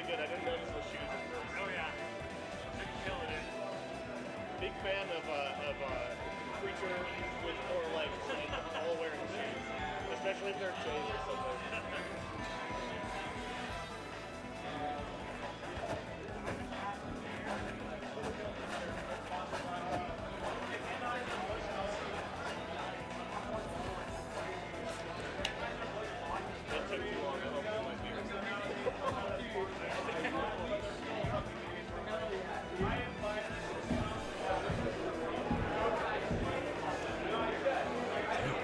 good. I didn't notice the shoes at first. Oh yeah, killing it. Big fan of creature with 4 legs and all wearing shoes, especially if they're chains or something. That took too long. I hope my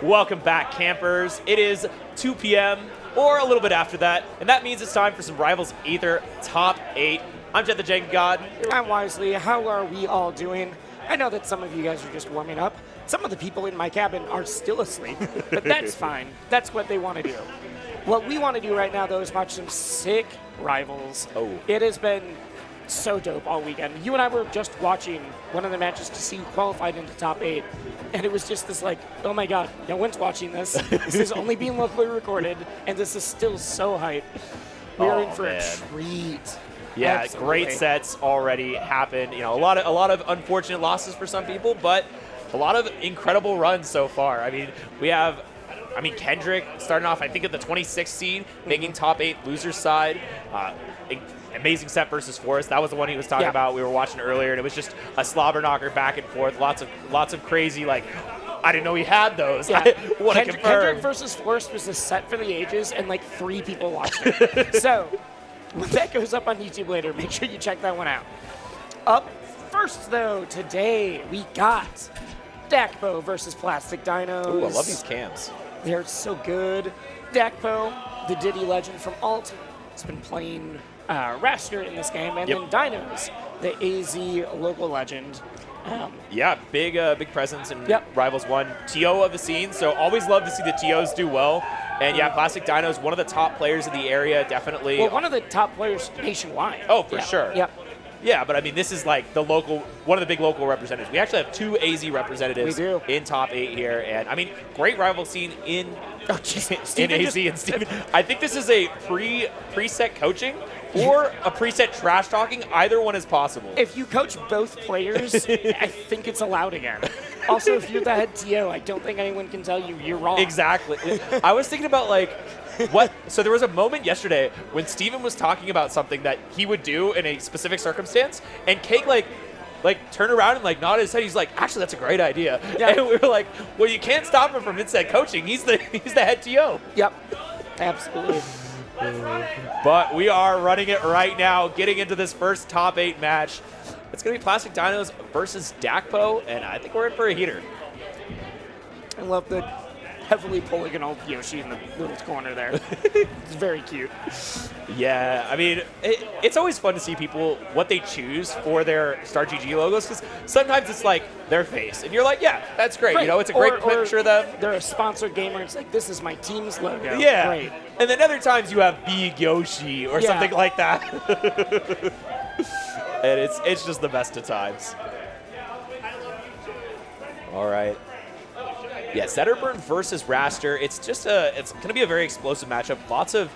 Welcome back, campers. It is 2 p.m. or a little bit after that, and that means it's time for some Rivals Aether Top 8. I'm Jet the Jenga God. I'm Wisely. How are we all doing? I know that some of you guys are just warming up. Some of the people in my cabin are still asleep, but that's fine. That's what they want to do. What we want to do right now, though, is watch some sick Rivals. Oh. It has been so dope all weekend. You and I were just watching one of the matches to see who qualified into top 8, and it was just this like, oh my god, no one's watching this. This is only being locally recorded, and this is still so hype. We're in for man. a treat. Yeah, Absolutely. great sets already happened. You know, a lot of unfortunate losses for some people, but a lot of incredible runs so far. I mean, we have Kendrick starting off, I think, at the 26th seed, making top 8 losers side. Amazing set versus Forrest. That was the one he was talking about. We were watching earlier, and it was just a slobber knocker back and forth. Lots of crazy, like, I didn't know he had those. Yeah. Kendrick versus Forrest was a set for the ages, and like 3 people watched it. So when that goes up on YouTube later, make sure you check that one out. Up first, though, today we got Dakpo versus Plastic Dinos. Ooh, I love these cams. They're so good. Dakpo, the Diddy legend from Alt, has been playing Raster in this game, and then Dinos, the AZ local legend. Yeah, big presence in Yep. Rivals 1. TO of the scene, so always love to see the TOs do well. And yeah, Plastic Dinos, one of the top players in the area, definitely. Well, one of the top players nationwide. Oh, for sure. Yep. Yeah, but I mean, this is like one of the big local representatives. We actually have 2 AZ representatives We do. in top 8 here, and I mean, great rival scene in Oh, geez. in Steven AZ and Steven. I think this is a preset coaching or a preset trash talking. Either one is possible. If you coach both players, I think it's allowed again. Also, if you're the head TO, I don't think anyone can tell you you're wrong. Exactly. I was thinking about like what. So there was a moment yesterday when Steven was talking about something that he would do in a specific circumstance, and Cake like turned around and like nodded his head. He's like, actually, that's a great idea. Yeah. And we were like, well, you can't stop him from instead coaching. He's the head TO. Yep. Absolutely. But we are running it right now, getting into this first top 8 match. It's going to be Plastic Dinos versus Dakpo, and I think we're in for a heater. I love the heavily polygonal Yoshi in the little corner there. It's very cute. Yeah, I mean, it's always fun to see people, what they choose for their Star GG logos, because sometimes it's like their face, and you're like, yeah, that's great. You know, it's a great picture of them. They're a sponsored gamer. It's like, this is my team's logo. Yeah. Great. And then other times you have Big Yoshi or something like that. And it's just the best of times. All right. Yeah, Zetterburn versus Raster. It's going to be a very explosive matchup. Lots of,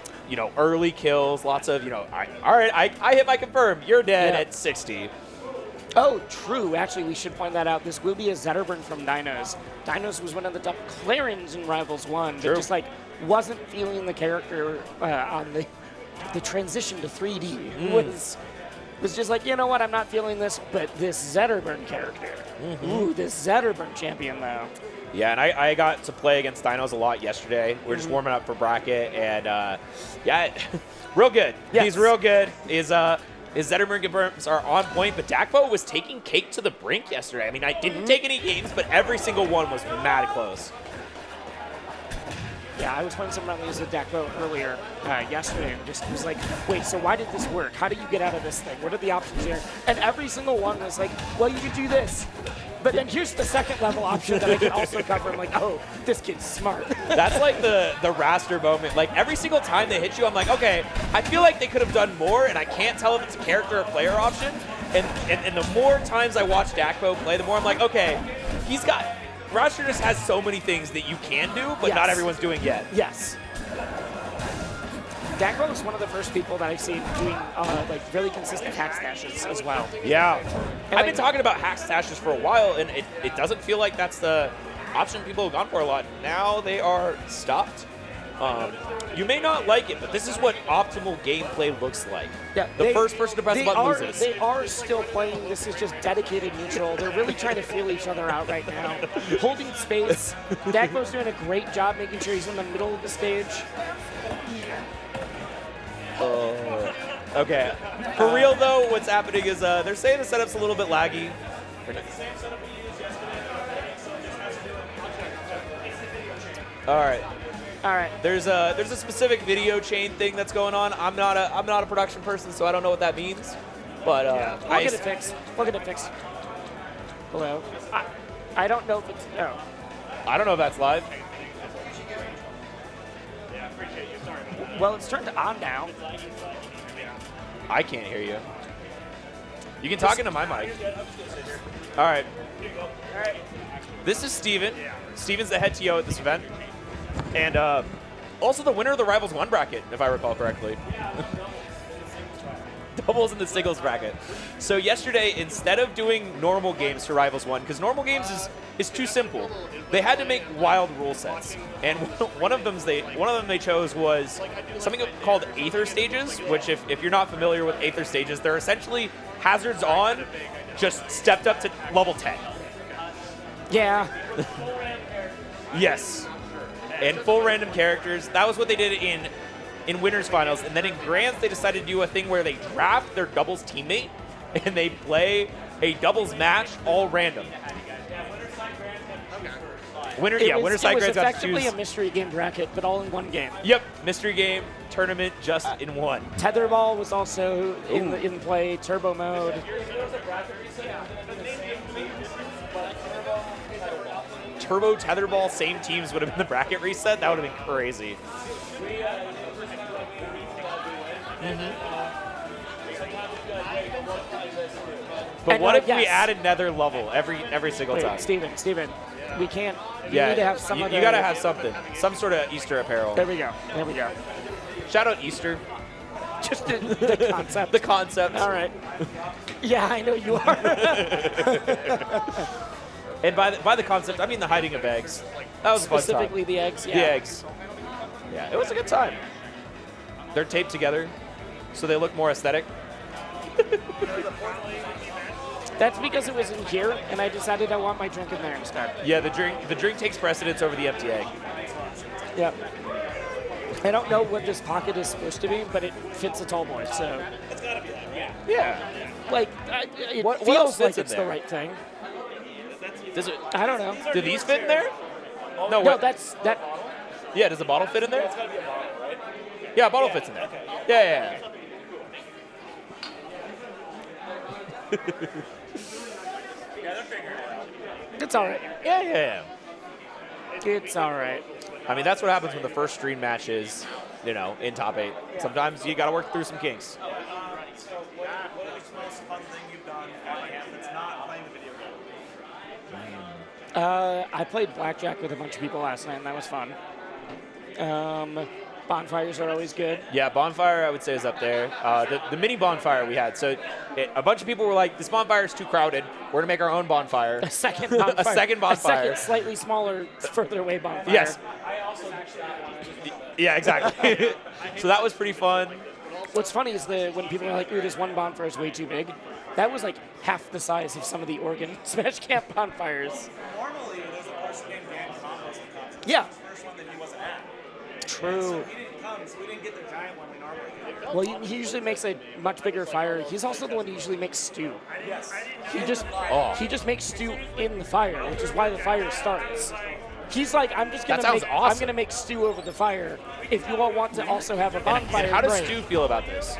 early kills. Lots of, all right, I hit my confirm. You're dead at 60. Oh, true. Actually, we should point that out. This will be a Zetterburn from Dinos. Dinos was one of the top Clarins in Rivals 1, but just wasn't feeling the character on the transition to 3D. Was just like, you know what, I'm not feeling this, but this Zetterburn character. Ooh, this Zetterburn champion, though. Yeah, and I got to play against Dinos a lot yesterday. We were just warming up for bracket, and real good. Yes. He's real good. His Zetterburn confirms are on point, but Dakpo was taking Cake to the brink yesterday. I mean, I didn't take any games, but every single one was mad close. Yeah, I was playing some rallies with Dakpo earlier yesterday and just was like, wait, so why did this work? How do you get out of this thing? What are the options here? And every single one was like, well, you could do this. But then here's the second level option that I can also cover. I'm like, oh, this kid's smart. That's like the Raster moment. Like every single time they hit you, I'm like, okay, I feel like they could have done more, and I can't tell if it's a character or player option. And the more times I watch Dakpo play, the more I'm like, okay, Raster just has so many things that you can do, but not everyone's doing yet. Yes. Dagbo is one of the first people that I've seen doing like really consistent hack stashes as well. Yeah. And I've been talking about hack stashes for a while, and it doesn't feel like that's the option people have gone for a lot. Now they are stopped. You may not like it, but this is what optimal gameplay looks like. Yeah, the first person to press the button loses. They are still playing. This is just dedicated neutral. They're really trying to feel each other out right now. Holding space. Dagbo's doing a great job making sure he's in the middle of the stage. Okay. For real, though, what's happening is they're saying the setup's a little bit laggy. All right. All right. There's a specific video chain thing that's going on. I'm not a production person, so I don't know what that means. But We'll get it fixed. We'll get it fixed. Hello. I don't know if it's. Oh. I don't know if that's live. Well, it's turned on now. I can't hear you. You can talk into my mic. All right. This is Steven. Steven's the head TO at this event. And also the winner of the Rivals 1 bracket, if I recall correctly. Doubles in the singles bracket. So yesterday, instead of doing normal games for Rivals 1, because normal games is too simple, they had to make wild rule sets. And one of them they chose was something called Aether Stages, which if you're not familiar with Aether Stages, they're essentially hazards on, just stepped up to level 10. Yeah. Yes. And full random characters. That was what they did in winners finals. And then in grands, they decided to do a thing where they draft their doubles teammate and they play a doubles match all random. Winner side It was grands got to effectively choose. a mystery game bracket, but all in one game. Yep, mystery game tournament just in one. Tetherball was also in play. Turbo mode. Turbo Tetherball, same teams would have been the bracket reset. That would have been crazy. But And, what if we yes. added nether level every single Wait, time? Steven, we can't. You Yeah, need to have some you, other. you gotta have something, some sort of Easter apparel. There we go. There we go. Shout out Easter, Just the concept. the concept. All right. Yeah, I know you are. And by the concept, I mean the hiding of eggs. That was a fun time. Specifically the eggs. Yeah. The eggs. Yeah, it was a good time. They're taped together, so they look more aesthetic. That's because it was in here, and I decided I want my drink in there instead. Yeah, the drink takes precedence over the empty egg. Yep. I don't know what this pocket is supposed to be, but it fits a tall boy, so. Yeah. Like, it What else feels fits like in it's there? the right thing. Does it? I don't know. Do these fit in there? No. No, What? that's that. Yeah. Does the bottle fit in there? Yeah, a bottle fits in there. Yeah. It's all right. Yeah. It's all right. I mean, that's what happens when the first stream match is, in top 8. Sometimes you got to work through some kinks. What is the most fun thing you've done on camp that's not playing the video game? I played blackjack with a bunch of people last night, and that was fun. Bonfires are always good. Yeah, bonfire I would say is up there. The mini bonfire we had. So a bunch of people were like, "This bonfire is too crowded. We're gonna make our own bonfire." A second bonfire. A second bonfire. A second, slightly smaller, further away bonfire. Yes. Yeah, exactly. So that was pretty fun. What's funny is when people are like, "Ooh, this one bonfire is way too big," that was like half the size of some of the Oregon Smash Camp bonfires. Normally, there's a person named Dan Combos that comes. Yeah. It's the first one that he wasn't at. True. He didn't come, so we didn't get the giant one we normally get. Well, he usually makes a much bigger fire. He's also the one who usually makes stew. Yes. He just Oh. he just makes stew in the fire, which is why the fire starts. He's like, I'm just gonna That sounds make awesome. I'm gonna make stew over the fire. If you all want to also have a bonfire, And how does great. Stu feel about this?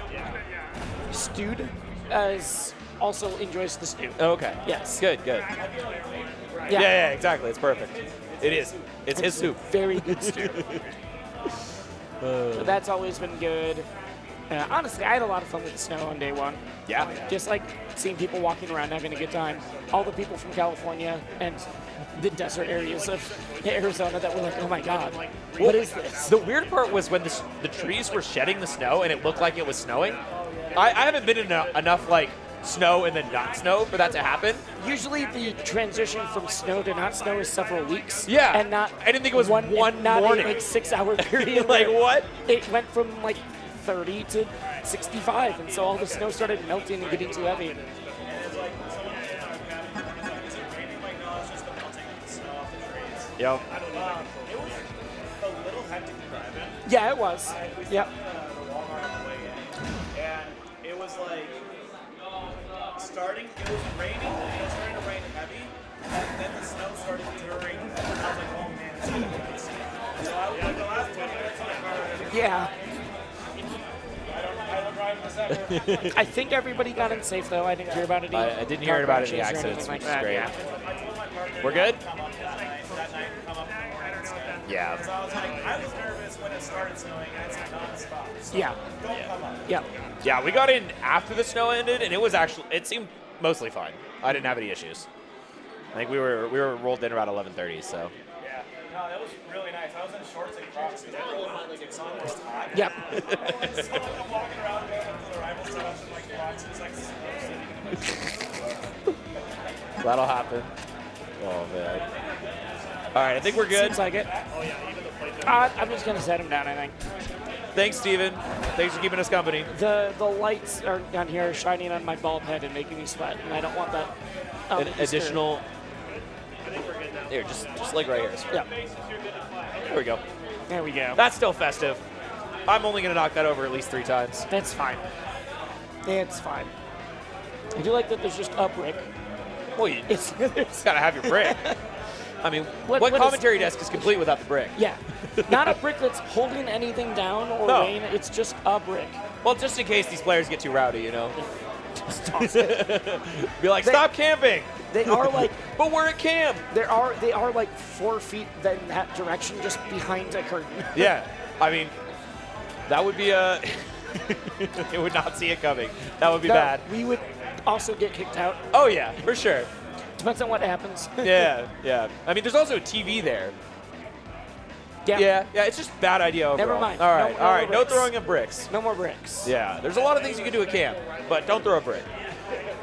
Stewed also enjoys the stew. Oh, okay. Yes. Good. Yeah, exactly. It's perfect. It is. It's his soup. Very good stew. So that's always been good. Honestly, I had a lot of fun with the snow on day one. Yeah. Just like seeing people walking around having a good time. All the people from California and the desert areas of Arizona that were like, oh my God, what is this? The weird part was when the trees were shedding the snow and it looked like it was snowing. I haven't been in enough like snow and then not snow for that to happen. Usually the transition from snow to not snow is several weeks. Yeah. And not I didn't think it was one not morning. a like 6 hour period. Like where what? It went from like 30 to 65, and so all the snow started melting and getting too heavy. It's like someone it's raining right now. It's just the melting of the snow off the trees. Yep. It was a little hectic to drive in. Yeah, it was. Yep. The Walmart on the way in, and it was like starting. It was raining. It was starting to rain heavy, and then the snow started during. I was like, oh man, it's gonna be icy. So I was like the last 20 minutes in the car. Yeah. I don't drive this ever. I think everybody got in safe, though. I didn't hear about it. I didn't hear about any accidents, which is great. Yeah. I told my partner We're good? come up that night and come up in the morning instead. Yeah. So I was like, I was nervous when it started snowing and it's nonstop. So Yeah. don't come up. Yep. Yeah, we got in after the snow ended, and it seemed mostly fine. I didn't have any issues. I think we were rolled in around 11:30, so. Yeah. No, that was really nice. I was in shorts and Crocs because I really felt like it's almost hot. Yep. So I'm walking around going up to the rival stuff and like Crocs and it's like sitting. That'll happen. Oh, man. All right, I think we're good. Seems like it. Oh yeah, even the plate. I'm just gonna set him down. I think Thanks, Steven. Thanks for keeping us company. the lights are down here shining on my bald head and making me sweat, and I don't want that. An disturbed. additional. Here, just like right here. Yeah. There we go. There we go. That's still festive. I'm only going to knock that over at least 3 times. That's fine. It's fine. I do like that there's just a brick. Well, you It's there's, got to have your brick. I mean, what what is- commentary desk is complete without the brick? yeah, not a brick that's holding anything down or No. rain. It's just a brick. Well, just in case these players get too rowdy, you know. Just toss it. Be like, stop camping. They are like But we're at camp. they are like 4 feet in that direction, just behind a curtain. Yeah. I mean, that would be a. They would not see it coming. That would be No, bad. we would also get kicked out. Oh, yeah, for sure. Depends on what happens. Yeah, yeah. I mean, there's also a TV there. Yeah. Yeah, it's just a bad idea overall. Never mind. All right, No all right. more No bricks. throwing of bricks. No more bricks. Yeah, there's a lot of things you can do at camp, but don't throw a brick.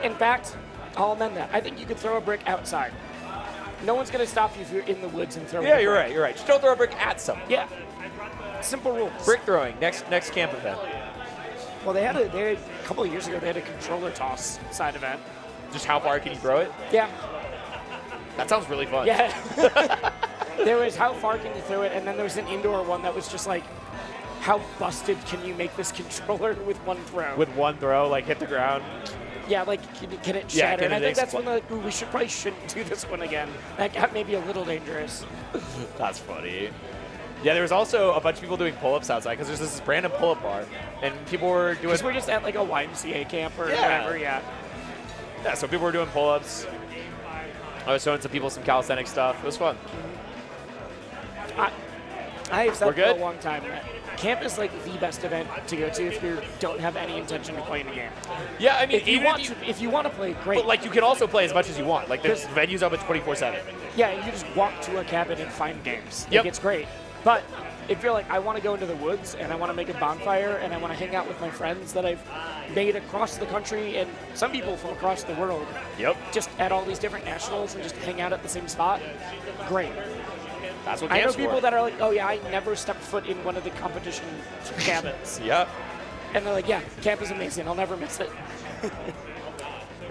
In fact, I'll amend that. I think you could throw a brick outside. No one's gonna stop you if you're in the woods and throwing. Yeah, a you're brick. right. You're right. Just don't throw a brick at someone. Yeah. Simple rules. Brick throwing next camp event. Well, they had a couple of years ago. They had a controller toss side event. Just how far can you throw it? Yeah. That sounds really fun. Yeah. There was how far can you throw it, and then there was an indoor one that was just like, how busted can you make this controller with one throw? With one throw, like hit the ground. Yeah, like can it Yeah, shatter? can And I it think that's expl- when like, ooh, we probably shouldn't do this one again. That got maybe a little dangerous. That's funny. Yeah, there was also a bunch of people doing pull-ups outside because there's this random pull-up bar, and people were doing. Because we're just at like a YMCA camp or Yeah. whatever. Yeah. Yeah, so people were doing pull-ups. I was showing some people some calisthenic stuff. It was fun. I have said We're for a good? long time that camp is like the best event to go to if you don't have any intention of playing a game. Yeah, I mean, If you even want if you, to, if you want to play, great. but like you can also play as much as you want. Like there's Because- venues open 24/7. Yeah, you just walk to a cabin and find games. Yep. Like, it's great. But if you're like, I want to go into the woods and I want to make a bonfire and I want to hang out with my friends that I've made across the country and some people from across the world, Yep, just at all these different nationals and just hang out at the same spot, great. that's what I know camp's people for. that are like, oh yeah, I never stepped foot in one of the competition cabins. Yep. And they're like, yeah, camp is amazing. I'll never miss it.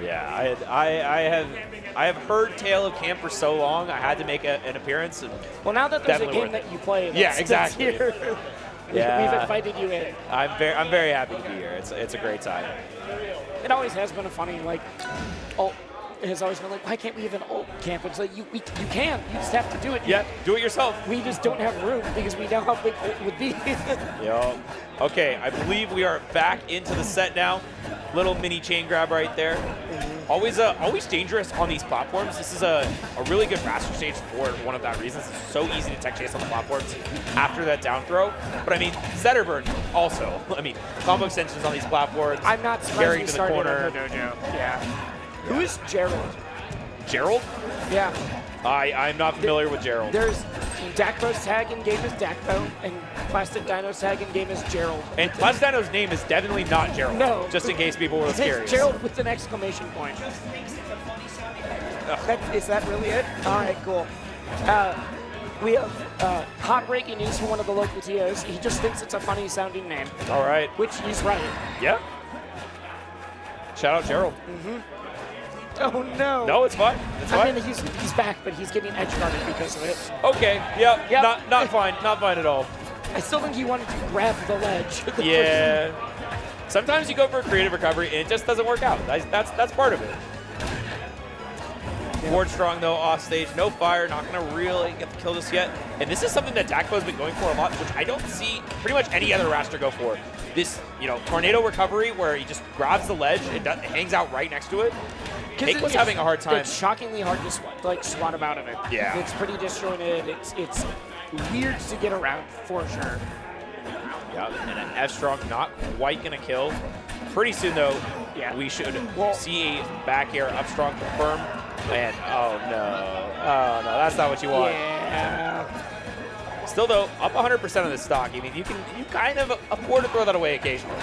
Yeah, I have heard tale of camp for so long. I had to make an appearance. And Well, now that there's Definitely a game worth that you play, Yeah, that's exactly. here, Yeah. we've invited you in. I'm very happy to be here. It's a great time. It always has been a funny, like, alt has always been like, why can't we have an alt camp? It's like, you can. You just have to do it. Yeah, do it yourself. We just don't have room because we know how big alt would be. Yo. Okay, I believe we are back into the set now. Little mini chain grab right there. Always dangerous on these platforms. This is a really good raster stage for one of that reasons. It's so easy to tech chase on the platforms after that down throw. But I mean, Zetterburn also. I mean, combo extensions on these platforms. I'm not surprised carrying he to the started corner. at the dojo. Yeah. Who is Gerald? Gerald? Yeah. I'm not familiar with Gerald. There's Dakpo's tag in game is Dakpo, and Plastic Dino's tag in game is Gerald. And Plastic Dino's name is definitely not Gerald. No. Just in case people were It's curious. Gerald with an exclamation point. Is that really it? All right, cool. We have hot breaking news from one of the local TOs. He just thinks it's a funny sounding name, All right. which he's right. Yeah. Shout out Gerald. Oh no. No, it's fine. It's I fine. mean, he's back, but he's getting edge guarded because of it. Okay. Yep. Yep. Not fine. Not fine at all. I still think he wanted to grab the ledge. Yeah. Sometimes you go for a creative recovery and it just doesn't work out. That's part of it. Ward strong though off stage, no fire, not gonna really get the kill just yet. And this is something that Dakpo's been going for a lot, which I don't see pretty much any other raster go for. This, tornado recovery where he just grabs the ledge and hangs out right next to it. Nick was having a hard time. It's shockingly hard to swat him out of it. Yeah. It's pretty disjointed. It's weird to get around for sure. Yeah, and an F strong not quite gonna kill. Pretty soon though, Yeah. we should Well- see a back air up strong confirm. And oh no, that's not what you want. Yeah. Still though, up 100% of the stock. I mean, you kind of afford to throw that away occasionally.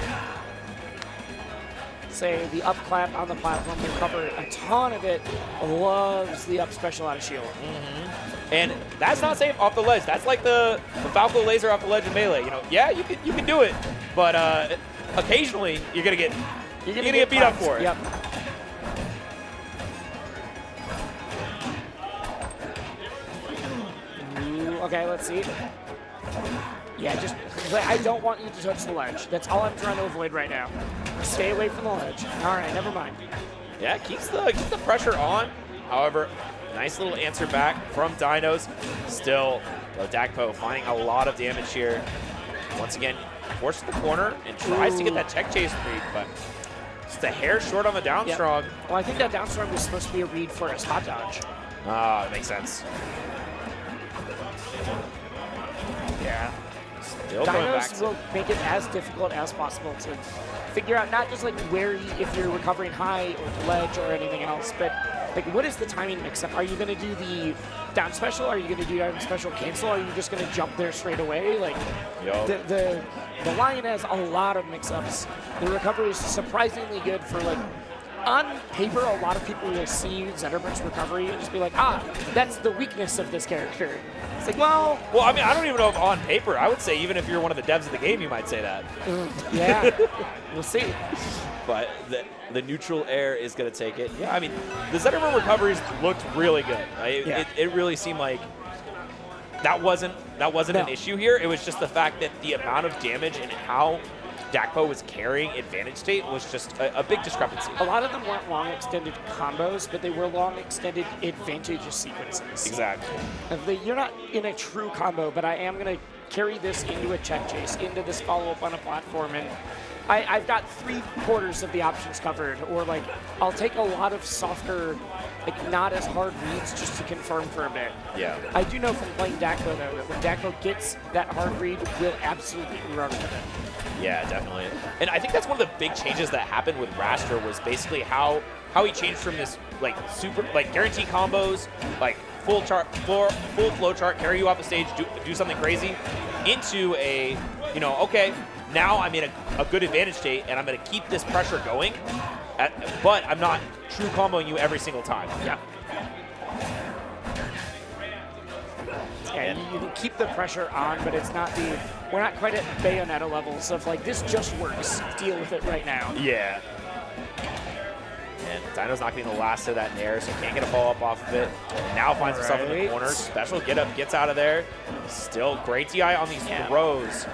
Say the up clap on the platform, recover a ton of it. Loves the up special out of shield. And that's not safe off the ledge. That's like the Falco laser off the ledge in Melee. Yeah, you can do it, but occasionally you're gonna get beat up for it. Yep. Ooh, okay, let's see. Yeah, just I don't want you to touch the ledge. That's all I'm trying to avoid right now. Stay away from the ledge. All right, never mind. Yeah, keeps the pressure on. However, nice little answer back from Dinos. Still, Dakpo finding a lot of damage here. Once again, forces the corner and tries to get that tech chase read, but just a hair short on the down Yep. strong. Well, I think that down strong was supposed to be a read for a spot dodge. Ah, that makes sense. Yeah. Still going back Dinos to will make it as difficult as possible to figure out not just like where if you're recovering high or ledge or anything else, but like what is the timing mix-up? Are you going to do the down special? Are you going to do down special cancel? Are you just going to jump there straight away? Like Yo. the Lion has a lot of mix-ups. The recovery is surprisingly good for like on paper. A lot of people will see Zetterburn's recovery and just be like, that's the weakness of this character. It's like, well, I mean, I don't even know if on paper, I would say even if you're one of the devs of the game, you might say that. yeah, we'll see. But the neutral air is going to take it. Yeah, I mean, the Zetterburn recoveries looked really good. Yeah. It really seemed like that wasn't an issue here. It was just the fact that the amount of damage and how Dakpo was carrying advantage state was just a big discrepancy. A lot of them weren't long extended combos, but they were long extended advantage sequences. Exactly. You're not in a true combo, but I am going to carry this into a check chase, into this follow-up on a platform, and I've got 3/4 of the options covered, or like I'll take a lot of softer, like not as hard reads just to confirm for a bit. Yeah. I do know from playing Dakpo though that when Dakpo gets that hard read, we'll absolutely run with it. Yeah, definitely. And I think that's one of the big changes that happened with Raster was basically how he changed from this like super like guarantee combos, like full flow chart, carry you off the stage, do something crazy, into a okay, now I'm in a good advantage state and I'm going to keep this pressure going, but I'm not true comboing you every single time. Yeah. Yeah, you can keep the pressure on, but it's not we're not quite at Bayonetta levels of like, this just works, deal with it right now. Yeah. And Dino's not getting the last of that nair, so can't get a follow-up off of it. Now finds himself in the Right. corner. Special get up, gets out of there. Still great DI on these throws.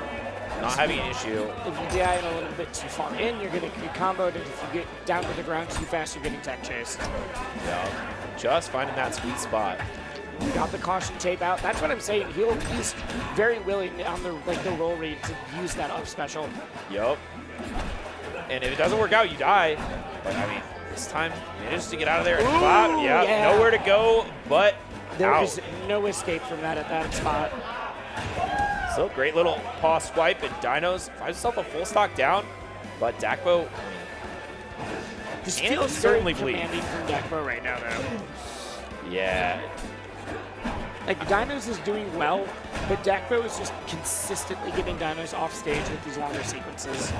Not having an issue. If you DI it a little bit too far in, you're going to get comboed, and if you get down to the ground too fast, you're getting tech chased. Yeah. Just finding that sweet spot. You got the caution tape out. That's what I'm saying. He's very willing on the roll read to use that up special. Yup. And if it doesn't work out, you die. But I mean, this time, manages to get out of there and clap. Yeah, yeah. nowhere to go, but There out. is no escape from that at that spot. So great little paw swipe, and Dinos finds himself a full stock down. But Dakpo, This And feels certainly very bleed. commanding from Dekbo right now, though. yeah, Like, Dinos is doing well, but Dekbo is just consistently getting Dinos off stage with these longer sequences.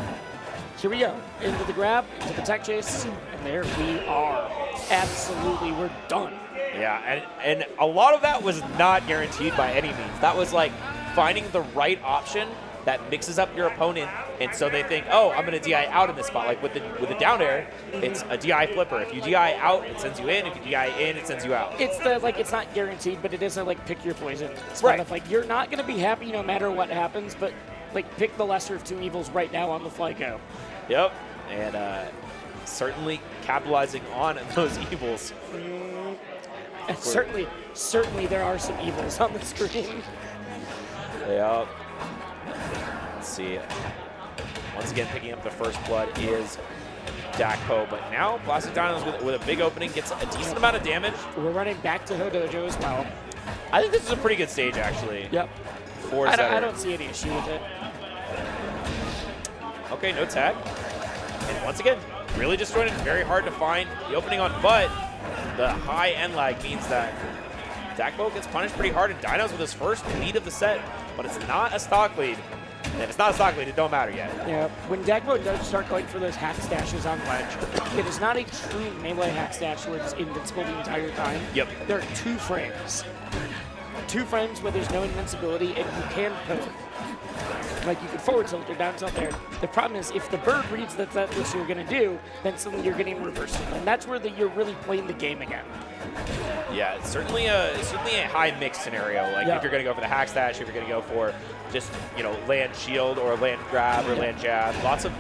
Here we go. Into the grab, into the tech chase, and there we are. Absolutely, we're done. yeah, and a lot of that was not guaranteed by any means. That was like finding the right option that mixes up your opponent, and so they think, oh, I'm going to DI out in this spot. Like with the down air, it's a DI flipper. If you DI out, it sends you in. If you DI in, it sends you out. It's the, like, it's not guaranteed, but it is a, like, pick your poison spot. Right. Of, like, you're not going to be happy no matter what happens, but, like, pick the lesser of two evils right now on the fly go. Yep, and certainly capitalizing on those evils. And certainly there are some evils on the screen. Yep. Let's see. Once again, picking up the first blood is Dakpo, but now Plastic Dinos with a big opening gets a decent amount of damage. We're running back to Hodojo as well. I think this is a pretty good stage, actually. Yep. For I Zetter. don't see any issue with it. Okay, no tag. And once again, really just running very hard to find the opening on, but the high end lag means that Dakpo gets punished pretty hard, and Dinos with his first lead of the set, but it's not a stock lead. And if it's not a stock lead, it don't matter yet. Yeah, when Dekbo does start going for those hack stashes on ledge, it is not a true melee hack stash where it's invincible the entire time. Yep. There are 2 frames. 2 frames where there's no invincibility and you can poke. Like, you can forward tilt or down tilt there. The problem is, if the bird reads that that's what you're going to do, then suddenly you're getting reversal. And that's where you're really playing the game again. Yeah, it's certainly a high mix scenario. Like Yeah. if you're going to go for the hack stash, if you're going to go for just land shield or land grab or land jab, lots of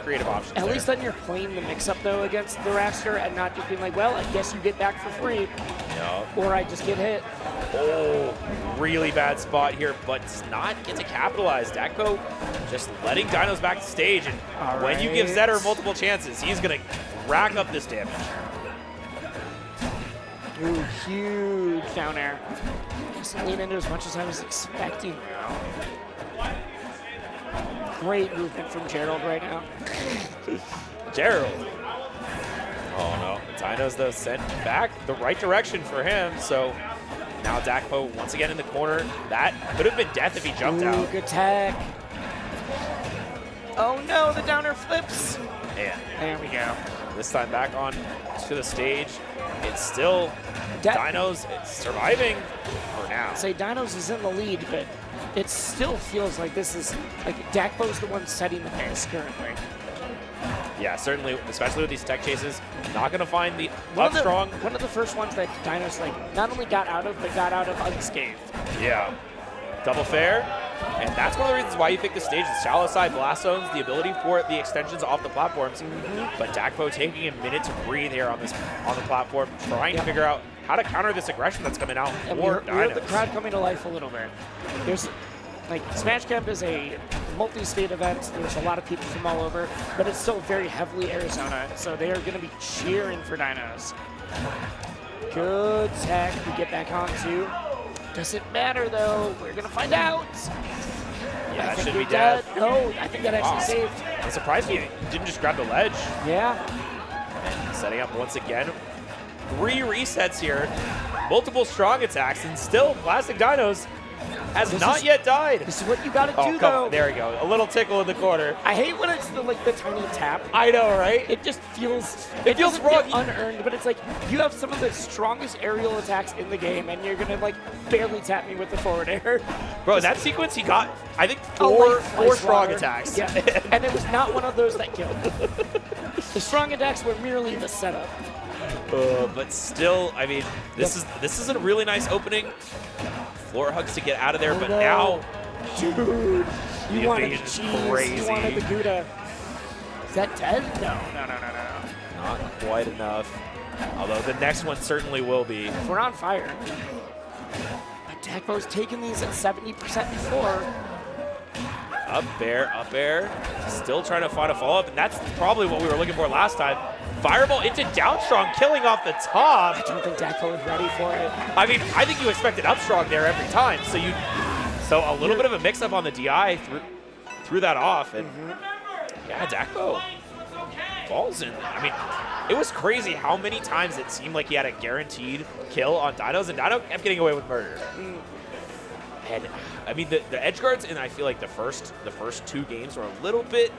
creative options. At there. least then you're playing the mix-up, though, against the Raster and not just being like, well, I guess you get back for free, Yep. or I just get hit. Oh, really bad spot here, but does not get to capitalize. Dakpo just letting Dinos back to stage, and All when you give right. Zetter multiple chances, he's going to rack up this damage. Ooh, huge down air. Just lean into as much as I was expecting now. Great movement from Gerald right now. Gerald. Oh no, Dinos though sent back the right direction for him, so now Dakpo once again in the corner. That could have been death if he jumped Ooh, out. good tag. Oh no, the downer flips. And There we go. this time back on to the stage. It's still Dinos surviving for now. Say Dinos is in the lead, but it still feels like this is, like, Dakpo's the one setting the pace currently. Yeah, certainly, especially with these tech chases, not going to find the One up of the- strong. One of the first ones that Dinos, like, not only got out of, but got out of unscathed. Yeah. Double fair. And that's one of the reasons why you pick the stage. The shallow side blast zones, the ability for the extensions off the platforms. But Dakpo taking a minute to breathe here on the platform, trying to figure out how to counter this aggression that's coming out And for we heard the Dinos. crowd coming to life a little bit. There's, like, Smash Camp is a multi-state event. There's a lot of people from all over, but it's still very heavily Arizona, so they are going to be cheering for Dinos. Good tech. We get back on to. Doesn't matter though. We're going to find out. Yeah, I that think should we're be dead. No, I think that actually Wow. saved. I'm surprised he didn't just grab the ledge. Yeah. And setting up once again. 3 resets here. Multiple strong attacks, and still Plastic Dinos has This not is- yet died. This is what you got to Oh, do, come though. on. There we go. A little tickle in the corner. I hate when it's the tiny tap. I know, right? It just feels. It feels doesn't feel wrong. unearned, but it's like you have some of the strongest aerial attacks in the game, and you're gonna like barely tap me with the forward air. Bro, in that sequence, he got, I think, A light four ice strong water. attacks. Yeah, and it was not one of those that killed. The strong attacks were merely the setup. But still, I mean, this is a really nice opening. Floor hugs to get out of there, but no. now Dude, The you wanted the evasion's cheese. crazy. You wanted the Gouda. Is that dead? No. not quite enough. Although the next one certainly will be. We're on fire. But Dakpo's taken these at 70% before. Up air. Still trying to find a follow-up, and that's probably what we were looking for last time. Fireball into down strong, killing off the top. I don't think Dakpo was ready for it. I mean, I think you expected up strong there every time, so a little bit of a mix-up on the DI threw that off, and yeah, Dakpo falls in. I mean, it was crazy how many times it seemed like he had a guaranteed kill on Dinos, and Dino kept getting away with murder. And I mean, the edge guards, and I feel like the first 2 games were a little bit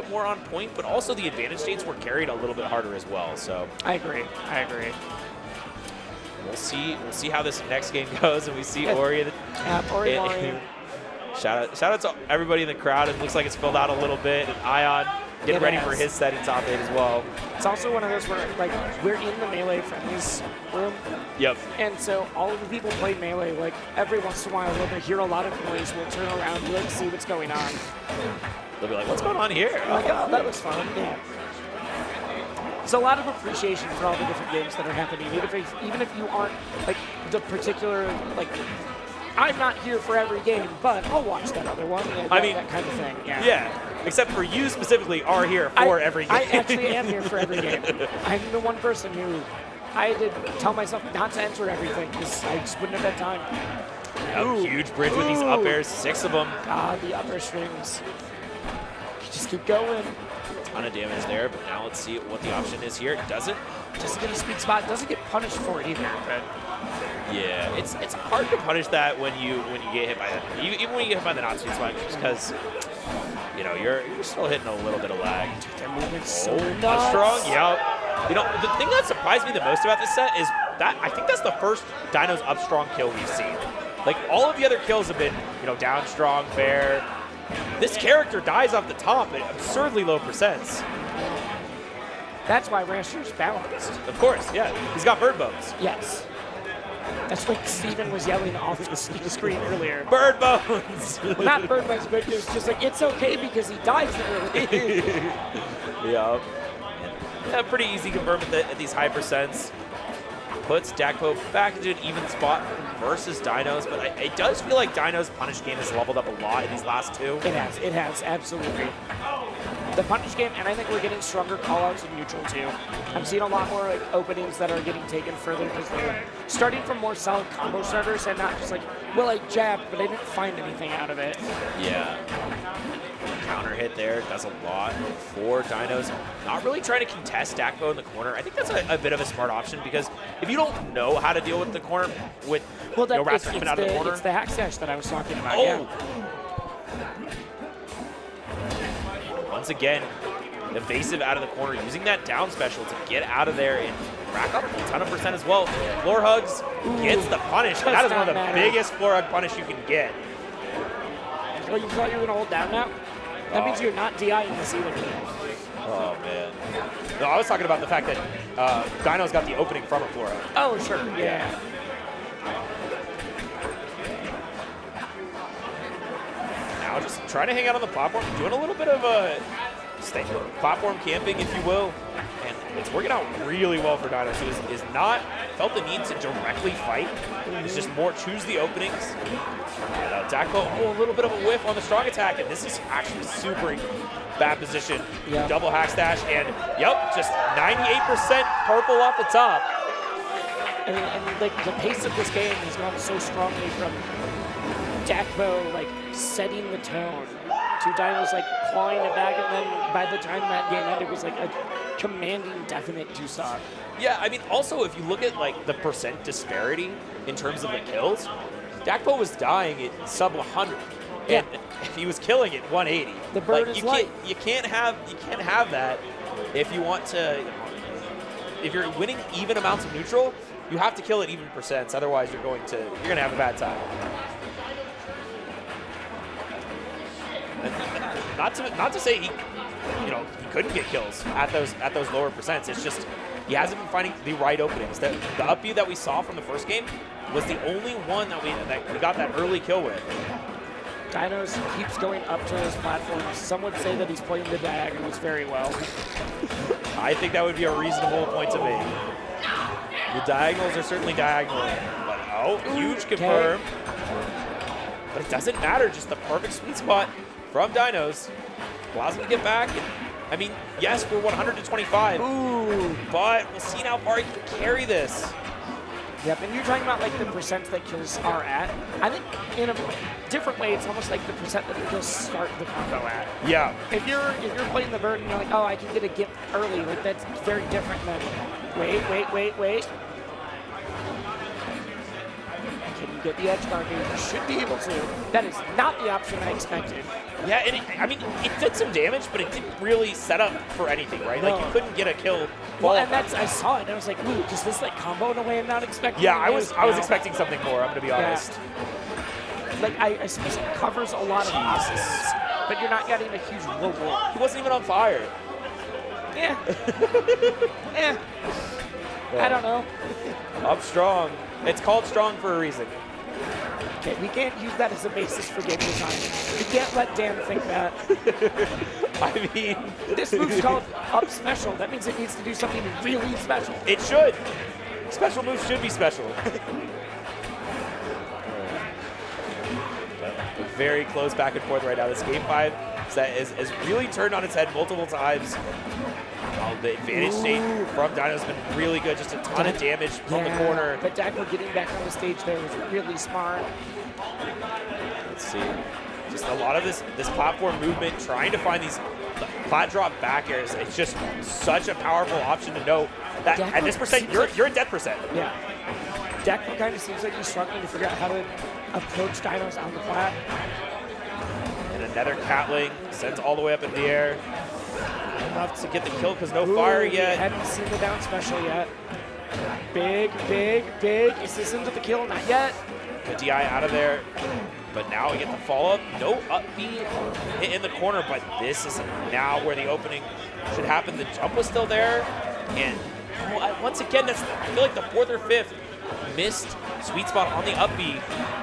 more on point, but also the advantage states were carried a little bit harder as well. So I agree. We'll see how this next game goes, and we see Ori. Ori. Shout out to everybody in the crowd. It looks like it's filled out a little bit, and Ion getting ready for his set in top 8 as well. It's also one of those where, like, we're in the Melee friendlies room. Yep. And so all of the people play Melee, like, every once in a while, when they hear a lot of noise, we'll turn around, we'll see what's going on. They'll be like, what's going on here? Like, oh, that was fun. Yeah. There's a lot of appreciation for all the different games that are happening, even if you aren't, like, the particular, like, I'm not here for every game, but I'll watch that other one. I mean, that kind of thing. Yeah. Yeah. Except for you specifically are here for every game. I actually am here for every game. I'm the one person who I had to tell myself not to enter everything because I just wouldn't have had time. Huge bridge with these up airs, 6 of them. God, the upper strings. Just keep going. Ton of damage there, but now let's see what the option is here. Doesn't get a sweet spot. Doesn't get punished for it either. But yeah, it's hard to punish that when you get hit by that. Even when you get hit by the not sweet spot, just because you're still hitting a little bit of lag. Their movement's so nuts. Strong, yeah. The thing that surprised me the most about this set is that I think that's the first Dino's up strong kill we've seen. Like, all of the other kills have been, down strong, fair. This character dies off the top at absurdly low percents. That's why Rasher's balanced. Of course, yeah. He's got bird bones. Yes. That's what Steven was yelling off the screen earlier. Bird bones! Well, not bird bones, but it was just like, it's okay because he dies early. Yeah, pretty easy confirm at these high percents. Puts Dakpo back into an even spot versus Dinos, but it does feel like Dinos' punish game has leveled up a lot in these last 2. It has, absolutely. The punish game, and I think we're getting stronger callouts in neutral too. I'm seeing a lot more like openings that are getting taken further because they're starting from more solid combo starters and not just like, well, I jabbed, but I didn't find anything out of it. Yeah. Counter hit there, does a lot for Dinos. Not really trying to contest Dakpo in the corner. I think that's a bit of a smart option because if you don't know how to deal with the corner with Rasher coming out of the corner. It's the hack stash that I was talking about, yeah. Once again, evasive out of the corner, using that down special to get out of there and rack up a ton of percent as well. Floor hugs, gets the punish. That is one of the biggest floor hug punish you can get. Well, you thought you were going to hold down now? That means you're not DIing this either. Oh, man. No, I was talking about the fact that Dino's got the opening from a floor hug. Oh, sure, yeah. Now just trying to hang out on the platform, doing a little bit of a platform camping, if you will. And it's working out really well for Dinos, who is not felt the need to directly fight. It's just more choose the openings. And Dakpo, a little bit of a whiff on the strong attack, and this is actually super bad position. Yep. Double hack stash, and just 98% purple off the top. And like the pace of this game has gone so strongly from Dakpo like setting the tone to Dinos like clawing it back, and then by the time that game ended, it was like a commanding definite two-sock. Yeah, I mean, also if you look at like the percent disparity in terms of the kills, Dakpo was dying at sub 100, and he was killing at 180. The bird is light. You can't have that if you want to. If you're winning even amounts of neutral, you have to kill at even percents. Otherwise, you're going to have a bad time. Not to say he couldn't get kills at those lower percents. It's just he hasn't been finding the right openings. The up B that we saw from the first game was the only one that we got that early kill with. Dinos keeps going up to his platforms. Some would say that he's playing the diagonals very well. I think that would be a reasonable point to make. The diagonals are certainly diagonal, but huge confirm. But it doesn't matter, just the perfect sweet spot from Dinos. Allows him to get back. I mean, yes, we're 125. Ooh. But we'll see how far he can carry this. Yep, and you're talking about like the percent that kills are at. I think in a different way, it's almost like the percent that the kills start the combo at. Yeah. If you're playing the bird and you're like, oh, I can get a gift early, like that's very different than wait. Can you get the edge guard? You should be able to. That is not the option I expected. Yeah, and it did some damage, but it didn't really set up for anything, right? No. Like you couldn't get a kill. Well, and I saw it, and I was like, ooh, does this like combo in a way I'm not expecting? Yeah, I was No. expecting something more. I'm gonna be honest. Like I suppose it covers a lot of options, but you're not getting a huge reward. He wasn't even on fire. Yeah. Yeah. I don't know. Up strong. It's called strong for a reason. Okay, we can't use that as a basis for game design. We can't let Dan think that. I mean, This move's called up special. That means it needs to do something really special. it should. Special moves should be special. Very close back and forth right now. This game 5 set is really turned on its head multiple times. Oh, the advantage state from Dino's been really good. Just a ton of damage from the corner. But Dagmo getting back on the stage there was really smart. Let's see. Just a lot of this platform movement, trying to find these flat drop back airs. It's just such a powerful option to know that Dagmo at this percent, seems you're like- you're in death percent. Yeah. Dagmo kind of seems like he's struggling to figure out how to approach Dinos on the flat. And another Catling sends all the way up in the air. Not enough to get the kill because no fire yet. Hadn't seen the down special yet. Big. Is this into the kill? Not yet. The DI out of there. But now we get the follow-up. No up B hit in the corner, but this is now where the opening should happen. The jump was still there. And once again, that's, I feel like the 4th or 5th missed sweet spot on the up B.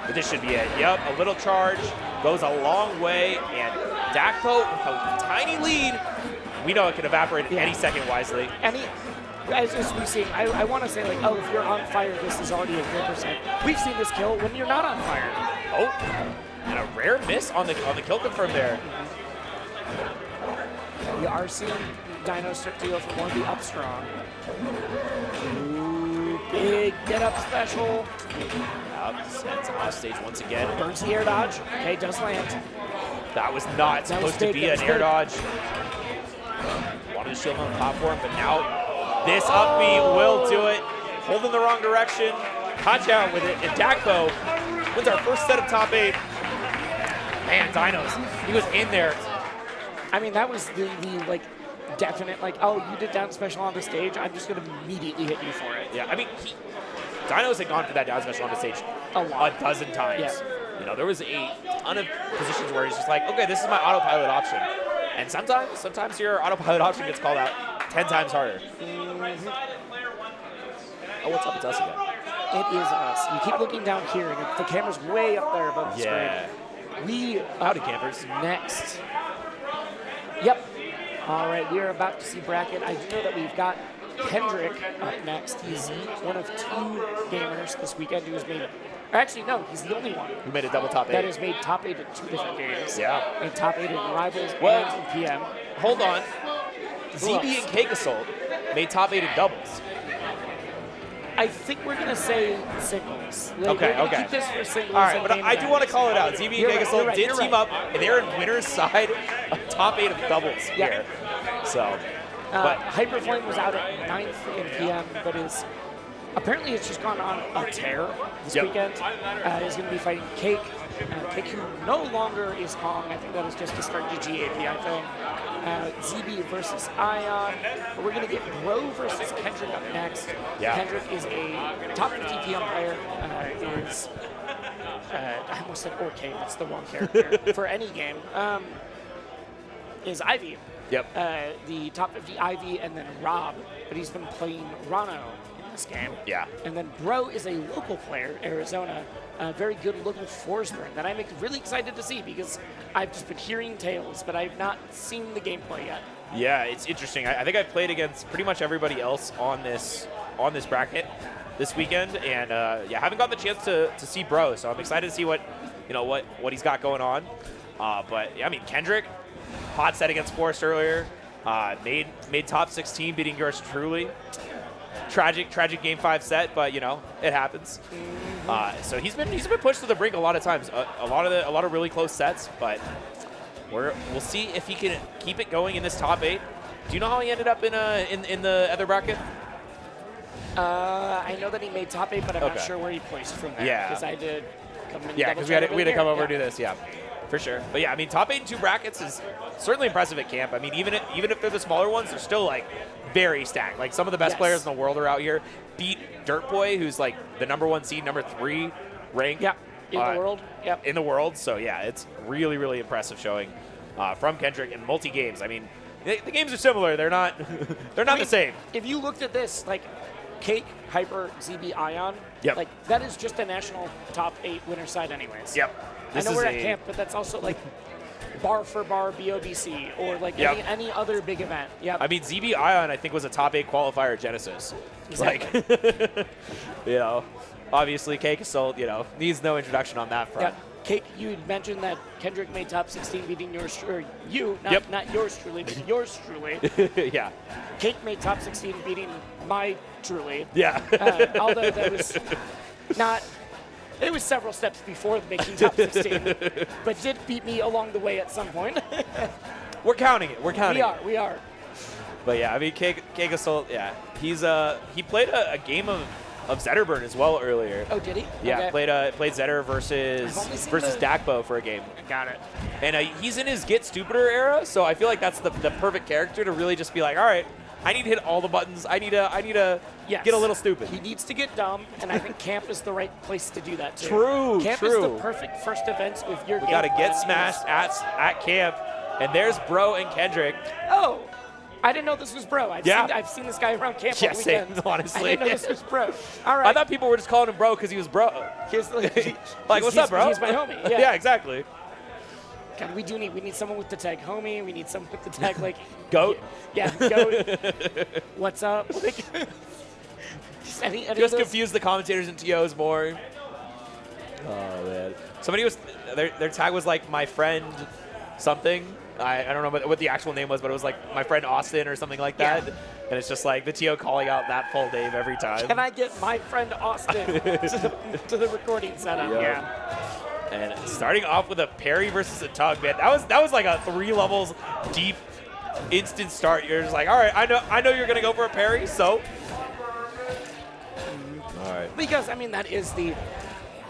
But this should be it. Yep, a little charge goes a long way. And Dagmo with a tiny lead. We know it can evaporate at any second wisely. And as we've seen, I want to say like, oh, if you're on fire, this is already a good percent. We've seen this kill when you're not on fire. Oh, and a rare miss on the kill confirm there. We are seeing Dino start to go for more of the up strong. Ooh, big get up special. Sends off stage once again. Burns the air dodge. Okay, does land. That was not That was supposed to big, be that an was air big. dodge. Wanted to shield on the platform, but now this up B will do it. Holding the wrong direction. Kacha with it, and Dagmo wins our first set of top 8. Man, Dinos, he was in there. I mean, that was the like definite like, oh, you did down special on the stage. I'm just gonna immediately hit you for it. Yeah, I mean, Dinos had gone for that down special on the stage A lot. a dozen times. Yeah. You know, there was a ton of positions where he's just like, okay, this is my autopilot option. And sometimes your autopilot option gets called out 10 times harder. Oh, what's up? It's us again. It is us. You keep looking down here, and the camera's way up there above the Yeah. screen. We Howdy, campers. next. Yep. All right, we are about to see bracket. I do know that we've got Kendrick up next. He's one of 2 gamers this weekend who has made. Actually, no, he's the only one We made a double top 8. that has made top 8 at 2 different games. Yeah. Made top 8 in Rivals Well- and in PM. Hold on. Who ZB else? and Cake Assault made top 8 in doubles. I think we're gonna say singles. Like, Okay, we're gonna okay. Keep this for singles. All right, and but main I do want to events. call it out. ZB and You're Cake right, Assault you're right, did you're team right. up, and they're in winner's side of top 8 of doubles Yeah. here. So, but Hyperflame was out at 9th in PM, but is apparently it's just gone on a tear this Yep. weekend. He's going to be fighting Cake. Cake, who no longer is Kong. I think that was just a strategy API thing. ZB versus Ion. But we're going to get Bro versus Kendrick up next. Yeah. Kendrick is a top 50 PM player. I almost said Orcade. That's the wrong character for any game. Is Ivy. yep. The top 50 Ivy, and then Rob, but he's been playing Rano in this game. Yeah. And then Bro is a local player, Arizona, a very good local Forsberg that I'm really excited to see because I've just been hearing tales, but I've not seen the gameplay yet. Yeah, it's interesting. I think I've played against pretty much everybody else on this bracket this weekend, and yeah, haven't got the chance to see Bro, so I'm excited to see what he's got going on. But I mean, Kendrick, hot set against Forrest earlier. Made top 16, beating yours truly. Tragic game 5 set, but you know it happens. So he's been pushed to the brink a lot of times. A lot of really close sets, but we'll see if he can keep it going in this top 8. Do you know how he ended up in the other bracket? I know that he made top 8, but I'm not Okay. sure where he placed from there. Yeah. Because I did come in. Yeah, because we had to come over and do this. this. Yeah, for sure. But yeah, I mean, top 8 in 2 brackets is certainly impressive at camp. I mean, even if they're the smaller ones, they're still like very stacked. Like some of the best Yes. players in the world are out here. Beat Dirt Boy, who's like the #1 seed, #3 ranked. Yeah, in the world. Yep. In the world. So yeah, it's really impressive showing from Kendrick in multi games. I mean, the games are similar. They're not the same. If you looked at this, like Cake, Hyper, ZB, Ion, Yep. like that is just a national top 8 winner side anyways. Yep. I know we're at camp, but that's also like bar for bar BOBC or like Yep. any other big event. Yep. I mean, ZB Ion, I think, was a top 8 qualifier at Genesis. Exactly. Like, you know, obviously, Cake Assault, you know, needs no introduction on that front. Yeah. Cake, you had mentioned that Kendrick made top 16 beating yours, or you, not, Yep. not yours truly, but yours truly. Yeah. Cake made top 16 beating my truly. Yeah. Although that was not, it was several steps before making top 16, but did beat me along the way at some point. We're counting it. We're counting it. We are. But yeah, I mean, Cake Assault, yeah. He played a game of Zetterburn as well earlier. Oh, did he? Yeah, Okay. played Zetter I've only versus seen Dakbo for a game. Got it. And he's in his Get Stupider era, so I feel like that's the perfect character to really just be like, all right, I need to hit all the buttons. I need to Yes. get a little stupid. He needs to get dumb, and I think camp is the right place to do that too. True, Camp true. is the perfect first event with your We game got to get plan. smashed at camp. And there's Bro and Kendrick. Oh, I didn't know this was Bro. Yeah. I've seen this guy around camp Yeah, all same, weekend. honestly. I didn't know this was Bro. All right. I thought people were just calling him Bro because he was Bro. He's like, Like, what's up, bro? He's my homie. Yeah. Yeah, exactly. God, we need someone with the tag homie. We need someone with the tag like Goat. Yeah, goat. What's up? Like, just any Just of those- confuse the commentators and TOs more. Oh man. Somebody was their tag was like my friend something. I don't know what the actual name was, but it was like my friend Austin or something like that. Yeah. And it's just like the TO calling out that full name every time. Can I get my friend Austin to the recording setup? Yeah. Yeah. And starting off with a parry versus a tug, man. That was like a 3 levels deep instant start. You're just like, all right, I know you're gonna go for a parry, so. All right. Because I mean that is the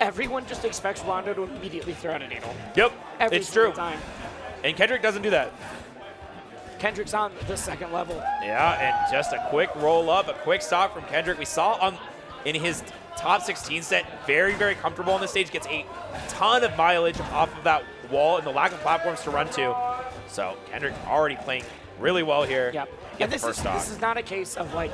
everyone just expects Rondo to immediately throw out a needle. Yep, Every it's single true. time. And Kendrick doesn't do that. Kendrick's on the second level. Yeah, and just a quick roll up, a quick stop from Kendrick. We saw in his top 16 set, very comfortable on the stage, gets a ton of mileage off of that wall and the lack of platforms to run to. So Kendrick already playing really well here. Yep. Get And the first stock. this is not a case of like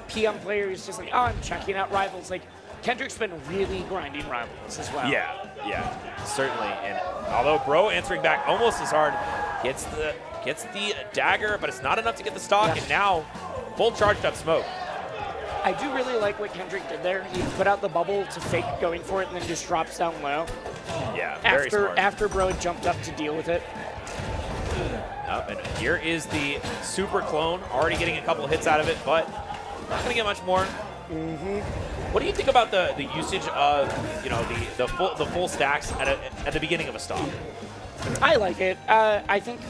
PM players just like, oh, I'm checking out Rivals. Like Kendrick's been really grinding Rivals as well. Yeah, certainly. And although Bro answering back almost as hard, gets the dagger, but it's not enough to get the stock. Yeah. And now full charged up smoke. I do really like what Kendrick did there. He put out the bubble to fake going for it and then just drops down low. Yeah, very smart. After Bro jumped up to deal with it. And here is the super clone, already getting a couple hits out of it, but not going to get much more. What do you think about the usage of the full stacks at the beginning of a stock? I like it. I think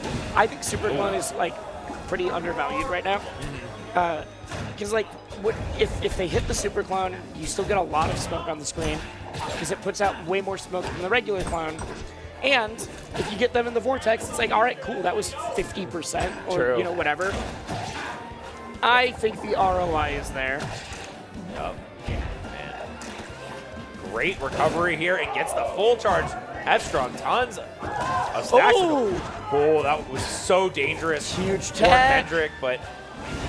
Super Clone is like pretty undervalued right now. Because like if they hit the Super Clone, you still get a lot of smoke on the screen because it puts out way more smoke than the regular clone. And if you get them in the vortex, it's like, all right, cool, that was 50% or True. Whatever. I think the ROI is there. Yep. Man. Great recovery here and gets the full charge. Headstrong, tons of stacks. Oh, that was so dangerous. Huge for tag. Kendrick, but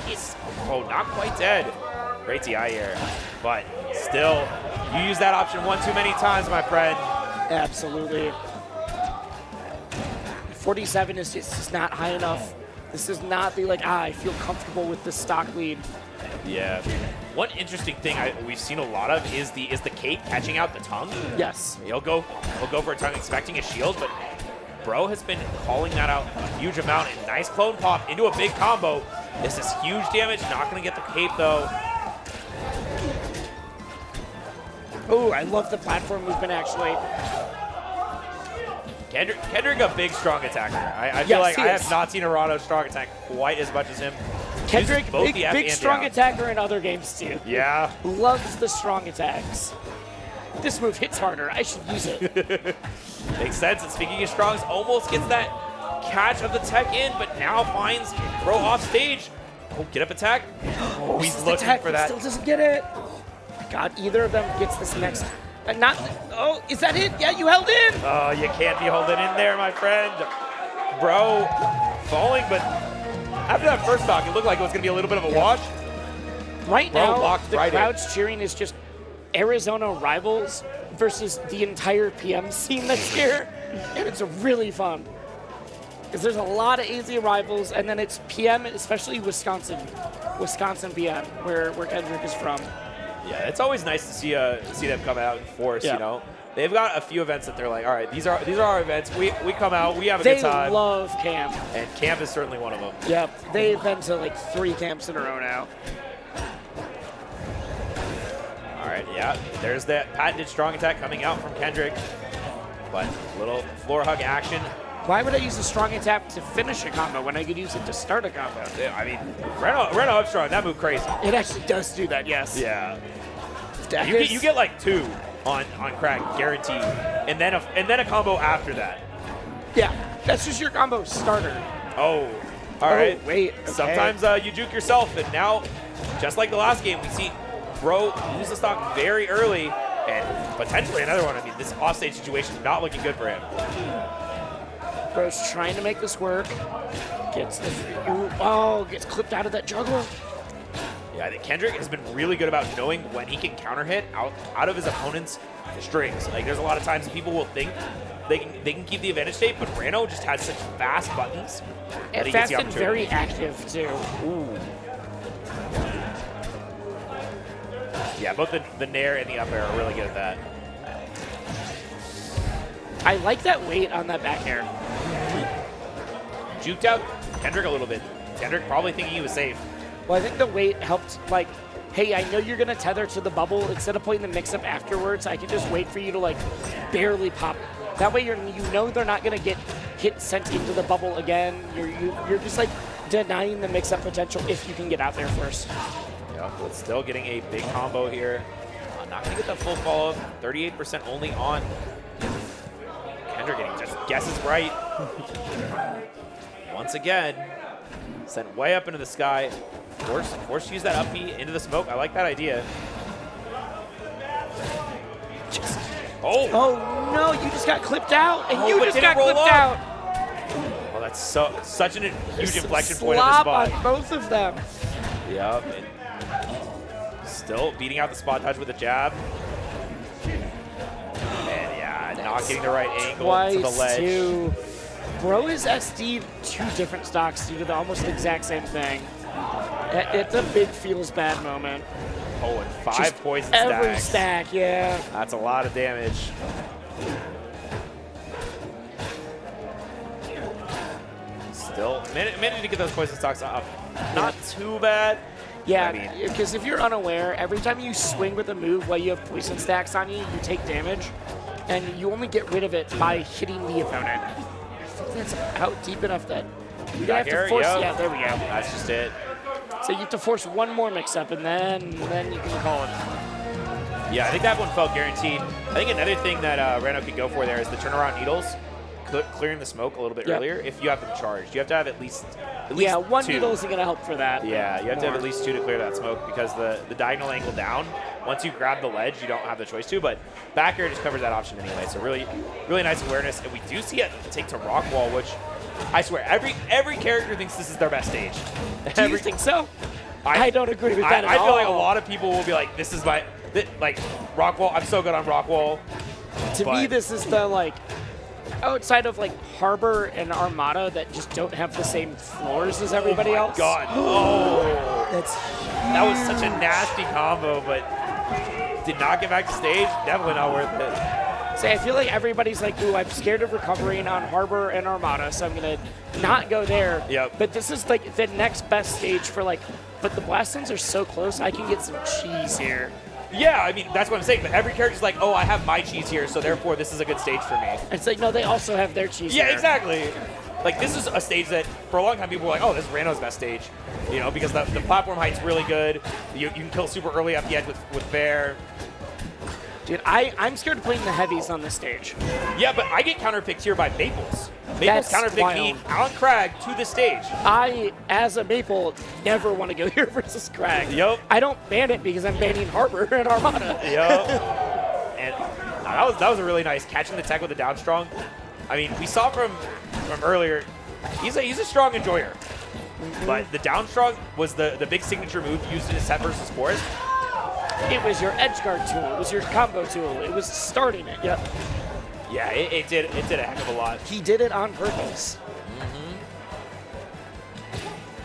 he's not quite dead. Great TI here, but still, you use that option one too many times, my friend. Absolutely. 47 is just not high enough. This is not the I feel comfortable with this stock lead. Yeah. One interesting thing we've seen a lot of is the Cake catching out the tongue. Yes. He'll go for a tongue expecting a shield, but Bro has been calling that out a huge amount. And nice clone pop into a big combo. This is huge damage. Not going to get the cape, though. Oh, I love the platform movement, actually. Kendrick, a big, strong attacker. I feel like he I is. have not seen a Rano strong attack quite as much as him. Kendrick, Uses both the F big and strong down. attacker in other games, too. Yeah. Loves the strong attacks. This move hits harder. I should use it. Makes sense. And speaking of strongs, almost gets that catch of the tech in, but now finds Bro off stage. Oh, get up attack. Oh, he's Missed looking attack, for but that. Still doesn't get it. God, either of them gets this next. Not. Oh, is that it? Yeah, you held in. Oh, you can't be holding in there, my friend. Bro falling, but after that first knock, it looked like it was going to be a little bit of a wash. Right Bro now, locked the right in. crowd's cheering is just Arizona rivals versus the entire PM scene that's here, and it's really fun. Because there's a lot of AZ rivals, and then it's PM, especially Wisconsin PM, where Kendrick is from. Yeah, it's always nice to see them come out in force. Yeah. You know, they've got a few events that they're like, all right, these are our events. We come out, we have a They good time, love camp. and camp is certainly one of them. Yep, they've been to like 3 camps in a row now. All right, yeah, there's that patented strong attack coming out from Kendrick, but little floor hug action. Why would I use a strong attack to finish a combo when I could use it to start a combo? Yeah, I mean, Reno up strong, that move crazy. It actually does do that, yes. Yeah, That you is- get like 2 on crack guaranteed, and then a combo after that. Yeah, that's just your combo starter. Oh, all right. Wait, okay. Sometimes you juke yourself, and now, just like the last game, we see Bro lose the stock very early, and potentially another one. I mean, this offstage situation is not looking good for him. Bro's trying to make this work. Gets clipped out of that juggle. Yeah, I think Kendrick has been really good about knowing when he can counter hit out of his opponent's strings. Like, there's a lot of times people will think they can keep the advantage state, but Rano just has such fast buttons that And he gets fast the and opportunity. very active, too. Ooh. Yeah, both the nair and the up air are really good at that. I like that weight on that back air. Juked out Kendrick a little bit. Kendrick probably thinking he was safe. Well, I think the weight helped, like, hey, I know you're going to tether to the bubble. Instead of playing the mix-up afterwards, I can just wait for you to, like, barely pop. That way you know they're not going to get hit sent into the bubble again. You're just, like, denying the mix-up potential if you can get out there first. Yeah, but still getting a big combo here. Not going to get the full follow-up. 38% only on Kendrick, getting just guesses right. Once again, sent way up into the sky. Forced to use that up B into the smoke. I like that idea. Oh! Oh, no, you just got clipped out, and Oh, you but just didn't got roll clipped up. out. Well, that's such a huge There's some inflection point at this slop spot. on both of them. Yep. And still beating out the spot touch with a jab. And yeah, not getting the right angle to the Twice, ledge. too. Bro is SD'd 2 different stocks due to the almost exact same thing. It's a big feels bad moment. Oh, and 5 Just poison every stacks. stack, yeah. That's a lot of damage. Still, minute to get those poison stocks off. Not too bad. Yeah, I mean, because if you're unaware, every time you swing with a move while you have poison stacks on you, you take damage, and you only get rid of it by hitting the opponent. I think that's out deep enough that you're gonna have Here, to force. yep. Yeah, there we go. That's just it. So you have to force one more mix-up, and then you can call it. Yeah, I think that one felt guaranteed. I think another thing that Rano could go for there is the turnaround needles, clearing the smoke a little bit Yep. earlier. If you have them charged, you have to have at least Yeah, one 2. needle isn't gonna help for that. Yeah, you have to have More. at least 2 to clear that smoke because the diagonal angle down, once you grab the ledge, you don't have the choice to, but back air just covers that option anyway. So really nice awareness. And we do see it take to Rockwall, which I swear, every character thinks this is their best stage. Do you think so? I don't agree with that at I feel like a all. lot of people will be like, this is my, like, Rockwall, I'm so good on Rockwall. To me, but- this is the, like, outside of, like, Harbor and Armada that just don't have the same floors as everybody else. God, oh. That's That was such a nasty combo, but did not get back to stage. Definitely not worth it. say, I feel like everybody's like, ooh, I'm scared of recovering on Harbor and Armada, so I'm going to not go there. Yep. But this is like the next best stage for like, but the blast zones are so close, I can get some cheese here. Yeah, I mean, that's what I'm saying. But every character's like, oh, I have my cheese here, so therefore this is a good stage for me. It's like, no, they also have their cheese Yeah, there. exactly. Like, this is a stage that, for a long time, people were like, oh, this is Rano's best stage. You know, because the platform height's really good. You can kill super early at the edge with Bear. Dude, I'm scared of playing the heavies on this stage. Yeah, but I get counterpicked here by Maples. That's Maples counterpicked me, wild. Alan Cragg, to the stage. I, as a Maple, never want to go here versus Crag. Yup. I don't ban it because I'm banning Harbor and Armada. Yep. And that was a really nice catching the tech with the down strong. I mean, we saw from earlier, he's a strong enjoyer. But the down strong was the big signature move used in his set versus Forest. It was your edge guard tool. It was your combo tool. It was starting it. Yep. Yeah, it did a heck of a lot. He did it on purpose.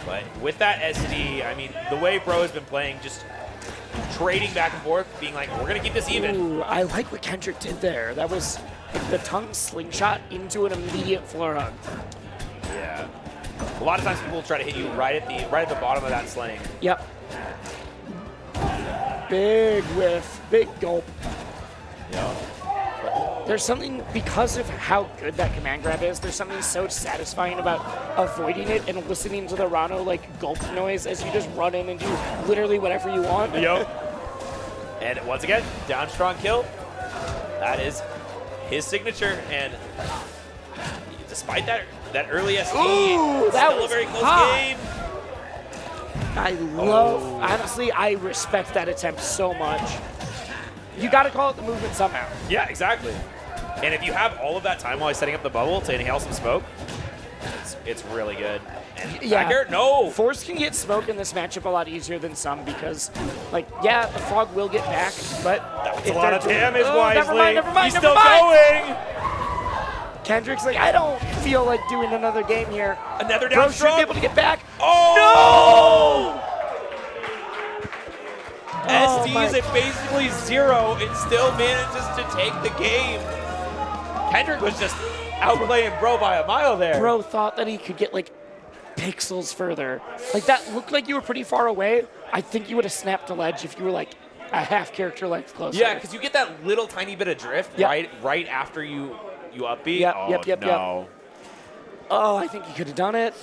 But with that SD, I mean, the way Bro has been playing, just trading back and forth, being like, we're gonna keep this even. Ooh, I like what Kendrick did there. That was the tongue slingshot into an immediate floor hug. Yeah. A lot of times people try to hit you right at the bottom of that sling. Yep. Big whiff, big gulp. Yeah. There's something, because of how good that command grab is, there's something so satisfying about avoiding it and listening to the Rano like gulp noise as you just run in and do literally whatever you want. Yep. And once again, down strong kill. That is his signature, and despite that early SD, Ooh, that still was a very close hot. game. I love, honestly, I respect that attempt so much. You got to call it the movement somehow. Yeah, exactly. And if you have all of that time while he's setting up the bubble to inhale some smoke, it's really good. And Yeah. back air, no. Force can get smoke in this matchup a lot easier than some because, like, yeah, the frog will get back, but That's if a lot they're of damage, Oh, Wisely. never mind, He's never still mind. going. Kendrick's like, I don't feel like doing another game here. Another Bro down should be strong. able to get back. Oh! Oh SD my- is at basically 0 and still manages to take the game. Kendrick was just outplaying Bro by a mile there. Bro thought that he could get, like, pixels further. Like, that looked like you were pretty far away. I think you would have snapped the ledge if you were, like, a half character length closer. Yeah, because you get that little tiny bit of drift Yep. right after you upbeat. Yep, oh, yep. no. Oh, I think he could have done it.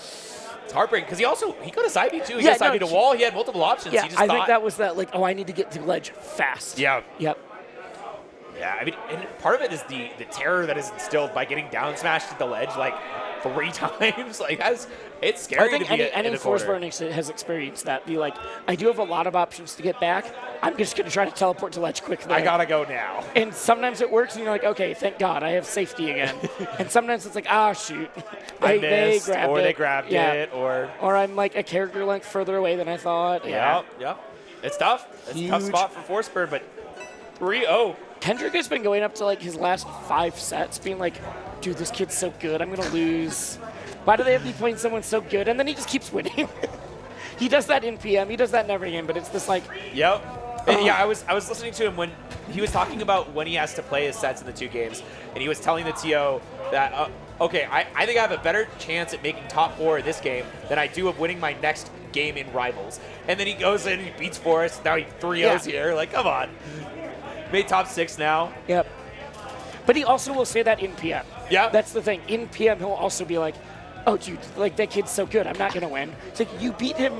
It's heartbreaking because he could have side beat too. He Yeah, could have side beat no, a wall. He had multiple options. Yeah, he just I thought, think that was that, like, oh, I need to get to the ledge fast. Yeah. Yep. Yeah, I mean, and part of it is the terror that is instilled by getting down smashed at the ledge like 3 times. Like, it's scary I think to be any in a Force corner. burning has experienced that. Be like, I do have a lot of options to get back. I'm just going to try to teleport to ledge quickly. I gotta go now. And sometimes it works, and you're like, okay, thank God, I have safety again. And sometimes it's like, ah, shoot. I They missed, grabbed or it. they grabbed Yeah. it, or Or I'm like a character length further away than I thought. Yeah. Yep. It's tough. It's a tough Huge. spot for Force Bird, but 3-0. Kendrick has been going up to like his last 5 sets, being like, dude, this kid's so good, I'm gonna lose. Why do they have me playing someone so good? And then he just keeps winning. He does that in PM, he does that in every game, but it's this like, Yep. And yeah, I was listening to him when he was talking about when he has to play his sets in the 2 games, and he was telling the TO that, okay, I think I have a better chance at making top 4 in this game than I do of winning my next game in Rivals. And then he goes in, he beats Forrest, now he 3-0s here. Like, come on. Made top 6 now. yep. But he also will say that in PM. Yeah. That's the thing. In PM, he'll also be like, oh, dude, like that kid's so good, I'm not gonna win. It's like, you beat him.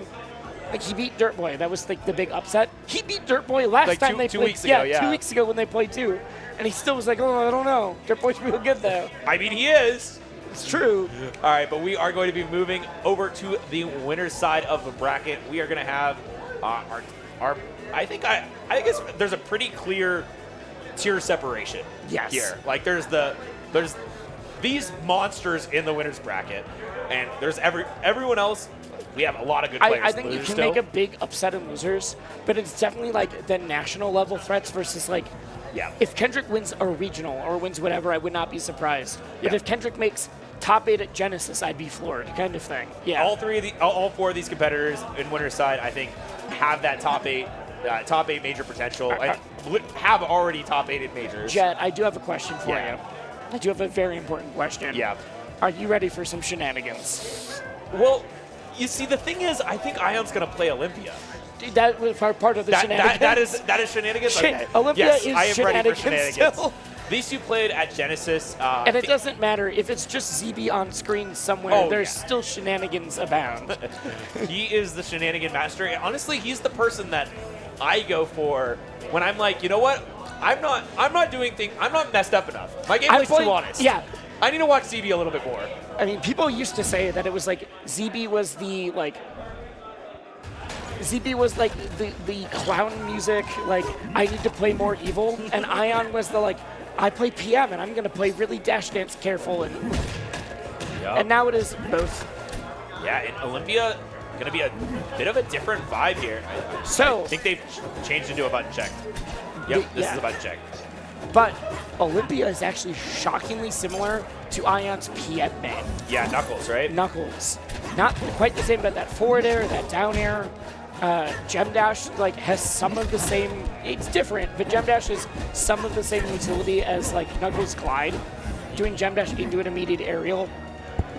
Like, he beat Dirt Boy. That was like the big upset. He beat Dirt Boy last Like time two- they 2 played. weeks ago, yeah. 2 weeks ago when they played too. And he still was like, oh, I don't know. Dirt Boy's real good though. I mean, he is. It's true. All right, but we are going to be moving over to the winner's side of the bracket. We are going to have our I think there's a pretty clear tier separation Yes. here. Like there's these monsters in the winner's bracket, and there's everyone else. We have a lot of good players. I think you lose can still. make a big upset in losers, but it's definitely like the national level threats versus like, Yeah. if Kendrick wins a regional or wins whatever, I would not be surprised. But Yeah. if Kendrick makes top 8 at Genesis, I'd be floored, kind of thing. Yeah. all 4 of these competitors in winner's side, I think, have that top 8 major potential. have already top 8 in majors. Jet, I do have a question for Yeah. you. I do have a very important question. Yeah. Are you ready for some shenanigans? Well, you see, the thing is, I think Ion's going to play Olympia. That was part of the shenanigans. That is shenanigans? Shen- Okay. Olympia yes, is I am ready for shenanigans shenanigans. still. These two played at Genesis. And it doesn't matter if it's just ZB on screen somewhere. Oh, there's yeah. still shenanigans abound. He is the shenanigan master. And honestly, he's the person that I go for when I'm like, you know what? I'm not doing things. I'm not messed up enough. My gameplay's too honest. Yeah. I need to watch ZB a little bit more. I mean, people used to say that it was like ZB was the clown music, like I need to play more evil, and Ion was the like I play PM and I'm gonna play really dash dance careful, and now it is both. Yeah, and Olympia gonna be a bit of a different vibe here. So I think they've changed into a button check. Yep, this is a button check. But Olympia is actually shockingly similar to Ion's PM main. Yeah, Knuckles, right? Knuckles. Not quite the same, but that forward air, that down air. Gem Dash like has some of the same. It's different, but Gem Dash is some of the same utility as like Knuckles Glide. Doing Gem Dash into an immediate aerial.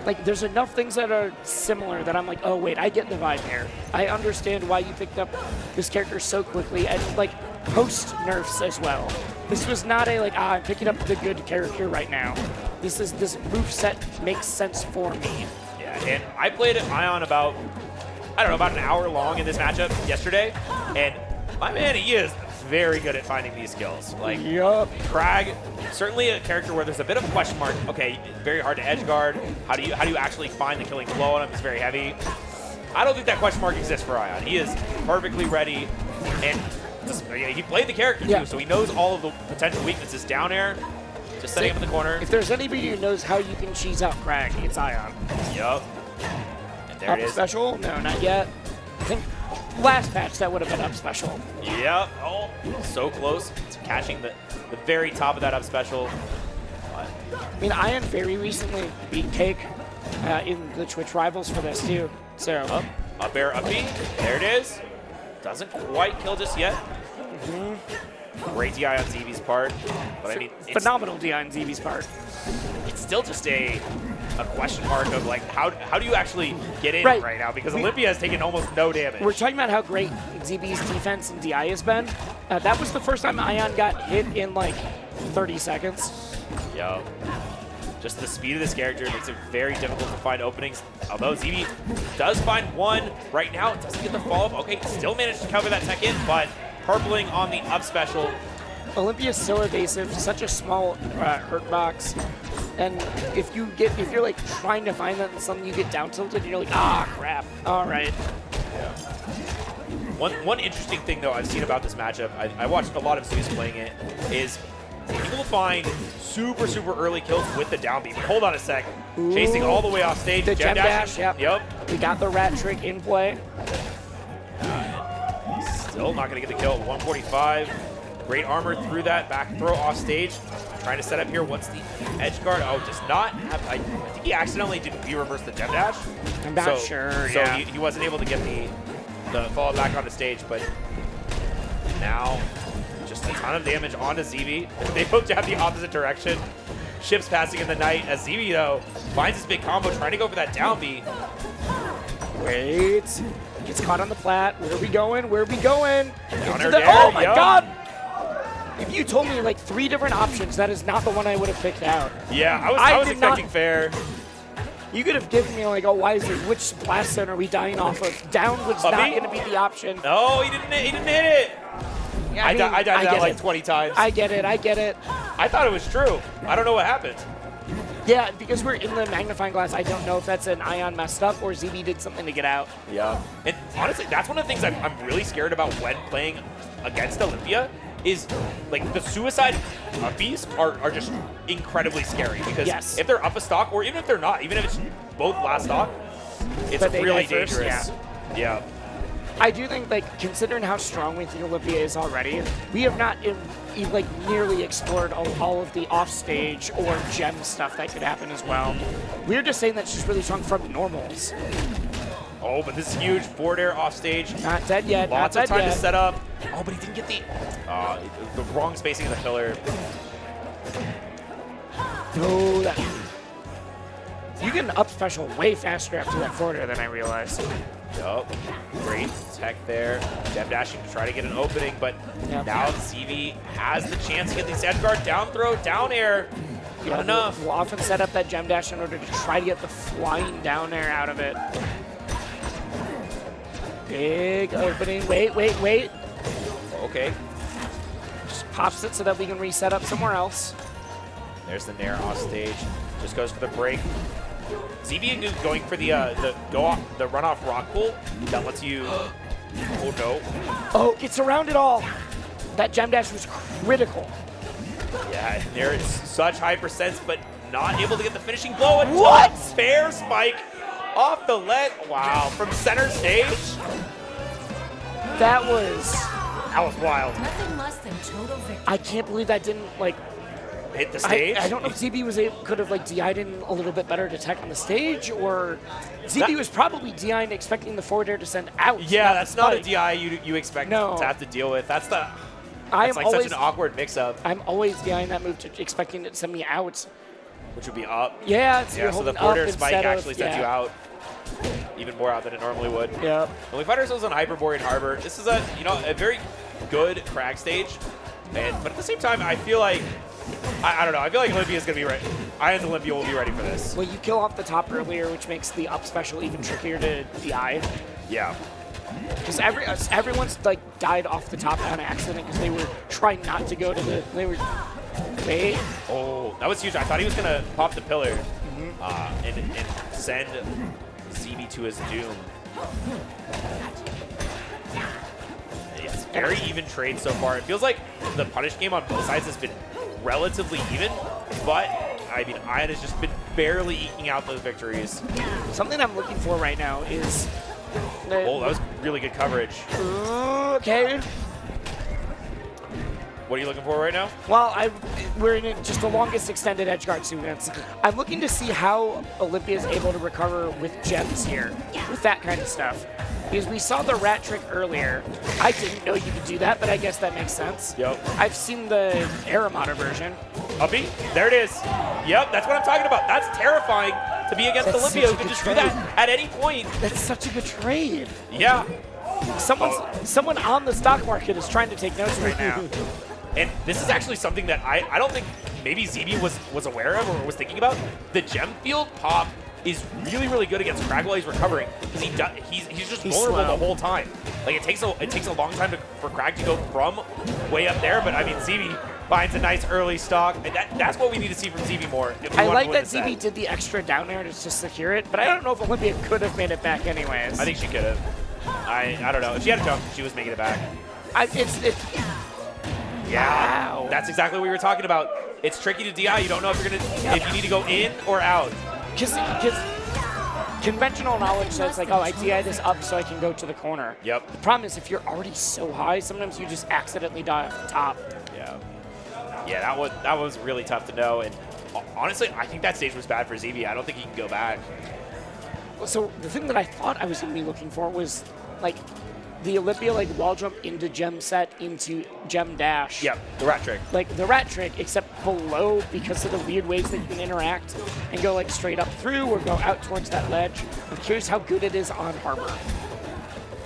Like there's enough things that are similar that I'm like, oh wait, I get the vibe here. I understand why you picked up this character so quickly, and like post nerfs as well. This was not a like, I'm picking up the good character right now. This moveset makes sense for me. Yeah, and I played Ion about an hour long in this matchup yesterday, and my man, he is very good at finding these skills. Like, Yup. Krag, certainly a character where there's a bit of a question mark. Okay, very hard to edge guard. How do you actually find the killing blow on him? It's very heavy. I don't think that question mark exists for Ion. He is perfectly ready, and he played the character too, so he knows all of the potential weaknesses. Down air, just setting up in the corner. If there's anybody who knows how you can cheese out Krag, it's Ion. Yup. And there Up it is. special? No, not yet. I think last patch that would have been up special. Yep. Oh, so close to catching the very top of that up special. But I mean, Ion very recently beat Cake in the Twitch Rivals for this too. So up air, up B. There it is. Doesn't quite kill just yet. Great DI on ZB's part. But I mean, it's phenomenal DI on ZB's part. still just a question mark of like how do you actually get in right now, because Olympia has taken almost no damage. We're talking about how great ZB's defense and DI has been. That was the first time Ion got hit in like 30 seconds. Yo. Just the speed of this character makes it very difficult to find openings. Although ZB does find one right now, it doesn't get the follow-up. Okay, still managed to cover that tech in, but purpling on the up special. Olympia is so evasive, such a small hurt box. And if you're like trying to find that in something, you get down tilted, and you're like, ah, crap. All right. Yeah. One interesting thing though I've seen about this matchup, I watched a lot of Zeus playing it, is people find super early kills with the down B. But hold on a sec. Ooh. Chasing all the way off stage. The gem dash, yep. We got the rat trick in play. Still not going to get the kill at 145. Great armor through that back throw off stage. Trying to set up here. What's the edge guard? Oh, does not have. I think he accidentally did reverse the gem dash. I'm not sure. So yeah. he wasn't able to get the fall back on the stage, but now just a ton of damage onto ZB. They both have the opposite direction. Ships passing in the night as ZB though finds his big combo, trying to go for that down B. Wait. Gets caught on the plat. Where are we going? Where are we going? Down air Oh my yup. god! If you told me like 3 different options, that is not the one I would have picked out. Yeah, I was did expecting not- fair. You could have given me like, oh, why is it? Which blast zone are we dying off of? Down was Up not B? going to be the option. No, he didn't hit it. I died that get like it. 20 times. I get it. I get it. I thought it was true. I don't know what happened. Yeah, because we're in the magnifying glass, I don't know if that's an Ion messed up or ZB did something to get out. Yeah. And honestly, that's one of the things I'm really scared about when playing against Olympia is like the suicide uppies are just incredibly scary, because if they're up a stock, or even if they're not, even if it's both last stock, it's But they really die first, dangerous. Yeah. I do think, like, considering how strong we think Olympia is already, we have not like nearly explored all of the offstage or gem stuff that could happen as well. We're just saying that she's really strong from normals. Oh, but this is huge. Forward air off stage. Not dead yet. Lots not of dead time yet. to set up. Oh, but he didn't get the wrong spacing of the pillar. Oh, that. You get an up special way faster after that forward air than I realized. Yup. Great tech there. Gem dashing to try to get an opening, but Yep. now ZB has the chance to get the edge guard down throw, down air. Not enough. We'll often set up that gem dash in order to try to get the flying down air out of it. Big opening. Wait, wait, wait. Okay. Just pops it so that we can reset up somewhere else. There's the Nair off stage. Just goes for the break. ZB going for the run off rock pull that lets you. Oh no. Oh, gets around it all. That gem dash was critical. Yeah, there is such high percents, but not able to get the finishing blow. And What? Fair spike off the ledge. Wow, from center stage. That was. That was wild. Nothing less than total victory. I can't believe that didn't like. Hit the stage. I don't know if ZB was could have like DI'd in a little bit better to tech on the stage, or ZB was probably DI'd expecting the forward air to send out. Yeah, that's not a spike. DI you expect No. to have to deal with. That's I am like always such an awkward mix-up, I'm always DI'ing that move to expecting it to send me out. which would be up. Yeah, it's Yeah, you're so the holding forward up air spike instead of- actually sends you out even more out than it normally would. Yeah. And we find ourselves on Hyperborean Harbor. This is a very good crag stage, but at the same time, I feel like I don't know. I feel like Olympia's gonna be ready. Ions Olympia will be ready for this. Well, you kill off the top earlier, which makes the up special even trickier to DI. Yeah. Because everyone's like died off the top on accident because they were trying not to go to the. They were. Wait. Oh, that was huge. I thought he was gonna pop the pillar and send ZB to his doom. It's very even trade so far. It feels like the punish game on both sides has been relatively even, but I mean, Ion has just been barely eking out those victories. Something I'm looking for right now is. Oh, that was really good coverage. Okay. What are you looking for right now? Well, we're in just the longest extended edgeguard sequence. I'm looking to see how Olympia is able to recover with gems here, with that kind of stuff. Because we saw the rat trick earlier. I didn't know you could do that, but I guess that makes sense. Yep. I've seen the Aramata version. Uppy, there it is. Yep, that's what I'm talking about. That's terrifying to be against That's Olympia, such who a can good just do trade. that at any point. That's such a good trade. Yeah. Someone on the stock market is trying to take notes right now. And this is actually something that I don't think maybe ZB was aware of or was thinking about. The gem field pop is really, really good against Crag while he's recovering because he's just vulnerable slow. the whole time. Like it takes a long time for Crag to go from way up there, but I mean ZB finds a nice early stock. And that's what we need to see from ZB more. If we I want like to win that this set. ZB did the extra down air to secure it, but I don't know if Olympia could have made it back anyways. I think she could have. I don't know. If she had a jump, she was making it back. Yeah, Wow. that's exactly what we were talking about. It's tricky to DI. You don't know if you're if you need to go in or out. Because conventional knowledge says like, oh, I DI this up so I can go to the corner. Yep. The problem is if you're already so high, sometimes you just accidentally die off the top. Yeah. Yeah, that was really tough to know. And honestly, I think that stage was bad for ZB. I don't think he can go back. So the thing that I thought I was going to be looking for was like the Olympia like wall jump into gem set into gem dash. Yep, the rat trick. Like the rat trick, except below because of the weird ways that you can interact and go like straight up through or go out towards that ledge. I'm curious how good it is on Harbor.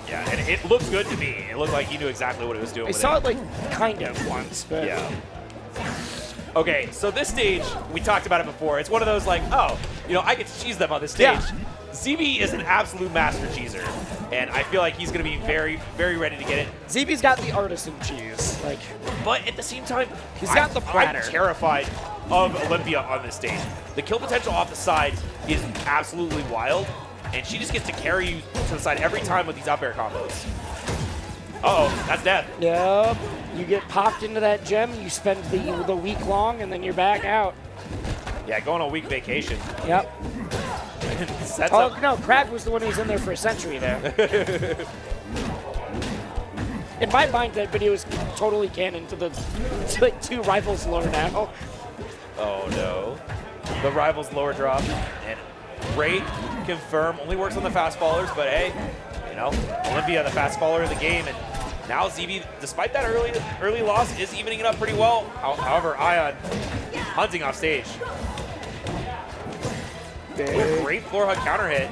Yeah, and it looked good to me. It looked like he knew exactly what it was doing. I with saw it like kind of once, but Yeah. Okay, so this stage, we talked about it before. It's one of those like, oh, I get to cheese them on this stage. Yeah. ZB is an absolute master cheeser, and I feel like he's going to be very, very ready to get it. ZB's got the artisan cheese. Like, But at the same time, He's got the platter. I'm terrified of Olympia on this stage. The kill potential off the side is absolutely wild, and she just gets to carry you to the side every time with these up air combos. Uh-oh, that's death. yep, you get popped into that gem, you spend the week long, and then you're back out. Yeah, going on a week vacation. Yep. Sets Oh, up. no, Crag was the one who was in there for a century there. In my mind, that video is totally canon to like two rivals lore now. Oh, no. The Rivals lower drop, and great. Confirm. Only works on the fast fallers, but hey, you know, Olympia, the fast faller of the game, and now ZB, despite that early loss, is evening it up pretty well. However, Ion hunting off stage. Great floor hug counter hit.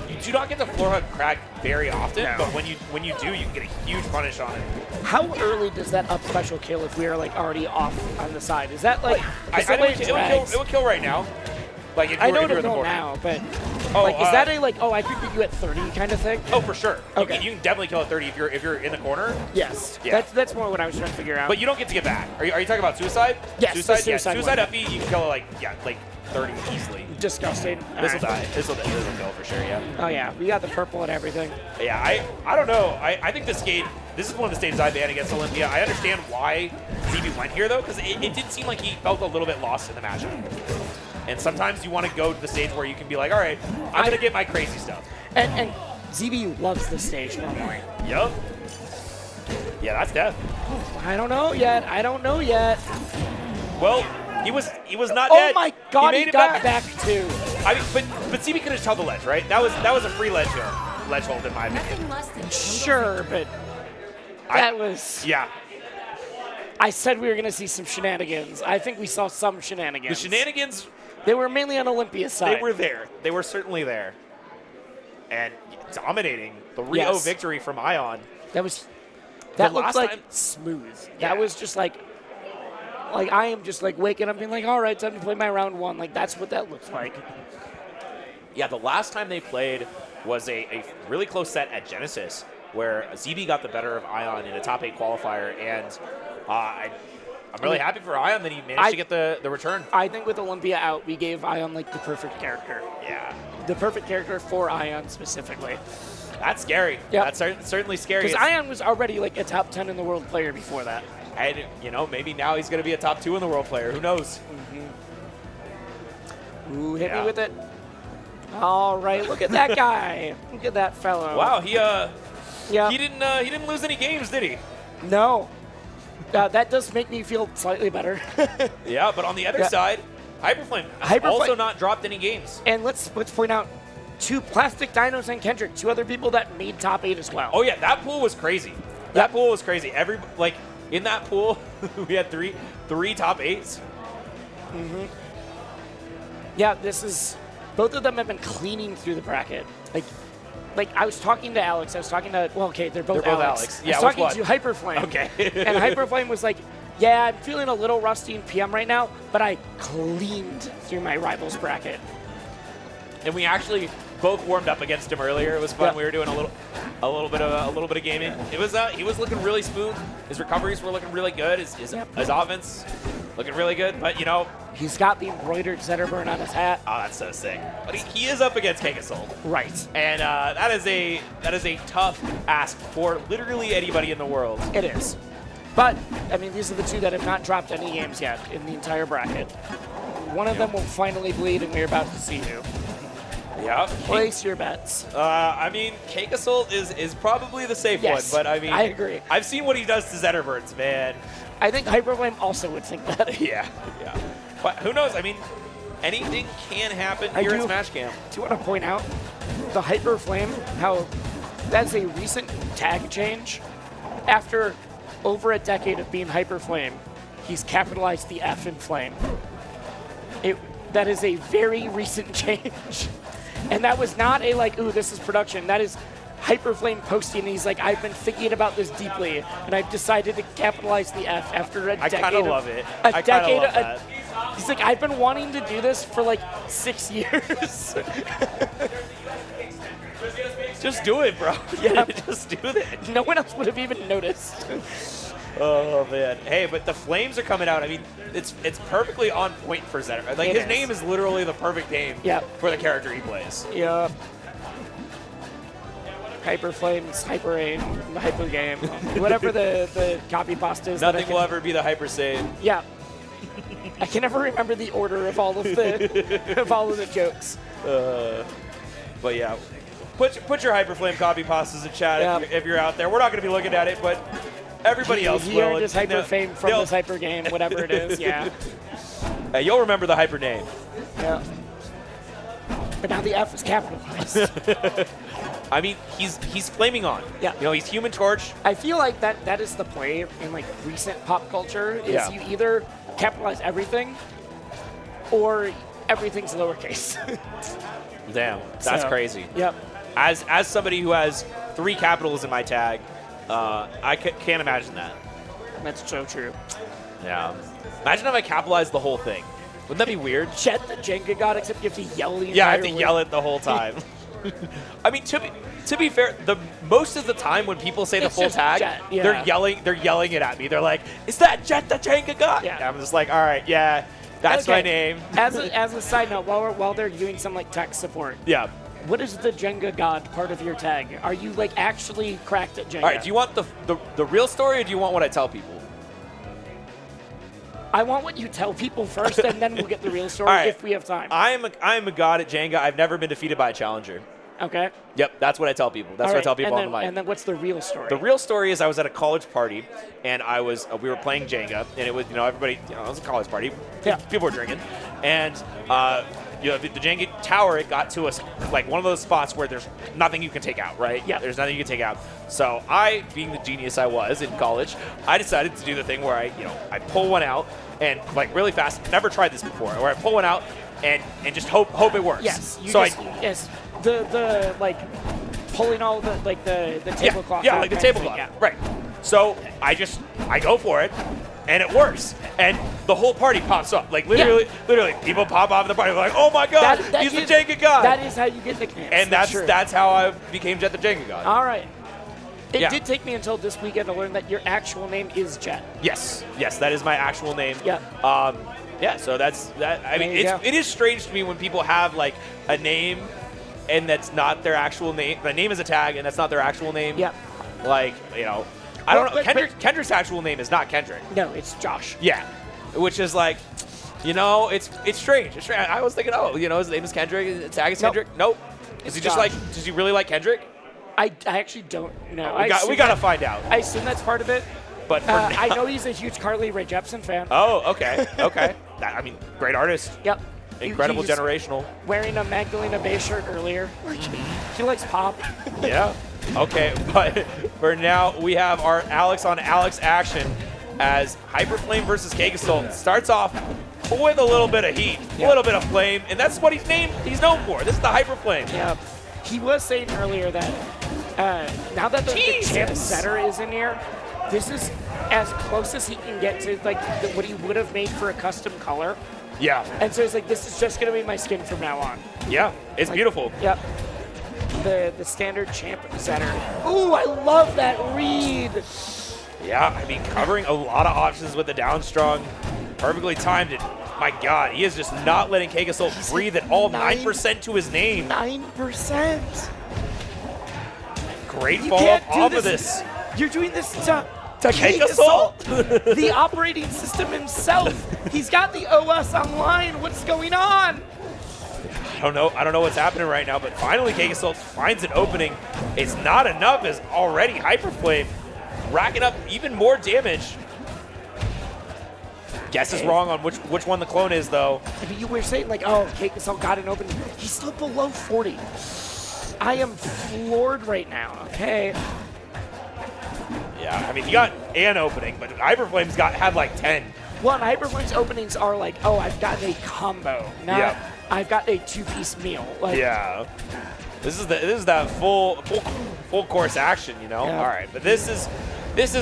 You do not get the floor hug crack very often, but when you do, you can get a huge punish on it. How early does that up special kill if we are like already off on the side? Is that like? I is that know like it would kill right now. Like if you I were, know if you were it'll in the kill corner. now, but is that a like? Oh, I could beat you at 30 kind of thing. Oh, for sure. Okay. You can definitely kill at 30 if you're in the corner. Yes. Yeah. That's more what I was trying to figure out. But you don't get to get back. Are you talking about suicide? Yes, the Suicide. suicide Suicide one. FE, you can kill like 30 easily. Disgusting. This will All right. die. This will kill for sure. Yeah. Oh yeah, we got the purple and everything. Yeah. I don't know. I think this game. This is one of the stages I banned against Olympia. I understand why ZB went here though, because it did seem like he felt a little bit lost in the matchup. And sometimes you want to go to the stage where you can be like, all right, I'm gonna get my crazy stuff. And ZB loves this stage normally. Yup. Yeah, that's death. I don't know yet. I don't know yet. Well, he was not Oh dead. my God, he he made it got back too. I mean, but ZB could have held the ledge, right? That was a free ledge hold in my opinion. Nothing less than total Sure, but that was. Yeah. I said we were gonna see some shenanigans. I think we saw some The shenanigans. shenanigans, They were mainly on Olympia's side. they were there. They were certainly there. And dominating the Rio Yes. victory from Ion. That looked last like time- smooth. Yeah. That was just like I am just like waking up being like, all right, time to play my round one. Like that's what that looks like. Yeah, the last time they played was a really close set at Genesis, where ZB got the better of Ion in a top 8 qualifier, and I'm really happy for Ion that he managed to get the return. I think with Olympia out, we gave Ion like the perfect character. Yeah, The perfect character for Ion specifically. that's scary. Yep. That's certainly scary. Because It's- Ion was already like a top 10 in the world player before that. And, you know, maybe now he's going to be a top 2 in the world player. Who knows? Ooh, hit Yeah. me with it. All right, look at that guy. Look at that fellow. Wow, he Yeah. he didn't lose any games, did he? No. That does make me feel slightly better. Yeah, but on the other Yeah. side, Hyperflame Hyperflame- also not dropped any games. And let's point out two Plastic Dinos and Kendrick, two other people that made top 8 as well. Oh yeah, that pool was crazy. That pool was crazy. In that pool, we had three top 8s. Yeah, both of them have been cleaning through the bracket. Like I was talking to Alex. I was talking to they're both Alex. Yeah, I was which talking to Hyperflame. Okay. And Hyperflame was like, yeah, I'm feeling a little rusty in PM right now, but I cleaned through my rivals bracket. And we actually both warmed up against him earlier. It was fun. Yeah. We were doing a little bit of gaming. It was he was looking really smooth. His recoveries were looking really good. His offense looking really good. But you know, He's got the embroidered Zetterburn on his hat. oh, that's so sick. But he is up against Kegasol. Right. And that is a tough ask for literally anybody in the world. It is. But, I mean, these are the two that have not dropped any games yet in the entire bracket. One of them will finally bleed, and we're about to see who. Yeah. Place your bets. I mean, Kegasol is probably the safe Yes, one, but I mean, I agree. I've seen what he does to Zetterburns, man. I think Hyperflame also would think that. Yeah. But who knows? I mean, anything can happen here in Smash Camp. Do you want to point out the Hyperflame, how that's a recent tag change? After over a decade of being Hyperflame, he's capitalized the F in Flame. That is a very recent change. And that was not a like, ooh, this is production. That is Hyperflame posting. He's like, I've been thinking about this deeply, and I've decided to capitalize the F after a decade. I kind of love it. A I kind of decade. love that. He's like, I've been wanting to do this for like 6 years. Just do it, bro. Yeah. Just do it. No one else would have even noticed. Oh man. Hey, but the flames are coming out. I mean, it's perfectly on point for Zetter. Like It his is. name is literally the perfect name Yep. for the character he plays. Yeah. Hyperflames, Hyper Aim, Hyper Game, whatever the copy pasta is. Nothing will ever be the hyper save. Yeah. I can never remember the order of all of the jokes. But yeah, put your Hyperflame copy pastas in chat Yeah. if you're out there. We're not going to be looking at it, but everybody else He will. earned his Hyper Fame from they'll- this Hyper Game, whatever it is. Yeah. You'll remember the Hyper name. Yeah. but now the F is capitalized. I mean, he's flaming on. Yeah. You know, he's Human Torch. I feel like that is the play in like recent pop culture is Yeah. you either capitalize everything or everything's lowercase. Damn, that's So, crazy. Yep. As somebody who has 3 capitals in my tag, I can't imagine that. That's so true. Yeah. Imagine if I capitalized the whole thing. Wouldn't that be weird? Jet the Jenga God, except you have to yell the Yeah, I have entire to way. yell it the whole time. I mean, to be fair, the most of the time when people say the It's full just tag, Jet, yeah. they're yelling it at me. They're like, "Is that Jet the Jenga God?" Yeah. And I'm just like, "All right, yeah, that's my Okay. name." As a side note, while they're doing some like tech support, Yeah. what is the Jenga God part of your tag? Are you like actually cracked at Jenga? All right. Do you want the real story, or do you want what I tell people? I want what you tell people first, and then we'll get the real story All right. if we have time. I am a god at Jenga. I've never been defeated by a challenger. Okay. Yep, that's what I tell people. That's All what I right, tell people and on the mic. And then what's the real story? The real story is I was at a college party, and we were playing Jenga, and it was, everybody, it was a college party. Yeah. People were drinking, and the Jenga tower, it got to us like one of those spots where there's nothing you can take out, right? Yeah. There's nothing you can take out. So I, being the genius I was in college, I decided to do the thing where I pull one out and like really fast. Never tried this before. Where I pull one out and just hope it works. yes. So The like pulling all the like the tablecloth. Yeah, out like the kind of tablecloth. thing, yeah. Right. So I go for it, and it works. And the whole party pops up. Like literally, people pop off in the party. They're like, "Oh my God, he's the Jenga God!" That is how you get nicknames. and true. that's how I became Jet the Jenga God. All right. It Yeah. did take me until this weekend to learn that your actual name is Jet. Yes, that is my actual name. Yeah. So that's that. I mean, There you go. it is strange to me when people have like a name, and that's not their actual name. The name is a tag, and that's not their actual name. Yep. Like I don't know. But- Kendrick's actual name is not Kendrick. No, it's Josh. Yeah, which is like, it's strange. It's strange. I was thinking, his name is Kendrick. His tag is Nope. Kendrick. Nope. It's Is he just Josh. does he really like Kendrick? I actually don't know. We gotta find out. I assume that's part of it. But for I now- know he's a huge Carly Rae Jepsen fan. Oh, okay. Great artist. Yep. Incredible He was generational. Wearing a Magdalena Bay shirt earlier. He likes pop. Yeah. Okay, but for now we have our Alex on Alex action as Hyperflame versus Kagasol starts off with a little bit of heat, a little bit of flame, and that's what he's known for. This is the Hyperflame. Yeah. He was saying earlier that now that the champ Jesus. setter is in here, this is as close as he can get to like what he would have made for a custom color. Yeah. And so it's like, this is just going to be my skin from now on. Yeah. It's beautiful. Yep. The standard champ setter. Ooh, I love that read. Yeah, I mean, covering a lot of options with the down strong. Perfectly timed it. My God, he is just not letting Kagasol breathe at all. 9% to his name. 9%. Great You follow can't up do off this. of this. You're doing this to Kagasol? the operating system himself. He's got the OS online. What's going on? I don't know what's happening right now, but finally Kagasol finds an opening. It's not enough as already Hyperflame racking up even more damage. Guess is wrong on which one the clone is, though. I mean, you were saying like, oh, Kagasol got an opening. He's still below 40. I am floored right now. Okay. Yeah, I mean, he got an opening, but Hyperflame's had like 10. Well, and Hyperflame's openings are like, oh, I've got a combo. Not, Yep. I've got a two-piece meal. Like, Yeah. This is that full course action, Yeah. All right, but this is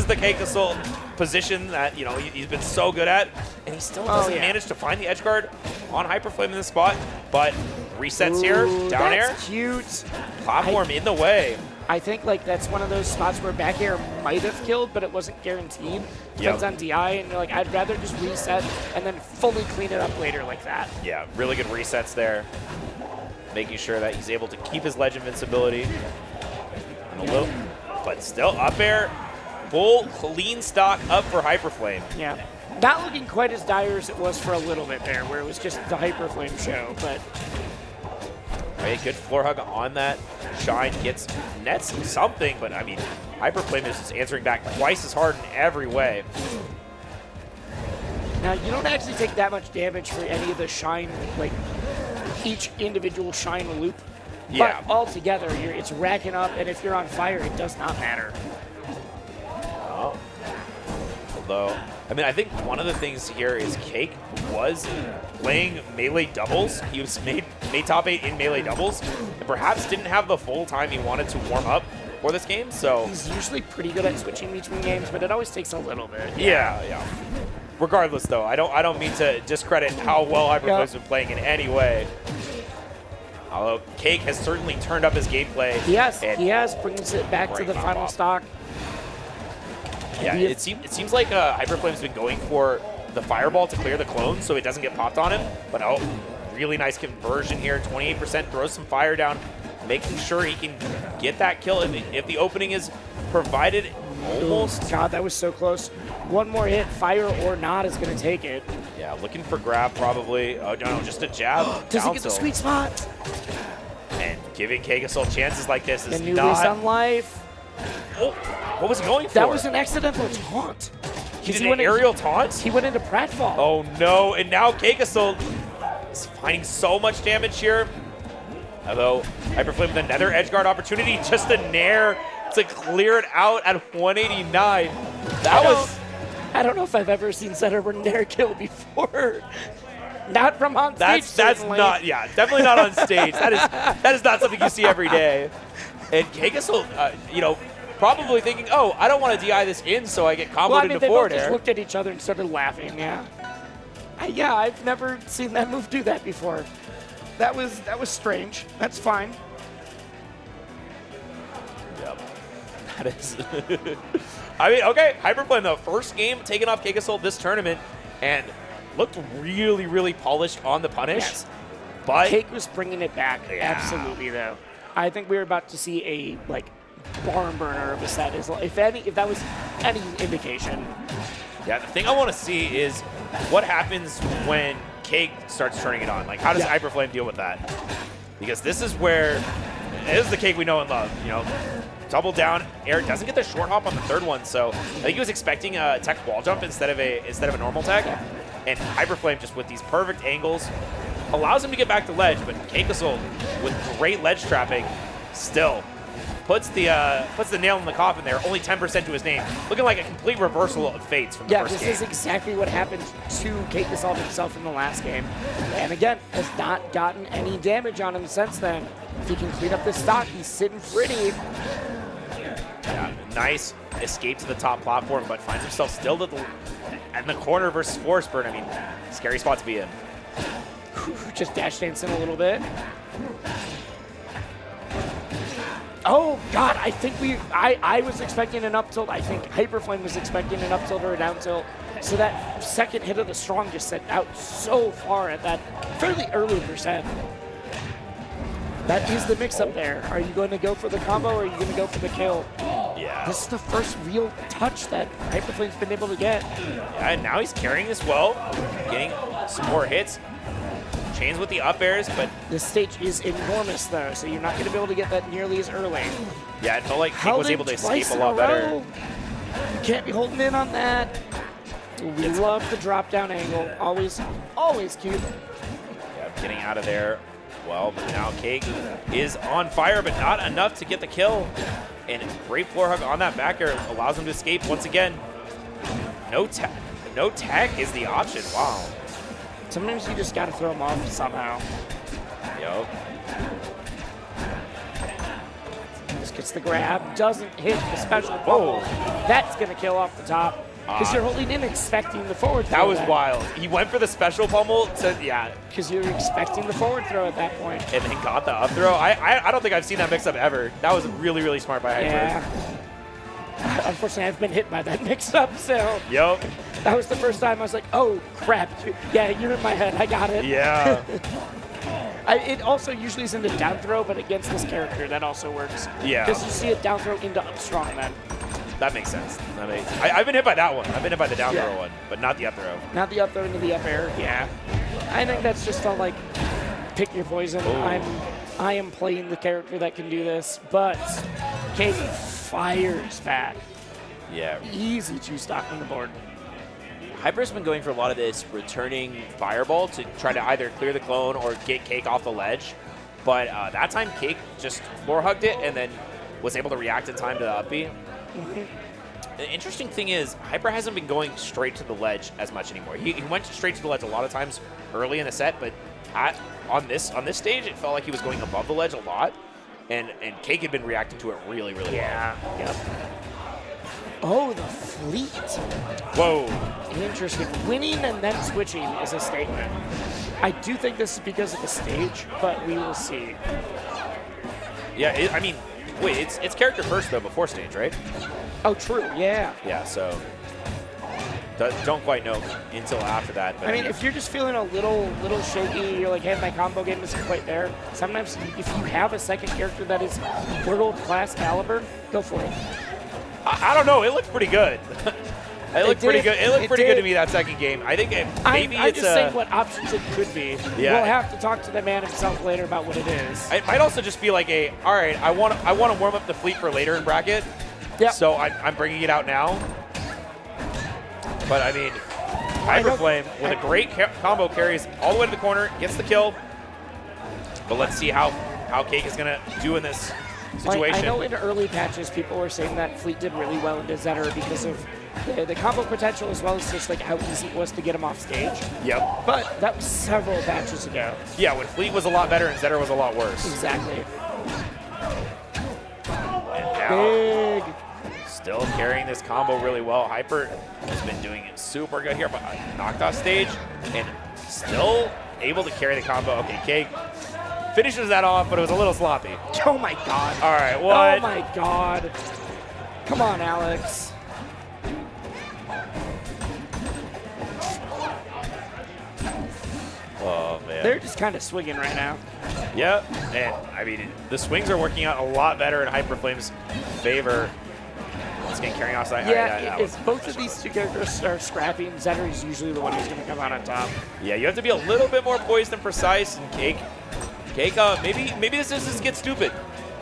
the Kagasol position that he's been so good at, and he still doesn't yeah. manage to find the edge guard on Hyperflame in this spot. But resets here, Ooh, down air, that's cute. platform in the way. I think like that's one of those spots where back air might have killed, but it wasn't guaranteed. Depends on DI, and you're like, I'd rather just reset and then fully clean it up later like that. Yeah, really good resets there, making sure that he's able to keep his ledge invincibility. And a little, but still up air, full clean stock up for Hyperflame. Yeah. Not looking quite as dire as it was for a little bit there, where it was just the Hyperflame show, but Right, good floor hug on that. Shine gets nets something, but I mean, Hyperflame is just answering back twice as hard in every way. now you don't actually take that much damage for any of the Shine like each individual shine loop. Yeah. But all together, it's racking up, and if you're on fire, it does not matter. Oh. Although, I mean, I think one of the things here is Cake was playing melee doubles. He was made top 8 in melee doubles, and perhaps didn't have the full time he wanted to warm up for this game. So He's usually pretty good at switching between games, but it always takes a little bit. yeah. Regardless, though, I don't mean to discredit how well Hyperflame's been playing in any way. Although Cake has certainly turned up his gameplay. Yes, and he has, brings it back to Great the combo. final stock. Yeah, it seems like Hyperflame's been going for the fireball to clear the clone so it doesn't get popped on him. But really nice conversion here. 28% throws some fire down, making sure he can get that kill if the opening is provided. Almost. God, that was so close. One more hit, fire or not, is going to take it. Yeah, looking for grab probably. Oh no, just a jab. Does he down get the tilt. sweet spot? And giving Kagasol chances like this is The new lease on not. life. Oh, what was he going for? That was an accidental taunt. He did He an went in- aerial taunt? He went into pratfall. Oh no, and now Kagasol is finding so much damage here. Although Hyperflame with another edge guard opportunity, just a nair to clear it out at 189. I don't know if I've ever seen Zetterburn Nair kill before. Not from on stage. That's certainly. not, yeah, definitely not on stage. That is not something you see every day. And Kagasol, probably thinking, oh, I don't want to DI this in so I get comboed Well, I mean, into they both forward just air. looked at each other and started laughing. Yeah. I've never seen that move do that before. That was strange. That's fine. Yep. That is. I mean, okay, Hyperflame, the first game taking off Kagasol this tournament, and looked really, really polished on the punish. Yes. But Cake was bringing it back. Yeah. Absolutely, though. I think we were about to see a barn burner of a set. If that was any indication. yeah, the thing I want to see is what happens when Cake starts turning it on. Like, how does Yeah. Hyperflame deal with that? Because this is the Cake we know and love. Double down air, doesn't get the short hop on the third one, so I think he was expecting a tech wall jump instead of a normal tech. And Hyperflame just with these perfect angles allows him to get back to ledge, but Kagasol with great ledge trapping still puts the nail in the coffin there. Only 10% to his name, looking like a complete reversal of Fates from the Yeah, first this game. is exactly what happened to Cake Gasol himself in the last game. And again, has not gotten any damage on him since then. If he can clean up this stock, he's sitting pretty. Yeah, nice escape to the top platform, but finds himself still in the corner versus Force Burn. I mean, scary spot to be in. Just dash dancing a little bit. Oh, God, I think I was expecting an up tilt. I think Hyperflame was expecting an up tilt or a down tilt. So that second hit of the Strong just set out so far at that fairly early percent. That is the mix-up there. Are you going to go for the combo or are you going to go for the kill? Yeah. This is the first real touch that Hyperflame's been able to get. Yeah, and now he's carrying this well, getting some more hits. Chains with the up airs, but This stage is enormous, though, so you're not going to be able to get that nearly as early. yeah, it felt like Cake Held was in able to twice escape a in lot better. row. You can't be holding in on that. We love the drop-down angle. Always, always cute. Yeah, getting out of there. Well, but now Cake is on fire, but not enough to get the kill. And great floor hug on that back air allows him to escape once again. No tech is the option. Wow. Sometimes you just got to throw them off somehow. Yo. Just gets the grab, doesn't hit the special pummel. That's going to kill off the top. Because you're holding in expecting the forward throw. That was wild. He went for the special pummel to, yeah, Because you're expecting the forward throw at that point. and then got the up throw. I don't think I've seen that mix up ever. That was really, really smart by Hyper. Yeah. Unfortunately, I've been hit by that mix-up, so Yup. that was the first time I was like, oh, crap. Yeah, you're in my head. I got it. Yeah. It also usually isn't a down throw, but against this character, that also works. Yeah. Because you see a down throw into up strong then. That makes sense. I've been hit by that one. I've been hit by the down Yeah. throw one, but not the up throw. Not the up throw into the up air. Yeah. I think that's just a, pick your poison. I am playing the character that can do this, but Cake fires back. Yeah. Easy 2 stock on the board. Hyper's been going for a lot of this returning fireball to try to either clear the clone or get Cake off the ledge. But that time, Cake just floor hugged it and then was able to react in time to the up B. The interesting thing is, Hyper hasn't been going straight to the ledge as much anymore. He went straight to the ledge a lot of times early in the set, but on this stage, it felt like he was going above the ledge a lot, and Cake had been reacting to it really well. Yeah. Yep. Oh, the fleet. Whoa. Interesting. Winning and then switching is a statement. I do think this is because of the stage, but we will see. Yeah, I mean, wait, it's character first though before stage, right? Oh, true. Yeah. Yeah, so don't quite know until after that. But I mean, if you're just feeling a little shaky, you're like, hey, my combo game isn't quite there. Sometimes if you have a second character that is world-class caliber, go for it. I don't know. It looked pretty good. It looked pretty good. It looked pretty good to me that second game. I think maybe I'm it's just saying what options it could be. Yeah. We'll have to talk to the man himself later about what it is. It might also just be like all right, I want to warm up the fleet for later in bracket. Yep. So I'm bringing it out now. But I mean, Hyper Flame with a great combo carries all the way to the corner, gets the kill. But let's see how Cake is gonna do in this situation. I know in early patches people were saying that Fleet did really well into Zetter because of the combo potential as well as just like how easy it was to get him off stage. Yep. But that was several patches ago. Yeah, when Fleet was a lot better and Zetter was a lot worse. Exactly. And now, Big. still carrying this combo really well. Hyper has been doing it super good here, but knocked off stage and still able to carry the combo. Okay, Cake finishes that off, but it was a little sloppy. Oh my god. All right, what? Oh my god. Come on, Alex. Oh, man. They're just kind of swinging right now. Yep, and I mean, the swings are working out a lot better in Hyper Flame's favor. Once again, carrying off side. Yeah, if both of these two characters are scrapping, Zetter is usually the one who's going to come out on top. Yeah, you have to be a little bit more poised and precise. And Cake, maybe this is just get stupid.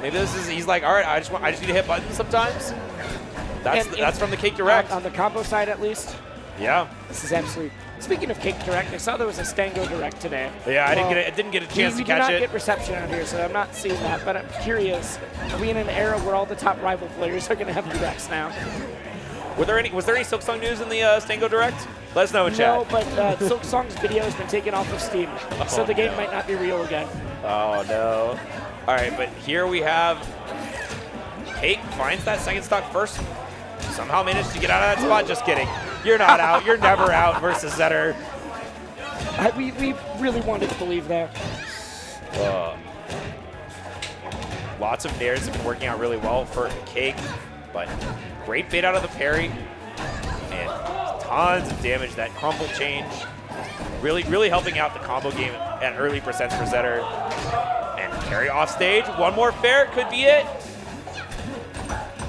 Maybe this is he's like, all right, I just need to hit buttons sometimes. That's from the Cake Direct. On the combo side, at least. Yeah. This is absolutely. Speaking of Cake Direct, I saw there was a Stango Direct today. Yeah, I didn't get a chance to catch We do not it. get reception out here, so I'm not seeing that. But I'm curious. Are we in an era where all the top rival players are going to have directs now? Was there any Silksong news in the Stango Direct? Let us know in No, chat. but Silksong's video has been taken off of Steam, so the game might not be real again. Oh no. All right, but here we have Cake finds that second stock first. Somehow managed to get out of that spot. Just kidding. You're not out. You're never out versus Zetter. We really wanted to believe there. Lots of nairs have been working out really well for Cake, but great bait out of the parry and tons of damage. That crumble change really helping out the combo game at early percents for Zetter. And carry off stage. One more fair could be it.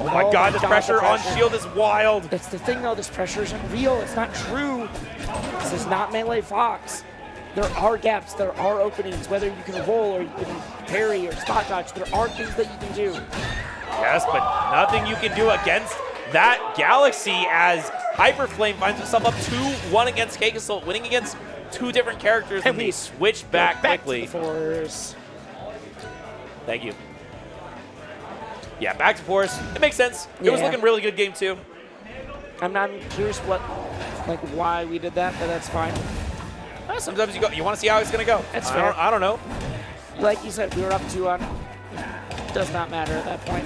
Oh my god, this pressure on shield is wild. That's the thing, though. This pressure isn't real. It's not true. This is not Melee Fox. There are gaps. There are openings. Whether you can roll or you can parry or spot dodge, there are things that you can do. Yes, but nothing you can do against that Galaxy as Hyper Flame finds himself up 2-1 against Cake Assault, winning against two different characters, and they switch back quickly. To the Force. Thank you. Yeah, back to Force. It makes sense. It was looking really good game two. I'm not curious why we did that, but that's fine. Sometimes you want to see how it's gonna go. That's fair. I don't know. Like you said, we were up 2-1. Does not matter at that point.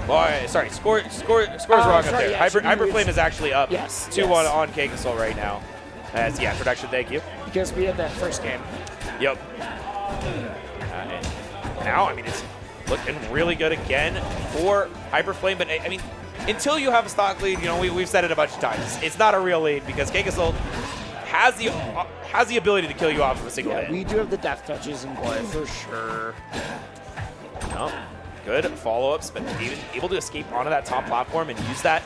Oh, sorry, score's wrong up there. Yeah, Hyper Flame is actually up 2-1 on Cake Assault right now. As production, thank you. Because we had that first game. Yep. And now, I mean, it's looking really good again for Hyper Flame, but I mean, until you have a stock lead, we've said it a bunch of times. It's not a real lead because Cake Assault has the ability to kill you off with a single hit. We do have the death touches in play for sure. No, good follow-ups, but even able to escape onto that top platform and use that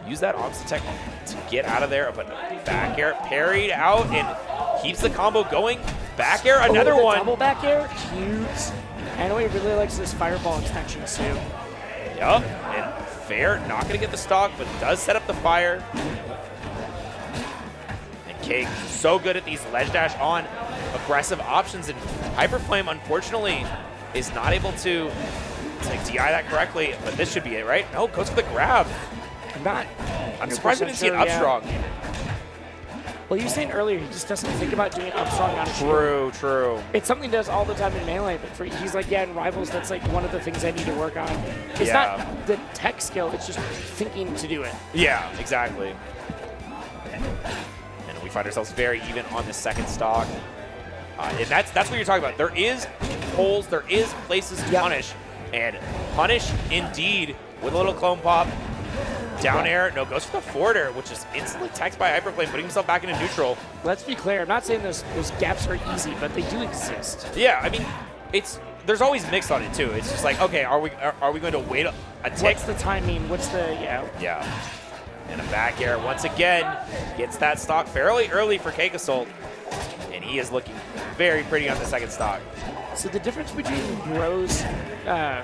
Obsta Tech to get out of there. But back air parried out and keeps the combo going. Back air, another one. Double back air, cute. I know he really likes this fireball extension too. Yup, and fair, not gonna get the stock, but does set up the fire. Cake so good at these ledge dash on aggressive options, and Hyper Flame, unfortunately, is not able to like DI that correctly, but this should be it, right? No, goes for the grab. I'm surprised we didn't see it up strong. Well, you were saying earlier, he just doesn't think about doing up strong on a True, true. It's something he does all the time in Melee, but he's like, yeah, in Rivals, that's like one of the things I need to work on. It's not the tech skill, it's just thinking to do it. Yeah, exactly. And we find ourselves very even on the second stock. And that's what you're talking about. There is holes, there is places to punish. And punish, indeed, with a little clone pop. Down air, no, goes for the forwarder, which is instantly teched by Hyper Flame, putting himself back into neutral. Let's be clear, I'm not saying those gaps are easy, but they do exist. Yeah, I mean, there's always mix on it too. It's just like, okay, are we going to wait a tick? What's the timing? What's the, Yeah. And a back air once again gets that stock fairly early for Cake Assault, and he is looking very pretty on the second stock. So the difference between Bros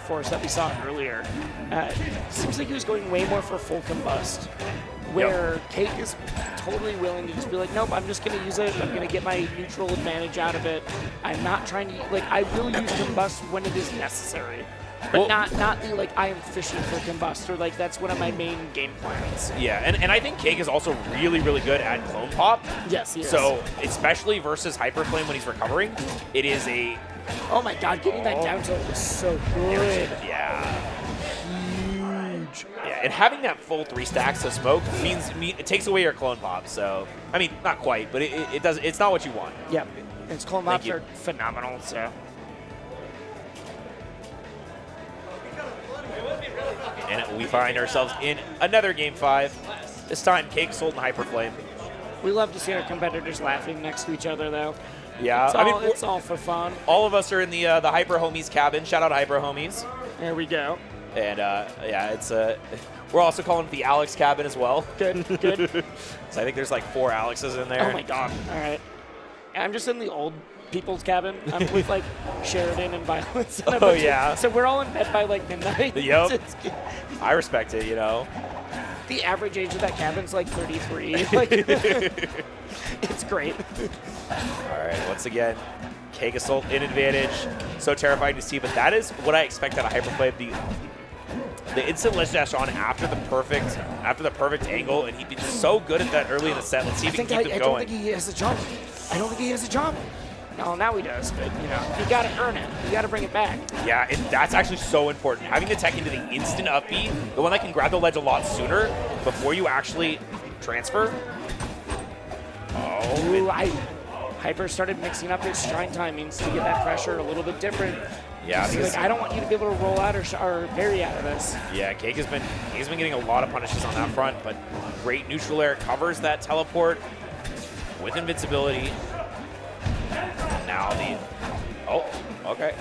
Force that we saw earlier, seems like he was going way more for full combust, where Cake is totally willing to just be like, nope, I'm just going to use it. I'm going to get my neutral advantage out of it. I'm not trying to, like, I will use combust when it is necessary. But not the, like, I am fishing for combust, or, like, that's one of my main game plans. Yeah, and I think Cake is also really, really good at clone pop. Yes, he is. So, especially versus Hyper Flame when he's recovering, it is a... Oh my god, getting that down tilt was so good. Yeah. Huge. Yeah, and having that full 3 stacks of smoke means it takes away your clone pop. So, I mean, not quite, but it does. It's not what you want. Yep. His clone pops are phenomenal, so... And we find ourselves in another Game 5. This time, Cake, Assault, and Hyper Flame. We love to see our competitors laughing next to each other, though. Yeah, it's all for fun. All of us are in the Hyper Homies cabin. Shout out Hyper Homies. There we go. And yeah, it's we're also calling it the Alex cabin as well. Good, good. So I think there's like 4 Alexes in there. Oh my god! All right, I'm just in the old people's cabin. I'm with like Sheridan and Violence. And Oh yeah. So we're all in bed by like midnight. Yep. I respect it. You know. The average age of that cabin's like 33. Like, it's great. All right, once again, Cake Assault in advantage. So terrifying to see, but that is what I expect out of Hyper Flame. The instant ledge dash on after the perfect angle, and he'd be so good at that early in the set. Let's see if he can keep it going. I don't think he has a jump. I don't think he has a jump. No, now he does, but you know, you gotta earn it. You gotta bring it back. Yeah, and that's actually so important. Having the tech into the instant up B, the one that can grab the ledge a lot sooner before you actually transfer. Oh, Ooh, Hyper started mixing up his shrine timings to get that pressure a little bit different. yeah, He's because like, I don't want you to be able to roll out or parry out of this. yeah, Cake has been getting a lot of punishes on that front, but great neutral air covers that teleport with invincibility. Now okay.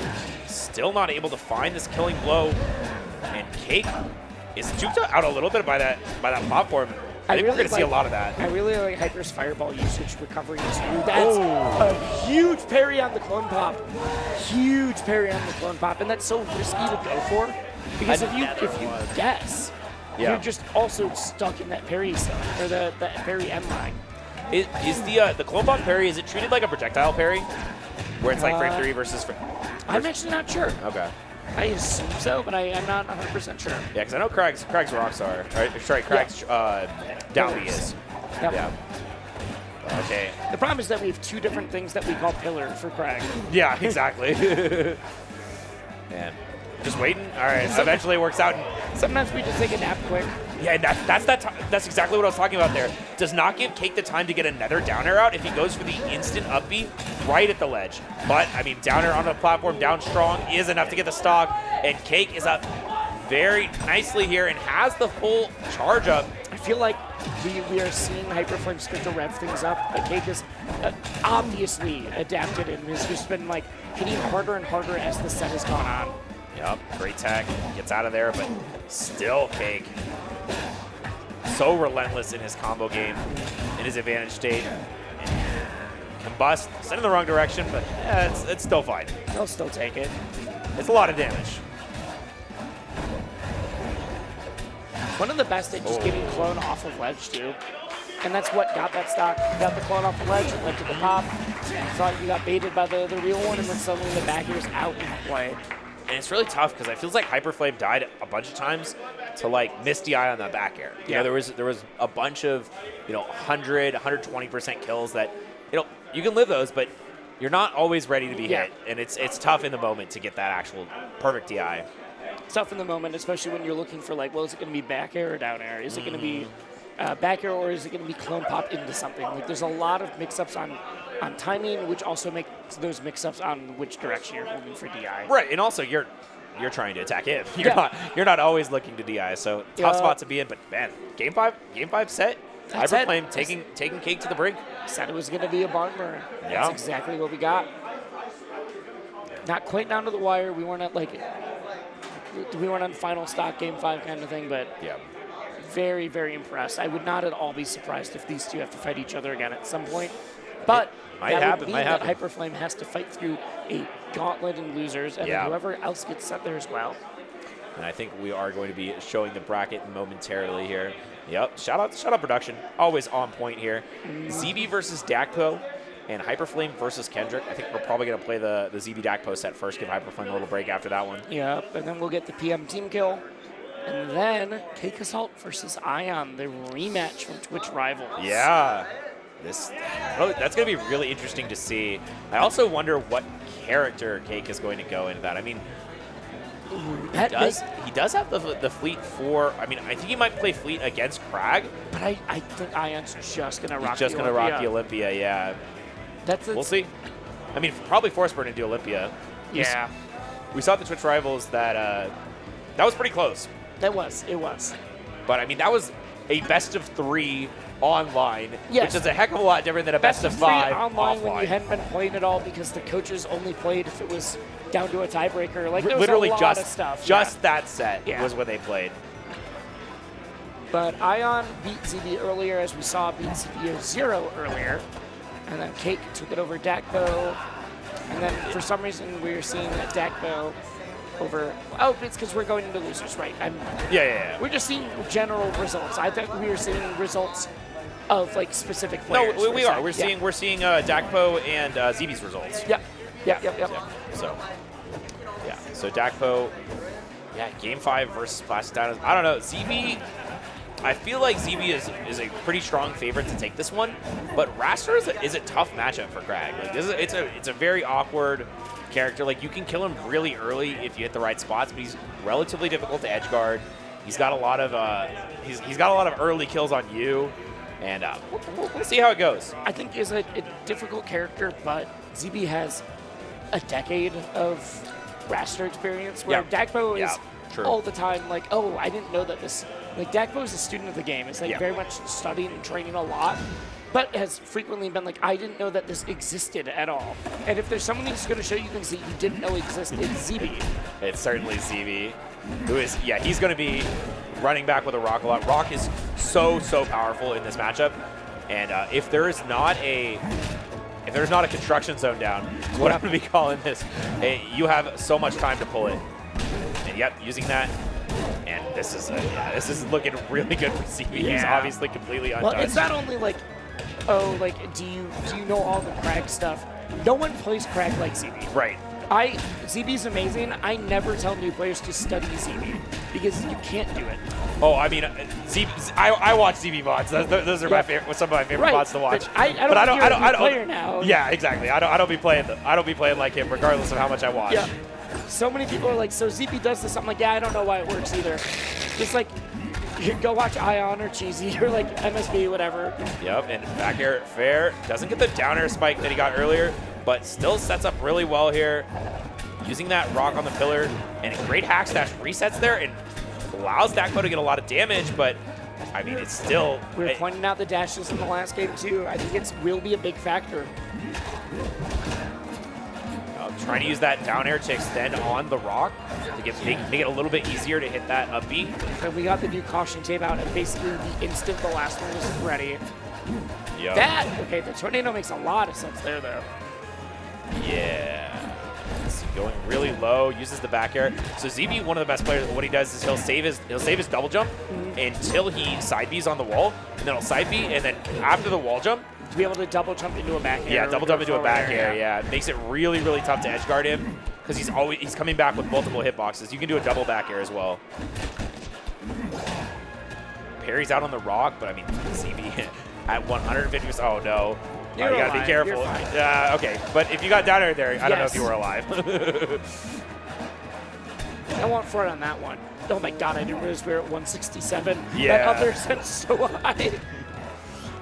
Still not able to find this killing blow, and Cake is juked out a little bit by that platform. I think we're going to see a lot of that. I really like Hyper's fireball usage recovery too. That's a huge parry on the clone pop. Huge parry on the clone pop, and that's so risky to go for because if you guess, you're just also stuck in that parry zone or the parry end line. Is the clone pop parry, is it treated like a projectile parry? Where it's like frame 3 versus... I'm actually not sure. Okay. I assume so, but I'm not 100% sure. Yeah, because I know Craig's Rockstar, right? Sorry, Craig's down B is. Yep. Yeah. Okay. The problem is that we have 2 different things that we call pillar for Craig. Yeah, exactly. Man, just waiting. All right, eventually it works out. Sometimes we just take a nap quick. Yeah, that's exactly what I was talking about there. Does not give Cake the time to get another down air out if he goes for the instant up B right at the ledge. But, I mean, down air on the platform, down strong, is enough to get the stock. And Cake is up very nicely here and has the full charge up. I feel like we are seeing Hyper Flame start to rev things up. But Cake is obviously adapted and has just been like hitting harder and harder as the set has gone on. Yep, great tech. Gets out of there, but still Cake. So relentless in his combo game, in his advantage state. Combust, sent in the wrong direction, but it's still fine. He'll still take it. It's a lot of damage. One of the best at just getting clone off of ledge, too. And that's what got that stock, got the quad off the ledge, and went to the pop. Thought you got baited by the real one, and then suddenly the back air's out in play. And it's really tough because it feels like Hyperflame died a bunch of times to like miss DI on the back air. You know, there was a bunch of 100, 120% kills that you can live those, but you're not always ready to be hit, and it's tough in the moment to get that actual perfect DI. It's tough in the moment, especially when you're looking for like, well, is it going to be back air or down air? Is it going to be back air, or is it going to be clone pop into something? Like, there's a lot of mix-ups on timing, which also makes those mix-ups on which direction you're moving for DI. Right, and also you're trying to attack him. You're not always looking to DI, so tough spot to be in. But man, game five set. Hyperflame taking Cake to the brink. Said it was going to be a barn burner. Yeah. That's exactly what we got. Not quite down to the wire. We weren't on final stock game 5 kind of thing, but Yeah. very, very impressed. I would not at all be surprised if these two have to fight each other again at some point. But that would mean that Hyperflame has to fight through a gauntlet and losers, and then whoever else gets set there as well. And I think we are going to be showing the bracket momentarily here. Yep. Shout out production. Always on point here. ZB versus Dakpo and Hyperflame versus Kendrick. I think we're probably going to play the ZB Dakpo set first, give Hyperflame a little break after that one. Yep, and then we'll get the PM team kill. And then Cake Assault versus Ion, the rematch from Twitch Rivals. Yeah. That's going to be really interesting to see. I also wonder what character Cake is going to go into that. I mean, he does have the Fleet for. I mean, I think he might play Fleet against Crag. But I think Ion's just going to rock the Olympia. Just going to rock the Olympia, yeah. We'll see. I mean, probably Forceburn into Olympia. Yeah. We saw at the Twitch Rivals that that was pretty close. It was. But, I mean, that was a best of 3 online, yes, which is a heck of a lot different than a best of 5 online offline. when you hadn't been playing at all because the coaches only played if it was down to a tiebreaker. Like, there was literally a lot just of stuff. Just that set was when they played. But Ion beat ZB earlier, as we saw beat ZB0 earlier. And then Cake took it over Dakpo. And then for some reason we were seeing that Dakpo over. Oh, it's because we're going into losers, right? Yeah. We're just seeing general results. I thought we were seeing results of like specific players. No, we are. We're seeing Dakpo and ZB's results. Yep. So Dakpo, game 5 versus Plastic Dinos. I don't know. ZB. I feel like ZB is a pretty strong favorite to take this one, but Raster is a tough matchup for Crag. Like, it's a very awkward character. Like, you can kill him really early if you hit the right spots, but he's relatively difficult to edge guard. He's got a lot of he's got a lot of early kills on you, and we'll see how it goes. I think is a difficult character, but ZB has a decade of Raster experience where Dakpo is all the time like, oh, I didn't know that this. Like, Dakpo is a student of the game. It's like very much studying and training a lot, but has frequently been like, I didn't know that this existed at all. And if there's someone who's going to show you things that you didn't know existed, it's ZB. It's certainly ZB, who is, he's going to be running back with a Rock a lot. Rock is so powerful in this matchup, and if there's not a construction zone down, is what I'm going to be calling this, you have so much time to pull it. And using that. And this is looking really good for ZB. He's obviously completely untouched. Well, it's not only like, oh, like, do you know all the Crag stuff? No one plays Crag like ZB. Right. ZB's amazing. I never tell new players to study ZB because you can't do it. Oh, I mean, I watch ZB mods. Those are some of my favorite mods to watch. But I don't player now. Yeah, exactly. I don't be playing like him, regardless of how much I watch. Yeah. So many people are like, so ZB does this. I'm like, I don't know why it works either. Just like, go watch Ion or Cheesy or like MSB, whatever. Yep, and back air fair. Doesn't get the down air spike that he got earlier, but still sets up really well here. Using that rock on the pillar, and a great hack stash resets there and allows Dakpo to get a lot of damage, but I mean, it's still... We were pointing out the dashes in the last game too. I think it will be a big factor. Trying to use that down air to extend on the rock to make it a little bit easier to hit that up B. So we got the new caution tape out, and basically the instant the last one was ready. Yep. Okay, the tornado makes a lot of sense there, though. Yeah. going really low, uses the back air. So ZB, one of the best players, what he does is he'll save his double jump until he side B's on the wall, and then he'll side B, and then after the wall jump, To be able to double jump into a back air. yeah, double jump into a forward back air, yeah. It makes it really, really tough to edge guard him because he's coming back with multiple hitboxes. You can do a double back air as well. Parry's out on the rock, but I mean, ZB at 150%. Oh no. You're You gotta be alive. careful. You're fine. Okay, but if you got down air there, I don't know if Yes. you were alive. I want front on that one. Oh my god, I didn't realize we were at 167. Yeah. That other set's so high.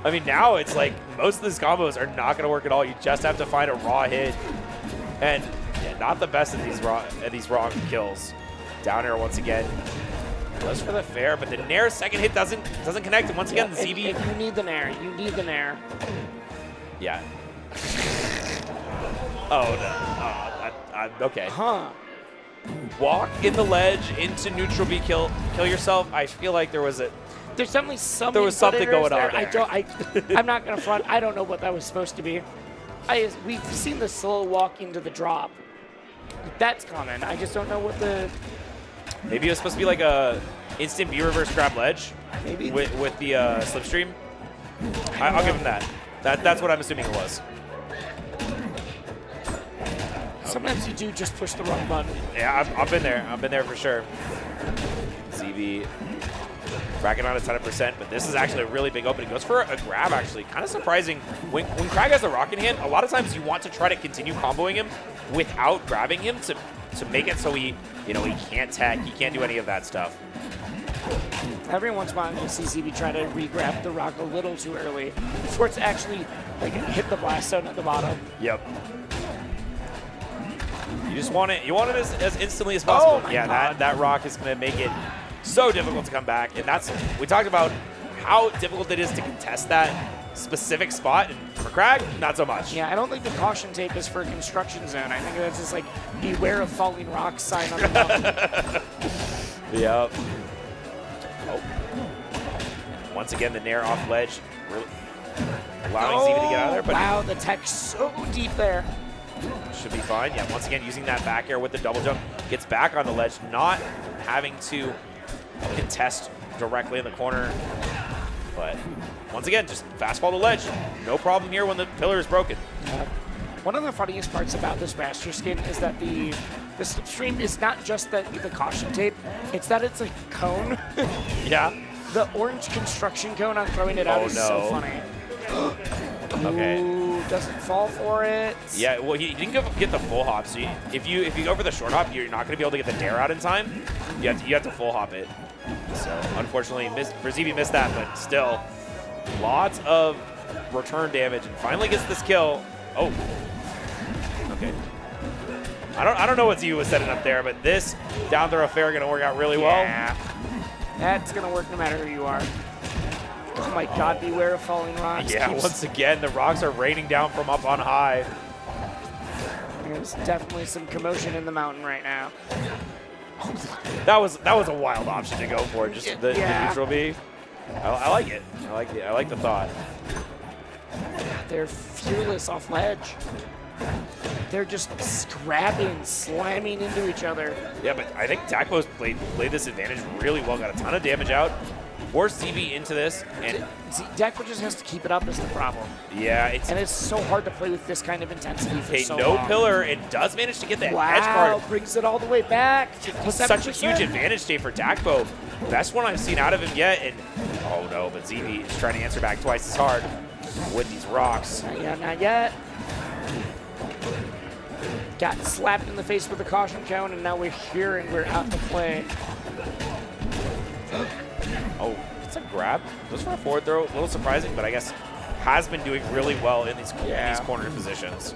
I mean, now it's like most of these combos are not going to work at all. You just have to find a raw hit, and yeah, not the best of these raw kills. Down air once again. Goes for the fair, but the Nair second hit doesn't connect. And once again, the ZB. If you need the Nair, you need the Nair. Yeah. Oh no. Okay. Huh. Walk in the ledge into neutral B, kill yourself. I feel like there was There's definitely some. There was something input going errors on there. there. I'm not gonna front. I don't know what that was supposed to be. We've seen the slow walk into the drop. That's common. I just don't know what the. maybe it was supposed to be like a instant B reverse grab ledge. Maybe. with the slipstream. I'll give him that. That's what I'm assuming it was. Sometimes you do just push the wrong button. Yeah, I've been there. I've been there for sure. ZB racking on a ton of %, but this is actually a really big opening. Goes for a grab, actually. Kind of surprising. When Crag has the rock in hand, a lot of times you want to try to continue comboing him without grabbing him to make it so he can't tech, he can't do any of that stuff. Every once in a while, you see ZB try to re-grab the rock a little too early before it's actually like hit the blast zone at the bottom. Yep. You just want it. You want it as instantly as possible. Oh my yeah, God. that rock is going to make it so difficult to come back, and we talked about how difficult it is to contest that specific spot, and for Crag, not so much. Yeah, I don't think the caution tape is for construction zone. I think that's just like beware of falling rocks sign on the mountain. Yep. Oh. Once again, the Nair off ledge, really allowing ZB to get out of there, but wow, the tech's so deep there. should be fine. Yeah, once again, using that back air with the double jump, gets back on the ledge, not having to contest directly in the corner. But once again, just fastball the ledge. No problem here when the pillar is broken. One of the funniest parts about this master skin is that the slipstream is not just the caution tape, it's that it's a cone. Yeah. The orange construction cone on throwing it out Oh, is no. so funny. Okay. Ooh, doesn't fall for it. Yeah, well, he didn't get the full hop. So if you go for the short hop, you're not going to be able to get the dare out in time. You have to full hop it. So unfortunately, ZB missed that, but still, lots of return damage, and finally gets this kill. Oh, okay. I don't know what ZB was setting up there, but this down throw fair going to work out really well. Yeah. That's going to work no matter who you are. Oh my god, beware of falling rocks. Yeah, once again, the rocks are raining down from up on high. There's definitely some commotion in the mountain right now. That was a wild option to go for, just the Yeah. neutral B. I like it. I like the thought. They're fearless off ledge. They're just scrapping, slamming into each other. Yeah, but I think Takbo's played this advantage really well. Got a ton of damage out. Forced ZB into this, and Deco just has to keep it up is the problem. yeah, And it's so hard to play with this kind of intensity for okay, so no long. pillar, and does manage to get that edge Wow, card. brings it all the way back. Such a 57%. huge advantage state for Takbo. Best one I've seen out of him yet, and oh no, but ZB is trying to answer back twice as hard with these rocks. Not yet, not yet. Got slapped in the face with a caution cone, and now we're here and we're out to play. Oh, it's a grab. Goes for a forward throw. A little surprising, but I guess has been doing really well in these corner positions.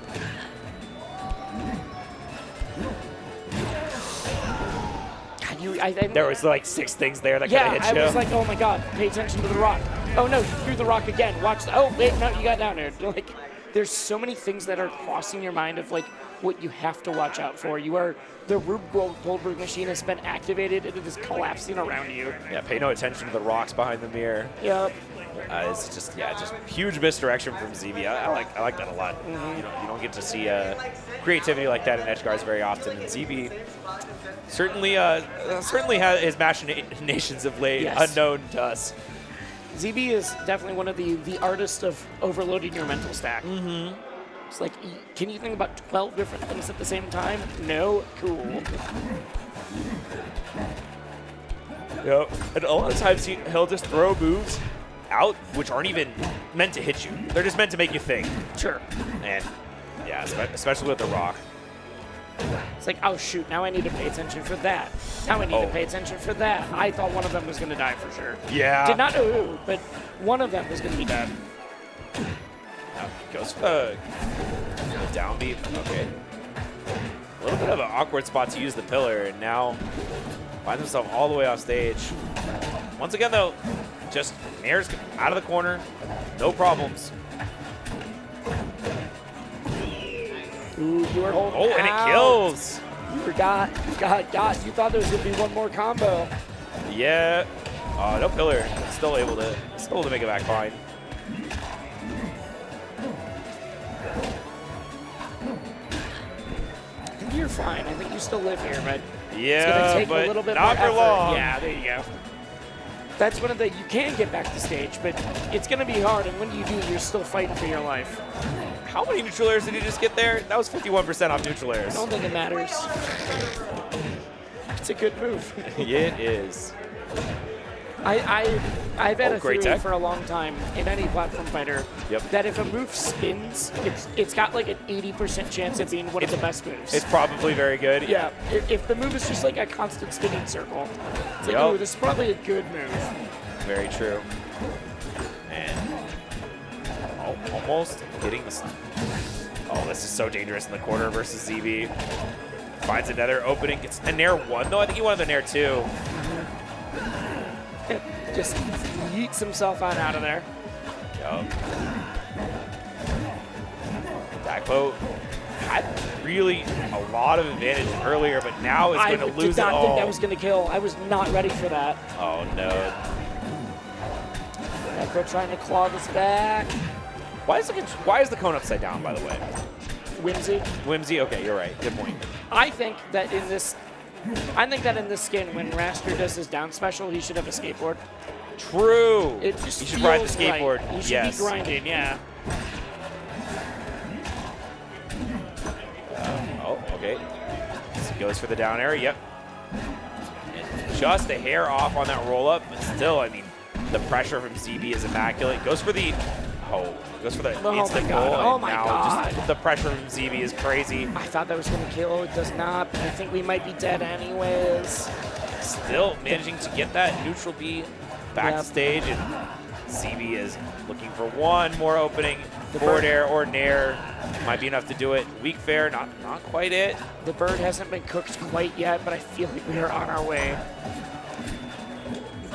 God, I There was like 6 things there that could have yeah, hit you. I was like, oh my god, pay attention to the rock. Oh no, you threw the rock again. Watch. Oh wait, no, you got down there. Like, there's so many things that are crossing your mind of like what you have to watch out for. The Rube Goldberg machine has been activated and it is collapsing around you. Yeah, pay no attention to the rocks behind the mirror. Yep. It's just huge misdirection from ZB. I like that a lot. You don't get to see creativity like that in edge guards very often. And ZB certainly has his machinations of late Yes. unknown to us. ZB is definitely one of the artists of overloading your mental stack. Mm-hmm. It's like, can you think about 12 different things at the same time? No? Cool. Yep. And a lot of times he'll just throw moves out which aren't even meant to hit you. They're just meant to make you think. Sure. And yeah, especially with the rock. It's like, oh shoot, now I need to pay attention for that. Now I need to pay attention for that. I thought one of them was going to die for sure. Yeah. Did not know who, but one of them was going to be dead. Goes for the downbeat. Okay. A little bit of an awkward spot to use the pillar, and now finds himself all the way off stage. Once again, though, just Nair's out of the corner. No problems. Ooh, you were holding Oh, and out. it kills. You forgot. God, you thought there was going to be one more combo. Yeah. No pillar. Still able to make it back fine. I think you're fine. I think you still live here, but it's Yeah, going to take but a little bit not more for effort. long. Yeah, there you go. That's one of the, you can get back to stage, but it's going to be hard, and when you do, you're still fighting for your life. How many neutral airs did he just get there? That was 51% off neutral airs. I don't think it matters. It's a good move. It is. I've had a great theory tech. for a long time in any platform fighter that if a move spins, it's got like an 80% chance of being one of the best moves. It's probably very good. Yeah, if the move is just like a constant spinning circle, it's like, Yep. ooh, this is probably a good move. Very true. And almost getting this. Oh, this is so dangerous in the corner versus ZB. Finds another opening. It's a Nair 1, though. I think he wanted the Nair 2. Just yeets himself on out of there. Yup. Dakpo had really a lot of advantage earlier, but now is going to lose I it did not all. think that was going to kill. I was not ready for that. Oh, no. Echo trying to claw this back. Why is the cone upside down, by the way? Whimsy. Whimsy? Okay, you're right. Good point. I think that in this skin, when Raster does his down special, he should have a skateboard. True. It just You should ride the feels skateboard. Right. He should Yes. be grinding, yeah. Oh, okay. So he goes for the down air. Yep. And just a hair off on that roll up, but still, I mean, the pressure from ZB is immaculate. Goes for the instant my God. goal. Oh and my now God. just the pressure from ZB is crazy. I thought that was going to kill. It does not. But I think we might be dead anyways. Still managing to get that neutral B back Yep. to stage, and ZB is looking for one more opening. Forward air or Nair might be enough to do it. Weak fair, not quite it. The bird hasn't been cooked quite yet, but I feel like we are on our way.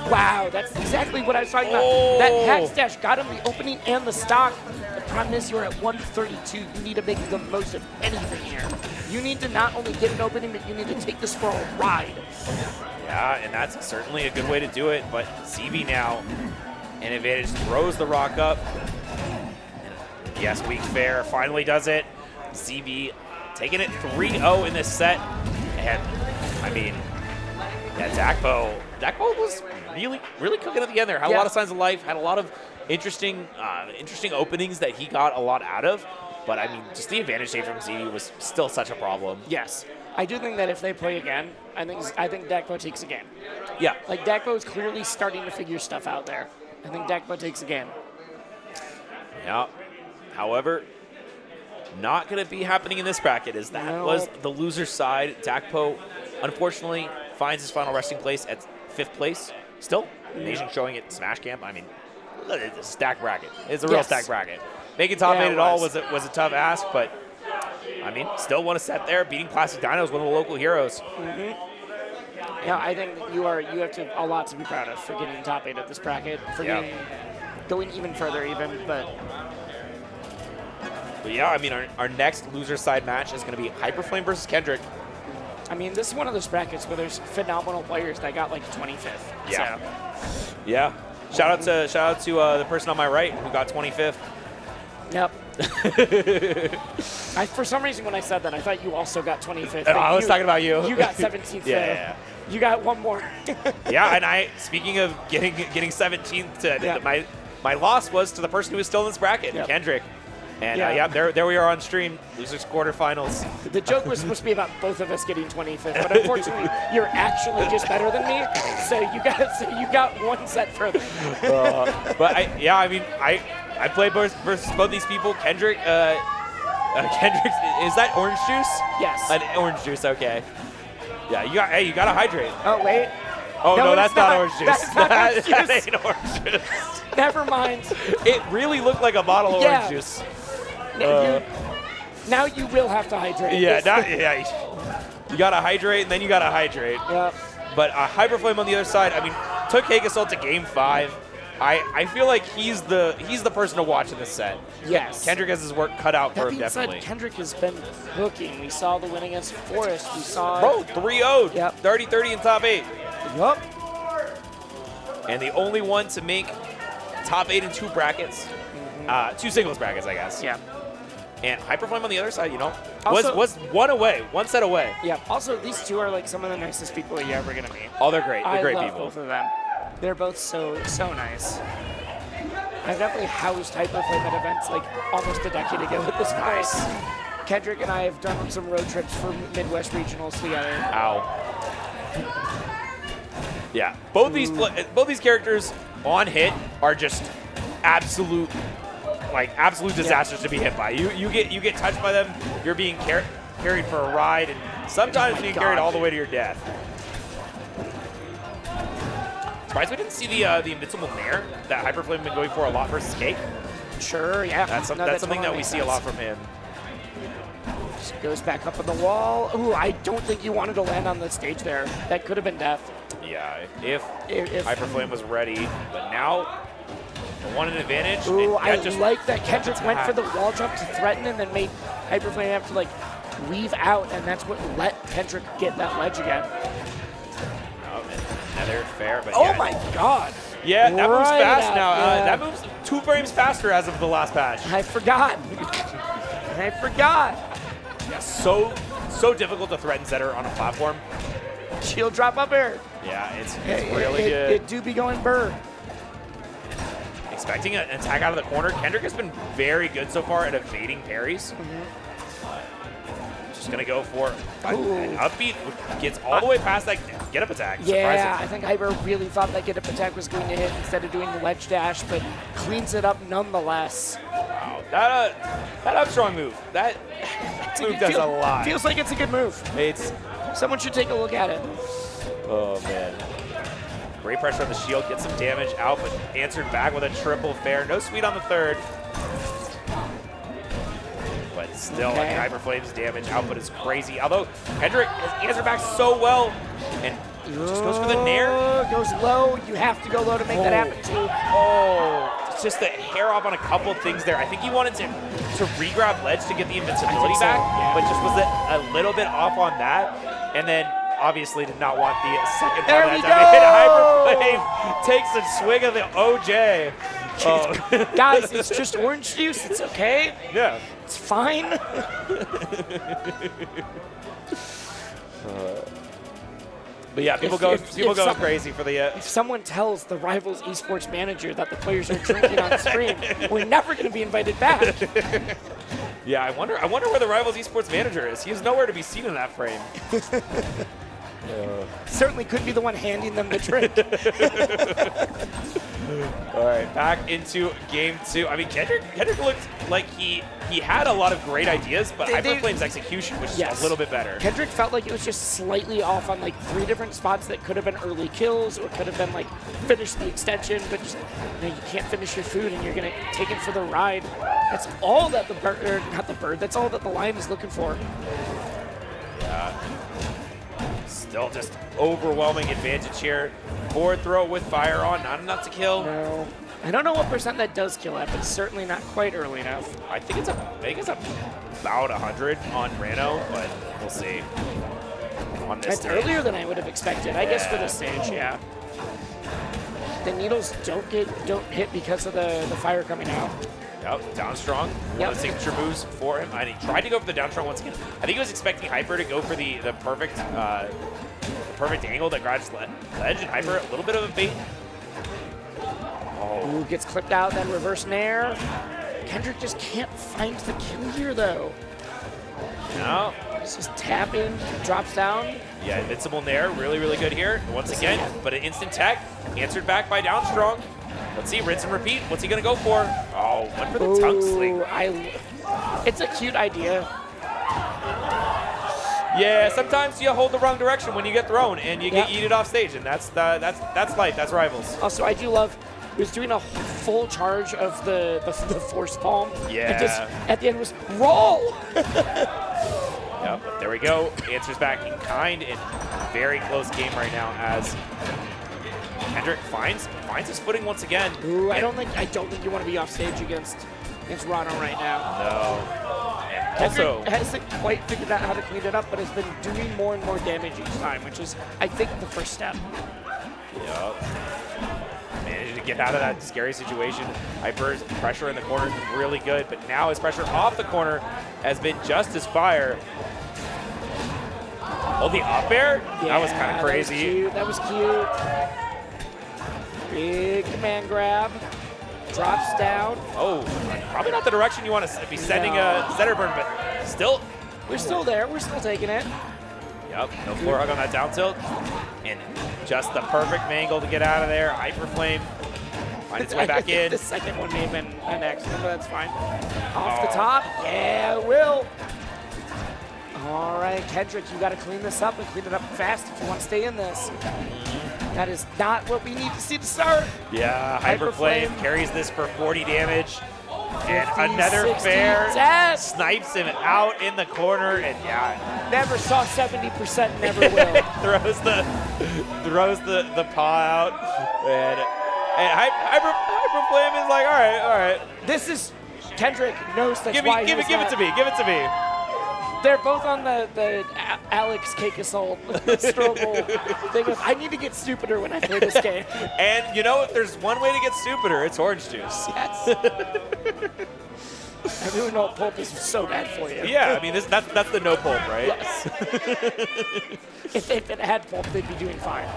Wow, that's exactly what I was talking about. That hack stash got him the opening and the stock. The problem is you're at 132. You need to make the most of anything here. You need to not only get an opening, but you need to take this for a ride. Yeah, and that's certainly a good way to do it, but ZB now, an advantage, throws the rock up. Yes, weak fair finally does it. ZB taking it 3-0 in this set. And, I mean, yeah, Dakpo was really cooking at the end there. Had a lot of signs of life, had a lot of interesting openings that he got a lot out of. But, I mean, just the advantage save from ZB was still such a problem. Yes. I do think that if they play again, I think Dakpo takes a game. Yeah. Like, Dakpo is clearly starting to figure stuff out there. I think Dakpo takes a game. Yeah. However, not going to be happening in this bracket, as that was the loser side. Dakpo, unfortunately, finds his final resting place at 5th place. Still, Nation showing it Smash Camp. I mean, it's a stacked bracket. It's a real stacked bracket. Making top 8 at all was a tough ask, but I mean, still won a set there, beating Classic Dinos, one of the local heroes. Yeah, I think that you have a lot to be proud of for getting top 8 at this bracket, for going even further but yeah, I mean, our next loser side match is going to be Hyperflame versus Kendrick. I mean, this is one of those brackets where there's phenomenal players that got like 25th. Yeah. So. Yeah. Shout out to the person on my right who got 25th. Yep. For some reason, when I said that, I thought you also got 25th. Oh, I was talking about you. You got 17th. Yeah. You got one more. Yeah, and speaking of getting 17th, my loss was to the person who was still in this bracket, Yep. Kendrick. And Yeah. there we are on stream, losers quarterfinals. The joke was supposed to be about both of us getting 25th, but unfortunately, you're actually just better than me. So you got one set further. But I played versus both these people. Kendrick, Kendrick, is that orange juice? Yes. An orange juice, okay. Yeah, you gotta hydrate. Oh wait. Oh no, it's that's not orange juice. That's not orange That juice. ain't orange juice. Never mind. It really looked like a bottle of Yeah. orange juice. Now you will have to hydrate. You gotta hydrate, and then you gotta hydrate. Yep. But Hyperflame on the other side, I mean, took Hagesol to game 5. I feel like he's the person to watch in this set. Yes. Kendrick has his work cut out for That him, being said, definitely. Kendrick has been cooking. We saw the win against Forrest. We saw. Bro, 3-0'd. Yep. 30-30 in top 8. Yup. And the only one to make top 8 in 2 brackets. 2 singles brackets, I guess. Yeah. And Hyperflame on the other side, Also- was one set away. Yeah. Also, these two are like some of the nicest people you're ever gonna meet. Oh, they're great. They're I great love people. both of them. They're both so nice. I've definitely housed Hyperflame at events like almost a decade ago at this point. Kendrick and I have done some road trips for Midwest regionals together. Ow. Yeah, both these characters on hit are just absolute disasters to be hit by. You get touched by them, you're being carried for a ride, and sometimes being carried all the way to your death. Surprised we didn't see the Invincible Nair that Hyperflame been going for a lot versus Cake. Sure, yeah. That's something that we see a lot from him. Just goes back up on the wall. Ooh, I don't think you wanted to land on the stage there. That could have been death. Yeah, if If- Hyperflame was ready, but now won an advantage. Ooh, and, yeah, I just like that Kendrick went attack. for the wall jump to threaten and then made Hyperflame have to like weave out, and that's what let Kendrick get that ledge again. Oh, another fair, but Oh yeah. my god. Yeah, that moves Right fast out, now. yeah. That moves 2 frames faster as of the last patch. I forgot. I forgot. Yeah, so difficult to threaten Zetter on a platform. Shield drop up air. Yeah, it's really good. It do be going burr. Expecting an attack out of the corner. Kendrick has been very good so far at evading parries. Just gonna go for an upbeat, gets all the way past that get up attack. Yeah, Surprising. I think Hyper really thought that get up attack was going to hit instead of doing the ledge dash, but cleans it up nonetheless. Wow, that up strong move. That move does a lot. Feels like it's a good move. It's Someone should take a look at it. oh man. Great pressure on the shield, gets some damage out, but answered back with a triple fair. No sweet on the third. But still, Okay. Hyperflame's damage output is crazy. Although Kendrick has answered back so well, and just goes for the nair. Goes low. You have to go low to make that happen too. Oh, it's just the hair off on a couple things there. I think he wanted to re-grab ledge to get the invincibility so, back, yeah. but just was a little bit off on that. And then obviously did not want the second There part we of that go! Hyperflame takes a swig of the OJ. Oh. Guys, it's just orange juice. It's okay. Yeah. It's fine. But yeah, people If- go if- people if going some- crazy for the If someone tells the Rivals esports manager that the players are drinking on stream, we're never going to be invited back. yeah. I wonder where the Rivals esports manager is. He is nowhere to be seen in that frame. Certainly could be the one handing them the drink. All right, back into game 2. I mean, Kendrick looked like he had a lot of great ideas, but Hyperflame's execution was just a little bit better. Kendrick felt like it was just slightly off on like 3 different spots that could have been early kills or could have been like finish the extension, but just you can't finish your food and you're gonna take it for the ride. That's all that the bird, or not the bird. That's all that the lion is looking for. Still just overwhelming advantage here. Forward throw with fire on, not enough to kill. No, I don't know what percent that does kill at, but certainly not quite early enough. I think it's about 100 on Rano, but we'll see. On this That's stage. earlier than I would have expected. I guess for this stage, yeah. the needles don't hit because of the fire coming out. Yep, down strong. One Yep. of the signature moves for him. And he tried to go for the down strong once again. I think he was expecting Hyper to go for the perfect angle that grabs ledge, and Hyper a little bit of a bait. Oh, Ooh, gets clipped out, then reverse nair. Kendrick just can't find the kill here, though. no. He's just tapping, drops down. Yeah, invincible nair, really, really good here. Once again, but an instant tech, answered back by down strong. Let's see, rinse and repeat. What's he gonna go for? Oh, went for the tongue sling. It's a cute idea. Yeah, sometimes you hold the wrong direction when you get thrown and you get yeeted off stage, and that's life. That's Rivals. Also, I do love he was doing a full charge of the force palm. Yeah. And just at the end was roll. Yep, but there we go. Answers back in kind, and very close game right now as Kendrick finds his footing once again. Ooh, I don't think you want to be off stage against Rano right now. No. And Kendrick also, hasn't quite figured out how to clean it up, but has been doing more and more damage each time, which is, I think, the first step. yep. Managed to get out of that scary situation. Hyper's pressure in the corner has been really good, but now his pressure off the corner has been just as fire. Oh, the up air? That was kind of crazy. That was cute. Big command grab. Drops down. Oh, probably not the direction you want to be sending a Zetterburn, but still. We're still there. We're still taking it. Yep, no floor hug on that down tilt. And just the perfect angle to get out of there. Hyper Flame find its way back in. The second one may have been an accident, but that's fine. Off the top. Yeah, it will. All right, Kendrick, you got to clean this up and clean it up fast if you want to stay in this. That is not what we need to see to start. Yeah, Hyper Flame carries this for 40 damage. And 50, another 60, fair 10. snipes him out in the corner, and yeah, Never saw 70%, never will. throws the paw out, and Hyper Flame is like, all right, This is, Kendrick knows that's give why it to me. They're both on the Alex Cake Assault Strobel thing of, I need to get stupider when I play this game. And you know, if there's one way to get stupider, it's orange juice. Yes. Everyone know pulp is so bad for you. Yeah, I mean, that's the no pulp, right? Yes. If it had pulp, they'd be doing fine.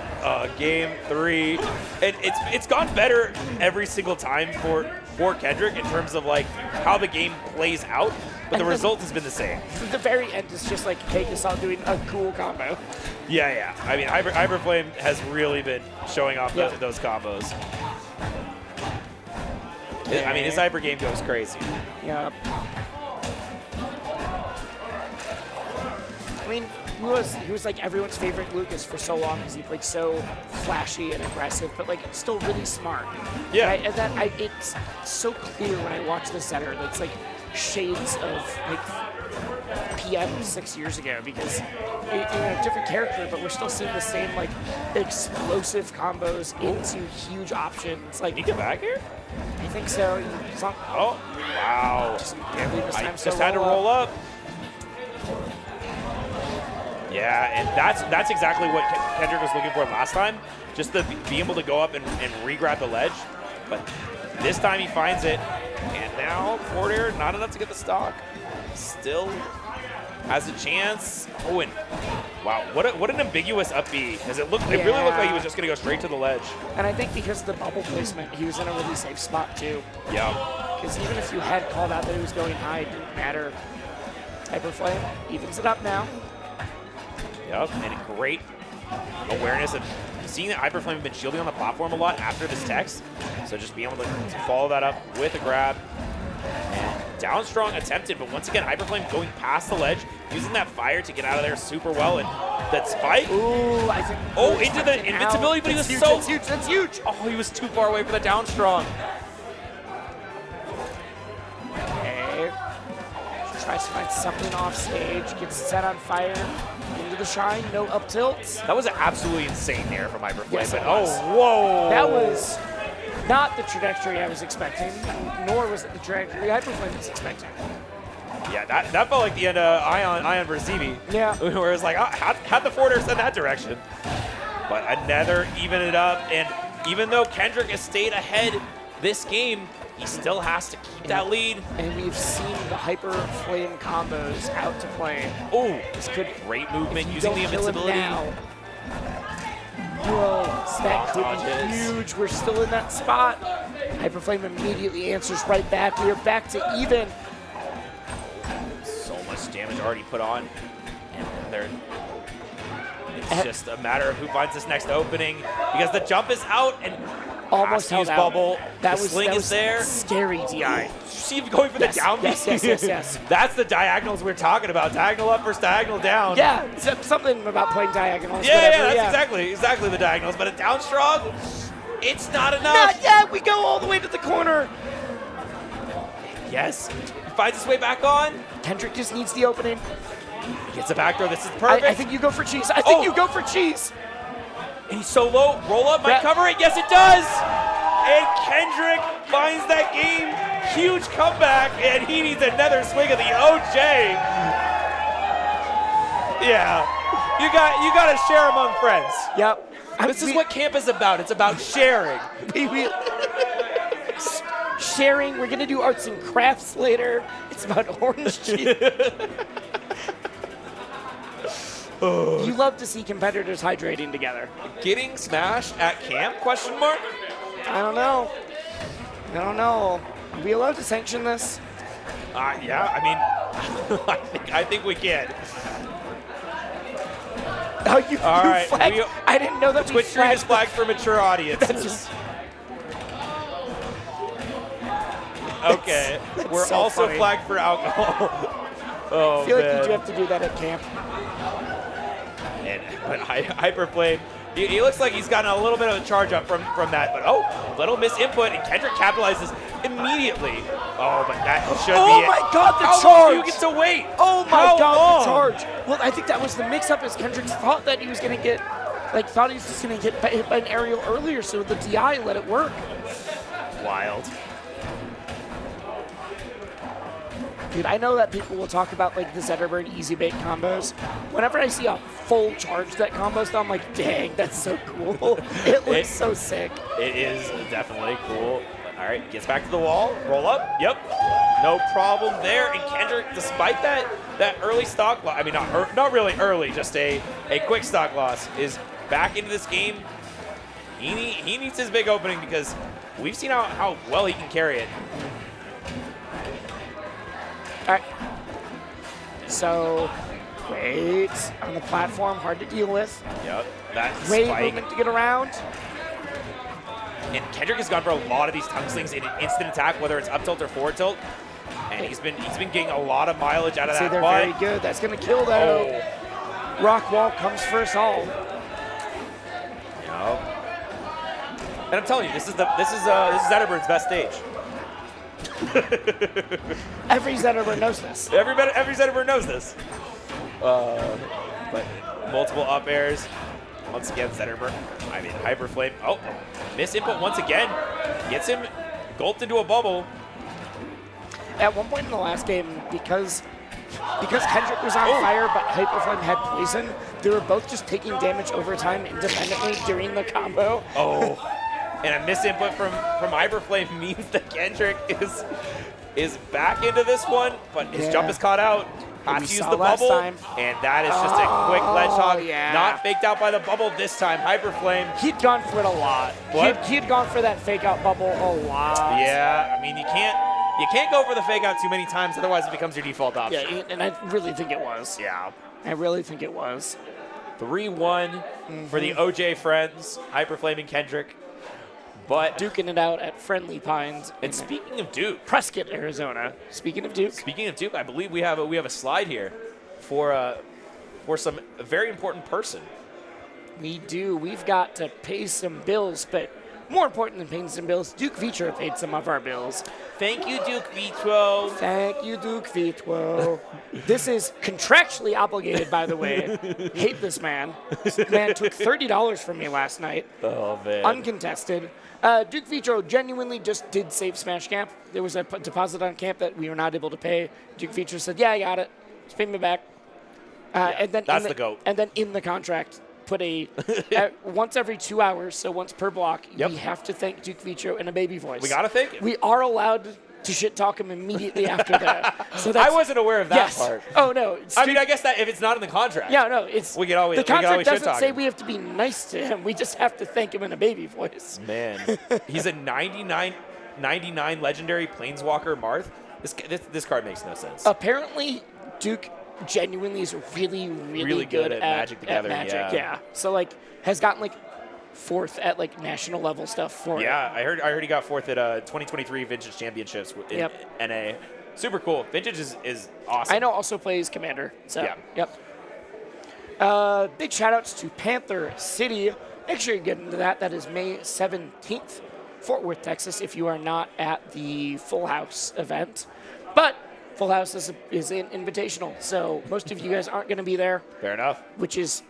Game 3, and it's gone better every single time for Kendrick in terms of like how the game plays out, but the result has been the same. The very end is just like Cake Assault doing a cool combo. Yeah. I mean, Hyper Flame has really been showing off those combos. I mean, his Hyper game goes crazy. Yep. I mean, he was like everyone's favorite Lucas for so long because he played so flashy and aggressive, but like still really smart. Yeah. Right? And it's so clear when I watch the setter that's like shades of like PM 6 years ago because a different character, but we're still seeing the same like explosive combos into huge options. Like, Can you get back here? I think so. Oh, wow. This I time just had to roll up. Yeah, and that's exactly what Kendrick was looking for last time, just to be able to go up and re-grab the ledge. But this time he finds it, and now forward air, not enough to get the stock. Still has a chance. Oh, and wow, what an ambiguous up B, because it really looked like he was just gonna go straight to the ledge. And I think because of the bubble placement, he was in a really safe spot too. Yeah. Because even if you had called out that he was going high, it didn't matter. Hyper Flame evens it up now. Yep, and a great awareness of seeing that Hyper Flame have been shielding on the platform a lot after this text. So just being able to follow that up with a grab. And down strong attempted, but once again, Hyper Flame going past the ledge, using that fire to get out of there super well. And that spike. Ooh, I think. Oh, into the invincibility, but he was so. That's huge. That's huge. Oh, he was too far away for the down strong. Okay. Tries to find something off stage, gets set on fire, into the shine, no up tilts. That was absolutely insane there from Hyper Flame. Yes, But it was. whoa. That was not the trajectory I was expecting, nor was it the trajectory Hyper Flame was expecting. Yeah, that felt like the end of Ion versus Eevee. Yeah. Where it's like, how'd the forwarder send that direction? But another even it up, and even though Kendrick has stayed ahead this game, he still has to keep that lead. And we've seen the Hyper Flame combos out to play. Oh, this could great movement using the invincibility. Whoa, that could Dodges. be huge. We're still in that spot. Hyper Flame immediately answers right back. We are back to even. So much damage already put on. And they're, it's just a matter of who finds this next opening because the jump is out and Almost held use out. bubble. That The was sling that is was there. Scary DI. See him going for Yes, the down B. yes. That's the diagonals we're talking about. Diagonal up versus diagonal down. Yeah, something about playing diagonals. Yeah, whatever, that's exactly the diagonals. But a down strong, it's not enough. Not yet. We go all the way to the corner. Yes. He finds his way back on. Kendrick just needs the opening. He gets a back throw. This is perfect. I think you go for cheese. I think you go for cheese. And he's so low. Roll up might cover it. Yes, it does. And Kendrick finds that game. Huge comeback, and he needs another swing of the OJ. Yeah, you got to share among friends. Yep. This is what camp is about. It's about sharing. Sharing. We're gonna do arts and crafts later. It's about orange cheese. You love to see competitors hydrating together. Getting smashed at camp? Question mark. I don't know. Are we allowed to sanction this? Yeah. I mean, I think we can. Oh, you All right, flagged. I didn't know that. Twitch stream is flagged for mature audiences. Okay, we're so also funny. flagged for alcohol. Oh, I feel like man. you do have to do that at camp. But Hyper Flame, he looks like he's gotten a little bit of a charge up from that. But little miss input, and Kendrick capitalizes immediately. Oh, but that should be Oh it. my God, the How charge! long do you get to wait? Oh my How God, long? the charge! Well, I think that was the mix-up. As Kendrick thought that he was gonna get, thought he was just gonna get hit by an aerial earlier, so the DI let it work. Wild. Dude, I know that people will talk about the Zetterburn easy bait combos. Whenever I see a full charge that combo style, I'm like, dang, that's so cool. It looks so sick. It is definitely cool. All right, gets back to the wall. Roll up. Yep. No problem there. And Kendrick, despite that early stock loss, I mean, not really early, just a quick stock loss, is back into this game. He needs his big opening because we've seen how well he can carry it. All right. So, wait on the platform, hard to deal with. Yep. That Great spike. movement to get around. And Kendrick has gone for a lot of these tongue slings in an instant attack, whether it's up tilt or forward tilt. And he's been getting a lot of mileage out of See, that they're butt. very good. That's gonna kill though. Oh. Rock wall comes for us all. Yep. And I'm telling you, this is Zetterburn's best stage. Every Zetterburn knows this. Every Zetterburn knows this. But multiple up airs. Once again, Zetterburn. I mean, Hyper Flame. Oh, miss input once again. Gets him gulped into a bubble. At one point in the last game, because Kendrick was on fire but Hyperflame had poison, they were both just taking damage over time independently during the combo. Oh, and a miss input from Hyper Flame means that Kendrick is back into this one, but his jump is caught out. Has to use the bubble, and that is just a quick ledge hog. Not faked out by the bubble this time. Hyper Flame. He'd gone for it a lot. What? He'd gone for that fake out bubble a lot. Yeah, I mean, you can't go for the fake out too many times, otherwise it becomes your default option. Yeah, and I really think it was. Yeah. I really think it was. 3-1 for the OJ friends, Hyper Flame and Kendrick. But Duking it out at Friendly Pines. and speaking of Duke, Prescott, Arizona. Speaking of Duke. I believe we have a slide here for some very important person. We do. We've got to pay some bills, but more important than paying some bills, Duke Vitro paid some of our bills. Thank you, Duke Vitro. Thank you, Duke Vitro. This is contractually obligated, by the way. Hate this man. This man took $30 from me last night, Oh man. uncontested. Duke Vitro genuinely just did save Smash Camp. There was a deposit on camp that we were not able to pay. Duke Vitro said, "Yeah, I got it. Just pay me back." And then that's the GOAT. And then in the contract, put once every 2 hours, so once per block, Yep. we have to thank Duke Vitro in a baby voice. We gotta thank him. We are allowed to shit talk him immediately after that. So I that's, wasn't aware of that yes. part. Oh no. It's I mean, I guess that if it's not in the contract. yeah, no, it's We can always- the we can contract always shit doesn't talk say him. we have to be nice to him. We just have to thank him in a baby voice. Man, he's a 99 legendary Planeswalker Marth. This card makes no sense. Apparently, Duke genuinely is really good at Magic the Gathering, yeah. So like has gotten like 4th at like national level stuff for it. Yeah, I heard he got 4th at 2023 Vintage Championships in Yep. NA. Super cool. Vintage is awesome. I know also plays Commander. So Yeah. yep. Big shout outs to Panther City. Make sure you get into that. That is May 17th, Fort Worth, Texas, if you are not at the Full House event. But Full House is an invitational, so most of you guys aren't going to be there, Fair enough. which is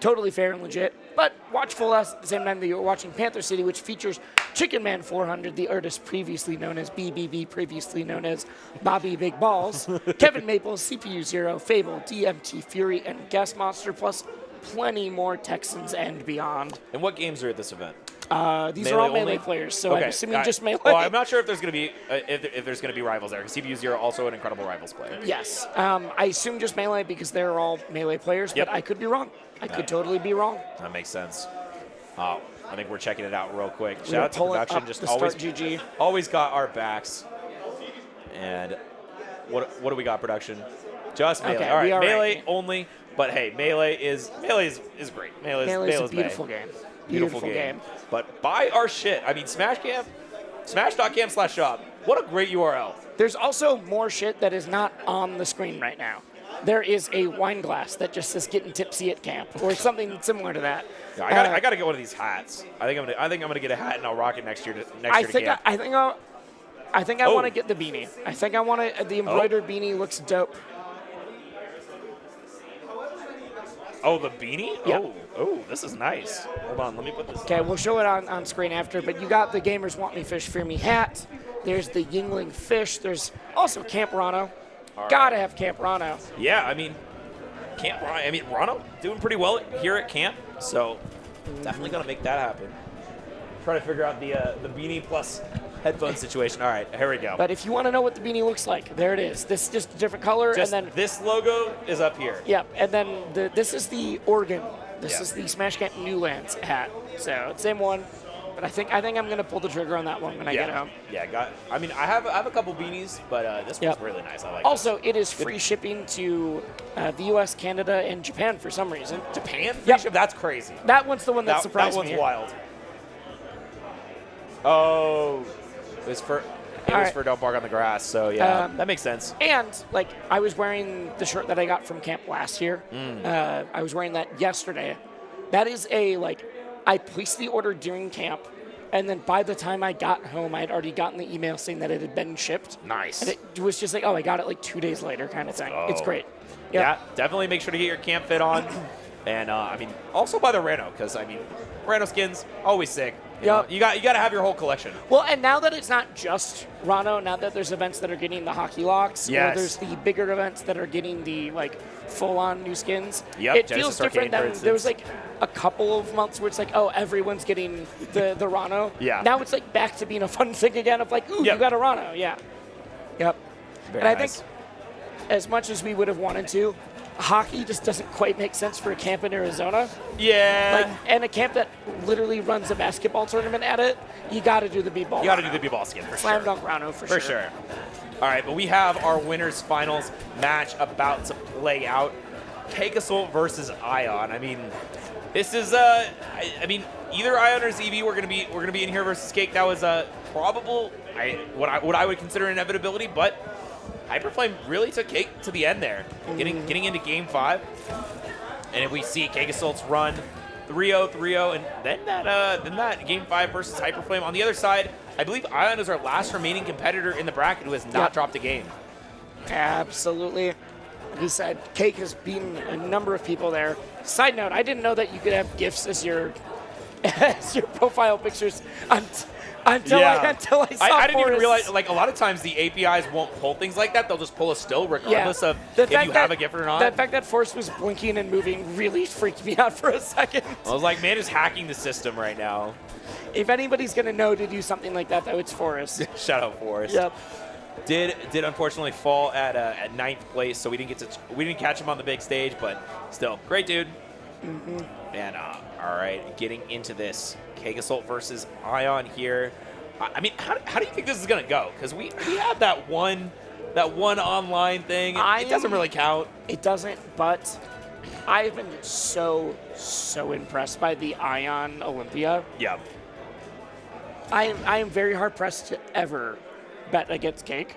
totally fair and legit. But watch Full House at the same time that you're watching Panther City, which features Chicken Man 400, the artist previously known as BBB, previously known as Bobby Big Balls, Kevin Maples, CPU Zero, Fable, DMT Fury, and Guest Monster, plus plenty more Texans and beyond. And what games are at this event? These are all Melee melee only? players, so I'm assuming just melee. Well, I'm not sure if there's going to be if there's going to be rivals there. Because CPU Zero also an incredible rivals player. Yes. I assume just melee because they're all melee players, Yep. but I could be wrong. I could totally be wrong. That makes sense. I think we're checking it out real quick. Shout gonna out to pull it production, up just to always start GG. always got our backs. And what do we got, production? Just melee. Okay, All we right, are melee right. only. But hey, melee is great. Melee is a beautiful game. Beautiful game. But buy our shit. I mean, smash.cam/shop. What a great URL. There's also more shit that is not on the screen right now. There is a wine glass that just says "Getting Tipsy at Camp" or something similar to that. Yeah, I gotta get one of these hats. I think I'm gonna get a hat and I'll rock it next year to camp. I think I Oh. want to get the beanie. I think I want to. The embroidered beanie looks dope. Oh, the beanie? Yeah. Oh, this is nice. Hold on, let me put this. Okay, we'll show it on screen after. But you got the Gamers Want Me Fish Fear Me hat. There's the Yingling Fish. There's also Camp Rano. Gotta have Camp Rano. Yeah, I mean, Rano doing pretty well here at camp, so definitely gonna make that happen. Trying to figure out the beanie plus headphone situation. All right, here we go. But if you want to know what the beanie looks like, there it is. This is just a different color, Just and then this logo is up here. yeah, and then this is the Oregon. This Yeah. is the Smash Camp Newlands hat. So same one, but I think I'm gonna pull the trigger on that one when I get home. Yeah, I have a couple beanies, but this Yep. one's really nice. I like. Also, it is free shipping to the U.S., Canada, and Japan for some reason. this. Japan. Yep. That's crazy. That one's the one that surprised that one's me. wild. Oh, it was for right. Don't Bark on the Grass. So yeah, Um, that makes sense. And like I was wearing the shirt that I got from camp last year. I was wearing that yesterday. That is I placed the order during camp, and then by the time I got home, I had already gotten the email saying that it had been shipped. Nice. And it was just like, oh, I got it like 2 days later, kind of thing. It's go. great. Yeah, definitely make sure to get your camp fit on. And I mean, also buy the Rano, because I mean, Rano skins always sick. You know, Yep. you got to have your whole collection. Well, and now that it's not just Rano, now that there's events that are getting the hockey locks, Yes. or there's the bigger events that are getting the full-on new skins, Yep, it Genesis feels different Arcade, for than there was instance. a couple of months where it's like, oh, everyone's getting the Rano. Yeah. Now it's back to being a fun thing again of ooh, Yep. you got a Rano, yeah. Yep. Very and I nice. think as much as we would have wanted to, hockey just doesn't quite make sense for a camp in Arizona. Yeah. And a camp that literally runs a basketball tournament at it, you got to do the b-ball. you got to do Rano. the B-ball skin for Slam sure. dunk Rano for For sure. All right, but we have our winners finals match about to play out. Kekasol versus Ion. I mean, this is I mean, either Ion or ZB we're gonna be in here versus Cake. That was probable. What I would consider an inevitability, but Hyperflame really took Cake to the end there, getting into Game 5. And if we see Kekasol's run 3-0, 3-0, and then that Game 5 versus Hyperflame on the other side. I believe Ion is our last remaining competitor in the bracket who has not Yep. dropped a game. Absolutely. Like he said, Cake has beaten a number of people there. Side note, I didn't know that you could have GIFs as your profile pictures until I saw I didn't even Forrest. realize, like, a lot of times the APIs won't pull things like that. They'll just pull a still regardless of if you have a gift or not. The fact that Forrest was blinking and moving really freaked me out for a second. I was like, man is hacking the system right now. If anybody's going to know to do something like that, though, it's Forrest. Shout out Forrest. Yep. Did unfortunately fall at ninth place, so we didn't catch him on the big stage, but still, great dude. Mm-hmm. And all right, getting into this, Cake Assault versus Ion here. I mean, how do you think this is gonna go? Because we had that one online thing. It doesn't really count. It doesn't, but I have been so impressed by the Ion Olympia. Yeah. I am very hard pressed to ever bet against Cake.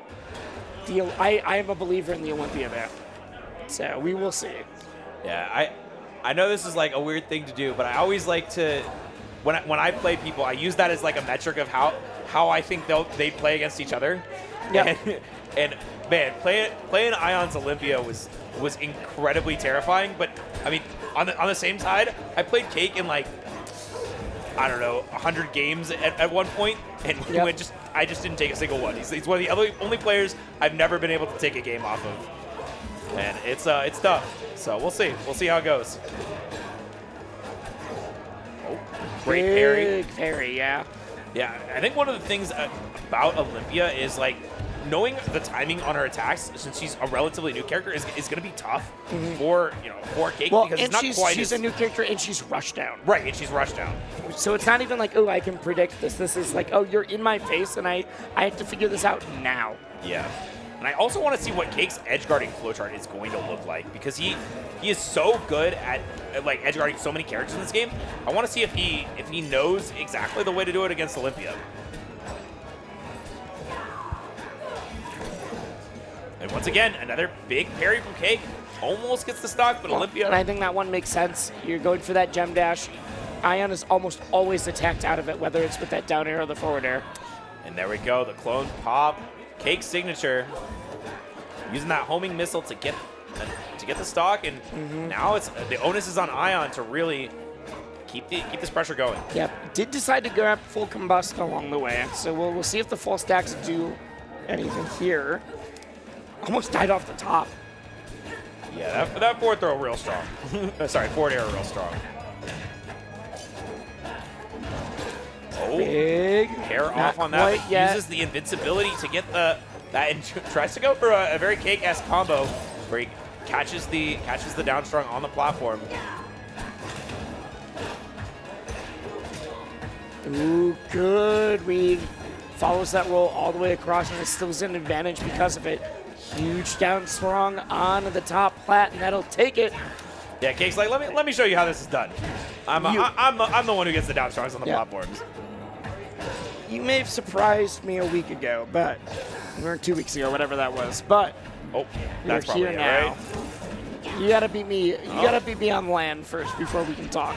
I am a believer in the Olympia there, so we will see. Yeah, I know this is like a weird thing to do, but I always like to when I play people, I use that as like a metric of how I think they play against each other. Yeah. And man, playing Ion's Olympia was incredibly terrifying. But I mean, on the same side, I played Cake in like, I don't know, 100 games at one point, and I just didn't take a single one. He's one of the only players I've never been able to take a game off of, and it's tough. So we'll see how it goes. Oh, great parry. Big parry, yeah. Yeah, I think one of the things about Olympia is like knowing the timing on her attacks, since she's a relatively new character, is going to be tough for Cake, Well, because and it's not quite she's a new character, and she's rushed down. right, and she's rushed down. So it's not even like, oh, I can predict this. This is like, oh, you're in my face, and I have to figure this out now. Yeah. And I also want to see what Cake's edge guarding flowchart is going to look like, because he is so good at like edge guarding so many characters in this game. I want to see if he knows exactly the way to do it against Olympia. And once again, another big parry from Cake. Almost gets the stock, but Olympia. And I think that one makes sense. You're going for that gem dash. Ion is almost always attacked out of it, whether it's with that down air or the forward air. And there we go, the clone pop. Cake signature. Using that homing missile to get the stock, and now it's the onus is on Ion to really keep this pressure going. Yep. Did decide to grab full combust along the way, so we'll see if the full stacks do anything here. Almost died off the top. Yeah, that forward throw real strong. Sorry, forward air real strong. Oh, Big. hair Not off on that, quite but yet. uses the invincibility to get that and tries to go for a very Cake-esque combo where he catches the down strong on the platform. Ooh, good read. Follows that roll all the way across, and it still is an advantage because of it. Huge down strong on the top plat, and that'll take it. Yeah, Cake's like, let me show you how this is done. I'm the one who gets the down strongs on the platforms. You may have surprised me a week ago, but or 2 weeks ago, whatever that was. But Oh, that's we're probably here it, now. right? You gotta beat me. You gotta beat me on land first before we can talk.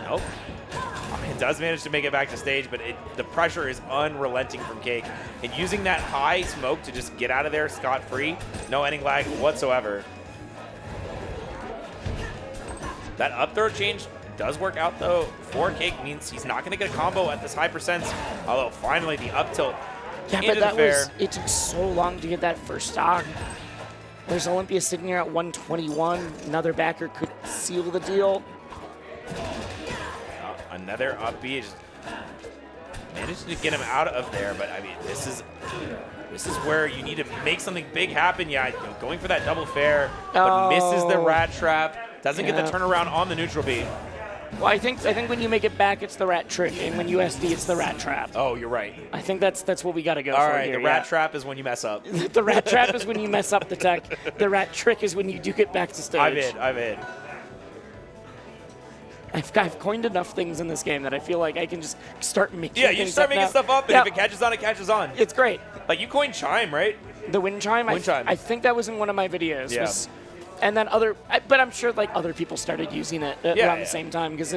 Nope. It does manage to make it back to stage, but the pressure is unrelenting from Cake. And using that high smoke to just get out of there scot-free, no ending lag whatsoever. That up throw change does work out, though, for Cake. Means he's not going to get a combo at this high percents, although finally the up tilt Yeah, into but that the fair. it took so long to get that first stock. There's Olympia sitting here at 121. Another backer could seal the deal. Another up B, just managed to get him out of there, but I mean, this is where you need to make something big happen. Yeah, going for that double fair, but misses the rat trap. Doesn't get the turnaround on the neutral B. Well, I think when you make it back, it's the rat trick, and when USD, it's the rat trap. Oh, you're right. I think that's what we got to go All for right, here. the rat trap is when you mess up. The rat trap is when you mess up the tech. The rat trick is when you do get back to stage. I'm in. I've coined enough things in this game that I feel like I can just start making Yeah, you things start up making now. stuff up, and Yeah, if it catches on, it catches on. it's great. Like, you coined Chime, right? The wind chime, Wind chime. I think that was in one of my videos. Yeah. And then but I'm sure like other people started using it around the same time because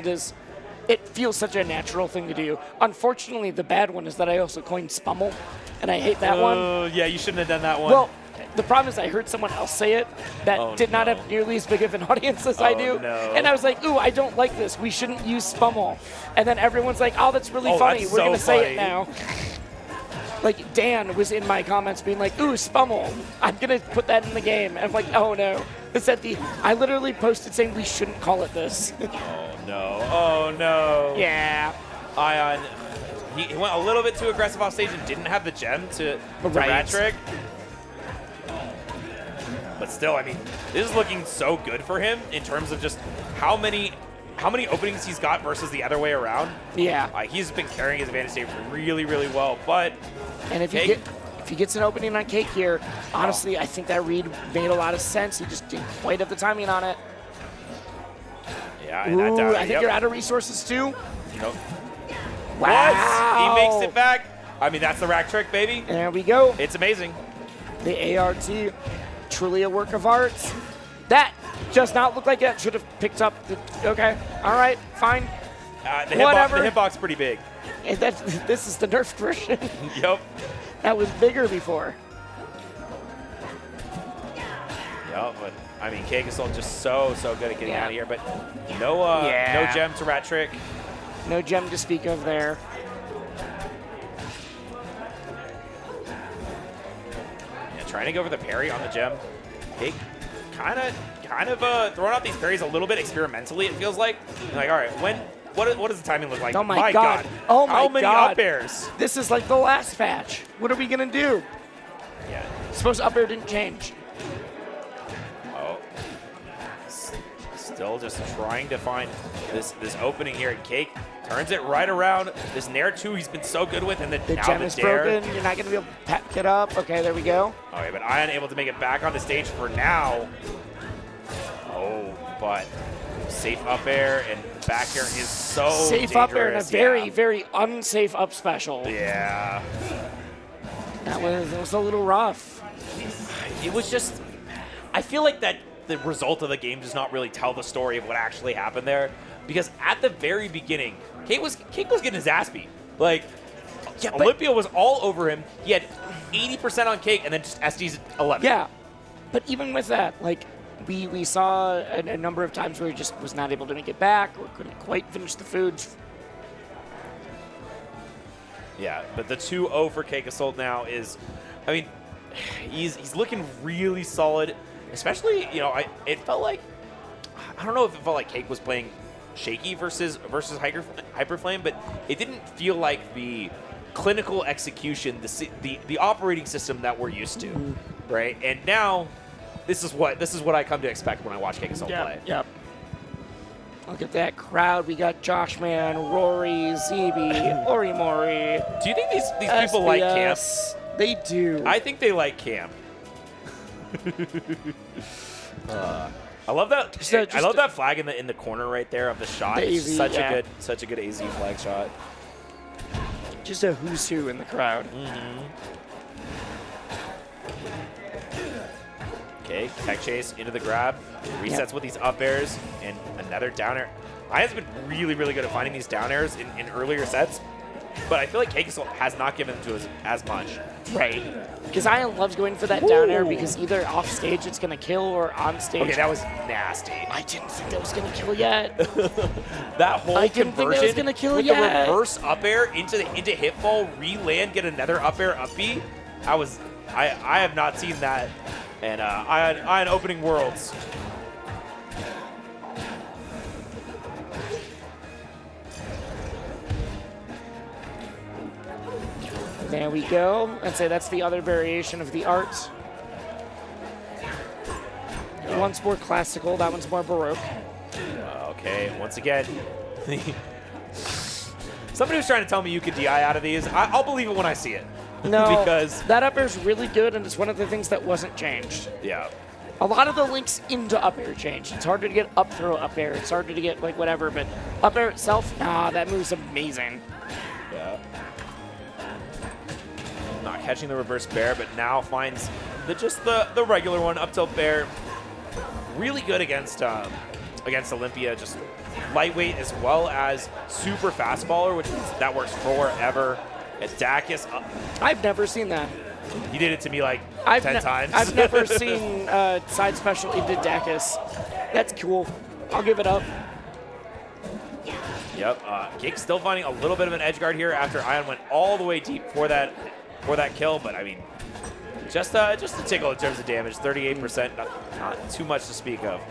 it feels such a natural thing to do. Unfortunately, the bad one is that I also coined Spummel, and I hate that one. Oh, yeah, you shouldn't have done that one. Well, the problem is I heard someone else say it that Oh, did not no. have nearly as big of an audience as I Oh, do. no. And I was like, ooh, I don't like this. We shouldn't use Spummel. And then everyone's like, oh, that's really Oh, funny. that's We're so going to say funny. it now. Like, Dan was in my comments being like, ooh, Spummel. I'm going to put that in the game. And I'm like, oh, no. It's at I literally posted saying we shouldn't call it this. Oh, no. Oh, no. Yeah. Ion, he went a little bit too aggressive off stage and didn't have the gem to Right. rat trick. But still, I mean, this is looking so good for him in terms of just how many openings he's got versus the other way around. Yeah. He's been carrying his advantage stage really, really well. But And if Cake- he gets an opening on Cake here, honestly, I think that read made a lot of sense. He just didn't quite have the timing on it. yeah, and that down. I think you're out of resources too. Nope. Wow. He makes it back. I mean, that's the rack trick, baby. There we go. It's amazing. The ART, truly a work of art. That does not look like it should have picked up. Okay, all right, fine. The Whatever. hitbox pretty big. And this is the nerfed version. Yep. That was bigger before. Yep, but I mean, Kagasol just so good at getting Yeah. out of here, but no gem to rat trick. No gem to speak of there. Yeah, trying to go for the parry on the gem. Cake kind of throwing out these parries a little bit experimentally. It feels like all right, what does the timing look like? Oh my God. Oh my How many God. up airs? This is like the last patch. What are we gonna do? Yeah. Suppose up air didn't change. Oh. Still just trying to find this opening here, and Cake turns it right around. This Nair 2 he's been so good with, and then The now gem the is Dare. broken. You're not gonna be able to pick it up. Okay, there we go. Okay, but Ion able to make it back on the stage for now. Oh, but safe up air and back air is so Safe up air and a dangerous. very, Yeah. very unsafe up special. Yeah. That was a little rough. It was just, I feel like that the result of the game does not really tell the story of what actually happened there, because at the very beginning, Cake was getting his ass beat. Like, Yeah, but- Olympia was all over him. He had 80% on Cake, and then just SD's 11. Yeah, but even with that, like we saw a number of times where he just was not able to make it back or couldn't quite finish the food. Yeah, but the 2-0 for Cake Assault now is, I mean, he's looking really solid. Especially, it felt like, I don't know if it felt like Cake was playing shaky versus Hyperflame, but it didn't feel like the clinical execution, the operating system that we're used to, right? And now, this is what I come to expect when I watch Cake Assault play. Yep. Look at that crowd. We got Joshman, Rory, ZB, Orimori. Do you think these people like camp? SBS. They do. I think they like camp. I love that. Just I love that flag in the corner right there of the shot. The It's AZ, such a good AZ flag shot. Just a who's who in the crowd. Okay, tech chase into the grab, resets with these up airs and another down air. Ion's been really good at finding these down airs in earlier sets, but I feel like Cake Assault has not given them to us as much. Right. Because Ion loves going for that down air because either off stage it's going to kill or on stage. Okay, that was nasty. I didn't think that was going to kill yet. That whole I didn't think that was conversion gonna kill with yet. the reverse up air into hitfall, re-land, get another up air up B. I have not seen that. And Ion opening worlds. There we go. I'd say that's the other variation of the art. One's more classical, that one's more baroque. Okay, once again. Somebody was trying to tell me you could DI out of these. I'll believe it when I see it. No, because that up air's really good, and it's one of the things that wasn't changed. yeah. A lot of the links into up air changed. It's harder to get up throw up air. It's harder to get like whatever, but up air itself, nah, that move's amazing. Yeah. Not catching the reverse bear, but now finds the regular one, up tilt bear. Really good against Olympia, just lightweight as well as super fast baller, which that works forever. As Dacus up. I've never seen that. You did it to me like 10 times. I've never seen side special into Dacus. That's cool. I'll give it up. Yep. Cake still finding a little bit of an edge guard here after Ion went all the way deep for that kill, but I mean, just a tickle in terms of damage. 38%, not too much to speak of.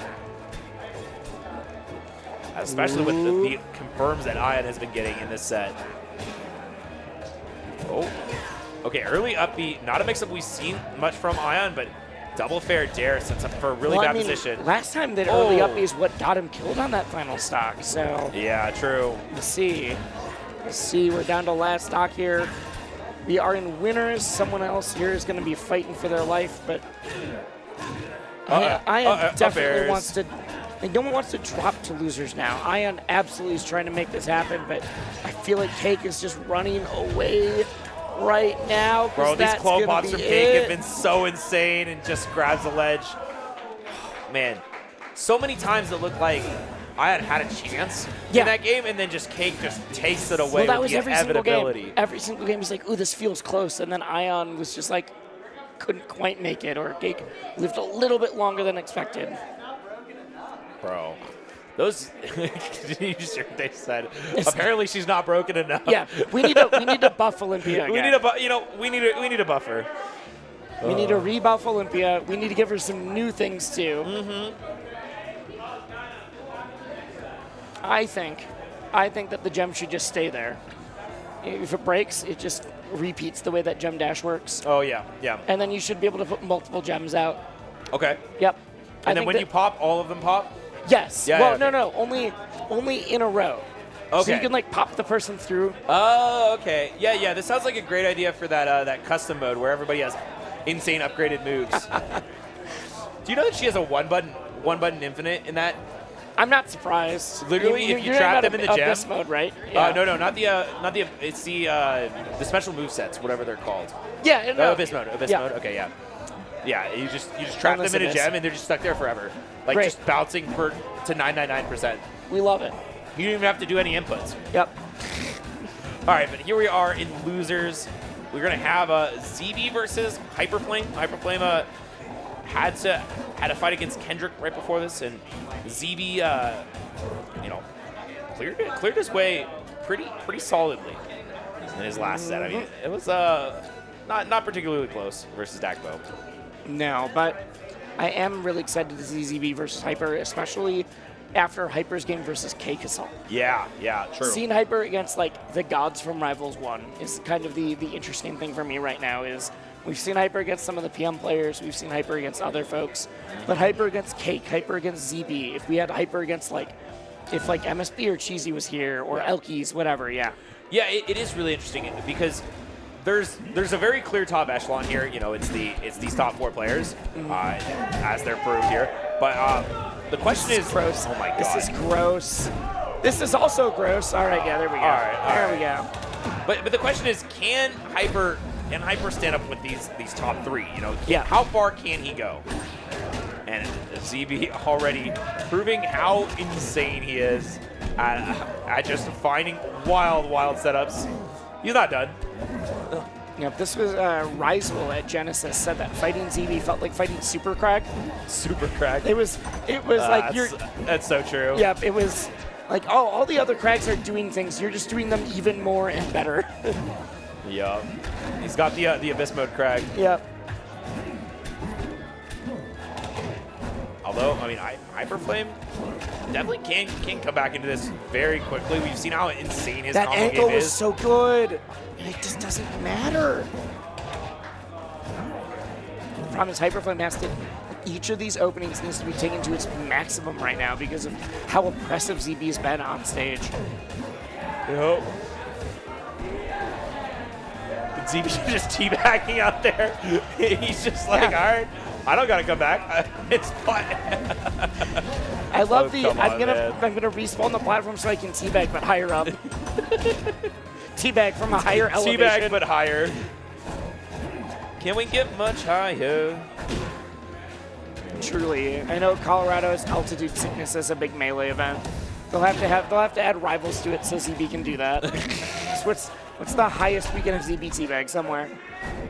Especially with the confirms that Ion has been getting in this set. Oh. Okay, early up B, not a mix-up we've seen much from Ion, but double fair dare sets up for a really bad position. Last time that early up B is what got him killed on that final stock, so. Yeah, true. We'll see. We're down to last stock here. We are in winners. Someone else here is going to be fighting for their life, but Ion definitely wants to. No one wants to drop to losers now. Ion absolutely is trying to make this happen, but I feel like Cake is just running away right now. Bro, these clone pops from Cake have been so insane and just grabs the ledge. Man, so many times it looked like Ion had a chance in that game, and then just Cake just takes it away with the inevitability. Every single game was like, ooh, this feels close, and then Ion was just like, couldn't quite make it, or Cake lived a little bit longer than expected. Bro, those you just hear what they said. Apparently, she's not broken enough. Yeah, we need to buff Olympia again. We need a buffer. We need to rebuff Olympia. We need to give her some new things too. I think that the gem should just stay there. If it breaks, it just repeats the way that gem dash works. Oh yeah. And then you should be able to put multiple gems out. Okay. Yep. And then when you pop, all of them pop? Yes. Yeah, well, okay. no. Only in a row. Okay. So you can like pop the person through. Oh, okay. Yeah. This sounds like a great idea for that custom mode where everybody has insane upgraded moves. Do you know that she has a one button infinite in that? I'm not surprised. Literally, if you trap them in the gem. Abyss mode, right? Yeah. No, not the. It's the special move sets, whatever they're called. Yeah. No. Abyss mode. Mode. Okay, yeah. Yeah, you just trap them in a gem and they're just stuck there forever, like Great. just bouncing to 999%. We love it. You don't even have to do any inputs. Yep. All right, but here we are in losers. We're gonna have a ZB versus Hyperflame. Hyperflame had to fight against Kendrick right before this, and ZB cleared his way pretty solidly in his last set. I mean, it was not particularly close versus Dakbo. No, but I am really excited to see ZB versus Hyper, especially after Hyper's game versus K-Casal. Yeah, true. Seeing Hyper against like the gods from Rivals 1 is kind of the interesting thing for me right now. Is we've seen Hyper against some of the PM players, we've seen Hyper against other folks, but Hyper against Cake, Hyper against ZB. If we had Hyper against if MSB or Cheesy was here or Elkies, whatever, yeah. Yeah, it is really interesting because there's a very clear top echelon here. You know, it's these top 4 players, as they're proved here. But the question is gross. Oh my god, this is gross. This is also gross. All right, yeah, there we go. All right. We go. But the question is, can Hyper stand up with these top 3? You know, Yeah. How far can he go? And ZB already proving how insane he is at just finding wild setups. He's not done. Yep, this was Rysel at Genesis said that fighting ZB felt like fighting Super Crag. Super Crag. It was like you're. That's so true. Yep, it was like all the other Crags are doing things. You're just doing them even more and better. Yup. He's got the Abyss mode Crag. Yep. Although, I mean, Hyperflame definitely can come back into this very quickly. We've seen how insane his combo ankle game was is. so good, and it just doesn't matter. The problem is Hyperflame has to. Each of these openings needs to be taken to its maximum right now because of how oppressive ZB's been on stage. Yep. ZB just teabagging out there. He's just like, all right, I don't gotta come back. It's fine. I love I'm gonna respawn the platform so I can teabag, but higher up. Teabag from a higher elevation. Teabag, but higher. Can we get much higher? Truly, I know Colorado's altitude sickness is a big melee event. They'll have to add rivals to it so ZB can do that. What's the highest we can have ZBT bag somewhere?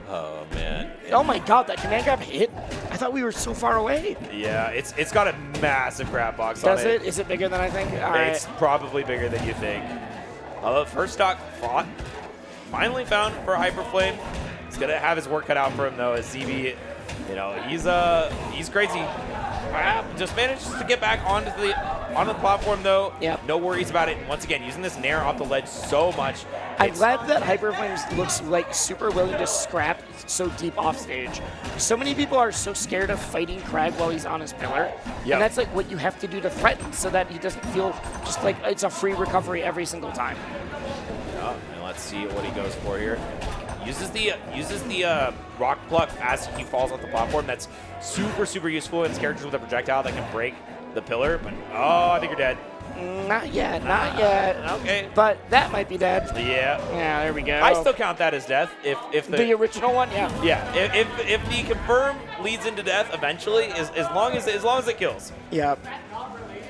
Oh man. Oh my god, that command grab hit? I thought we were so far away. Yeah, it's got a massive grab box Does on it. it? Is it bigger than I think? All right. It's probably bigger than you think. Although first stock fought, finally found for Hyper Flame. He's gonna have his work cut out for him though, as ZB, you know, he's crazy. Just manages to get back onto the platform though. Yep. No worries about it. And once again, using this Nair off the ledge so much. I'm It's- glad that Hyper Flames looks like super willing to scrap so deep off stage. So many people are so scared of fighting Krag while he's on his pillar. Yep. And that's like what you have to do to threaten so that he doesn't feel just like it's a free recovery every single time. Oh, and let's see what he goes for here. Uses the rock pluck as he falls off the platform. That's super useful in characters with a projectile that can break the pillar. But oh, I think you're dead. Not yet, not yet. Okay. But that might be dead. Yeah. Yeah, there we go. I still count that as death. If the original one, yeah. yeah, if the confirm leads into death eventually, as long as it kills. Yeah.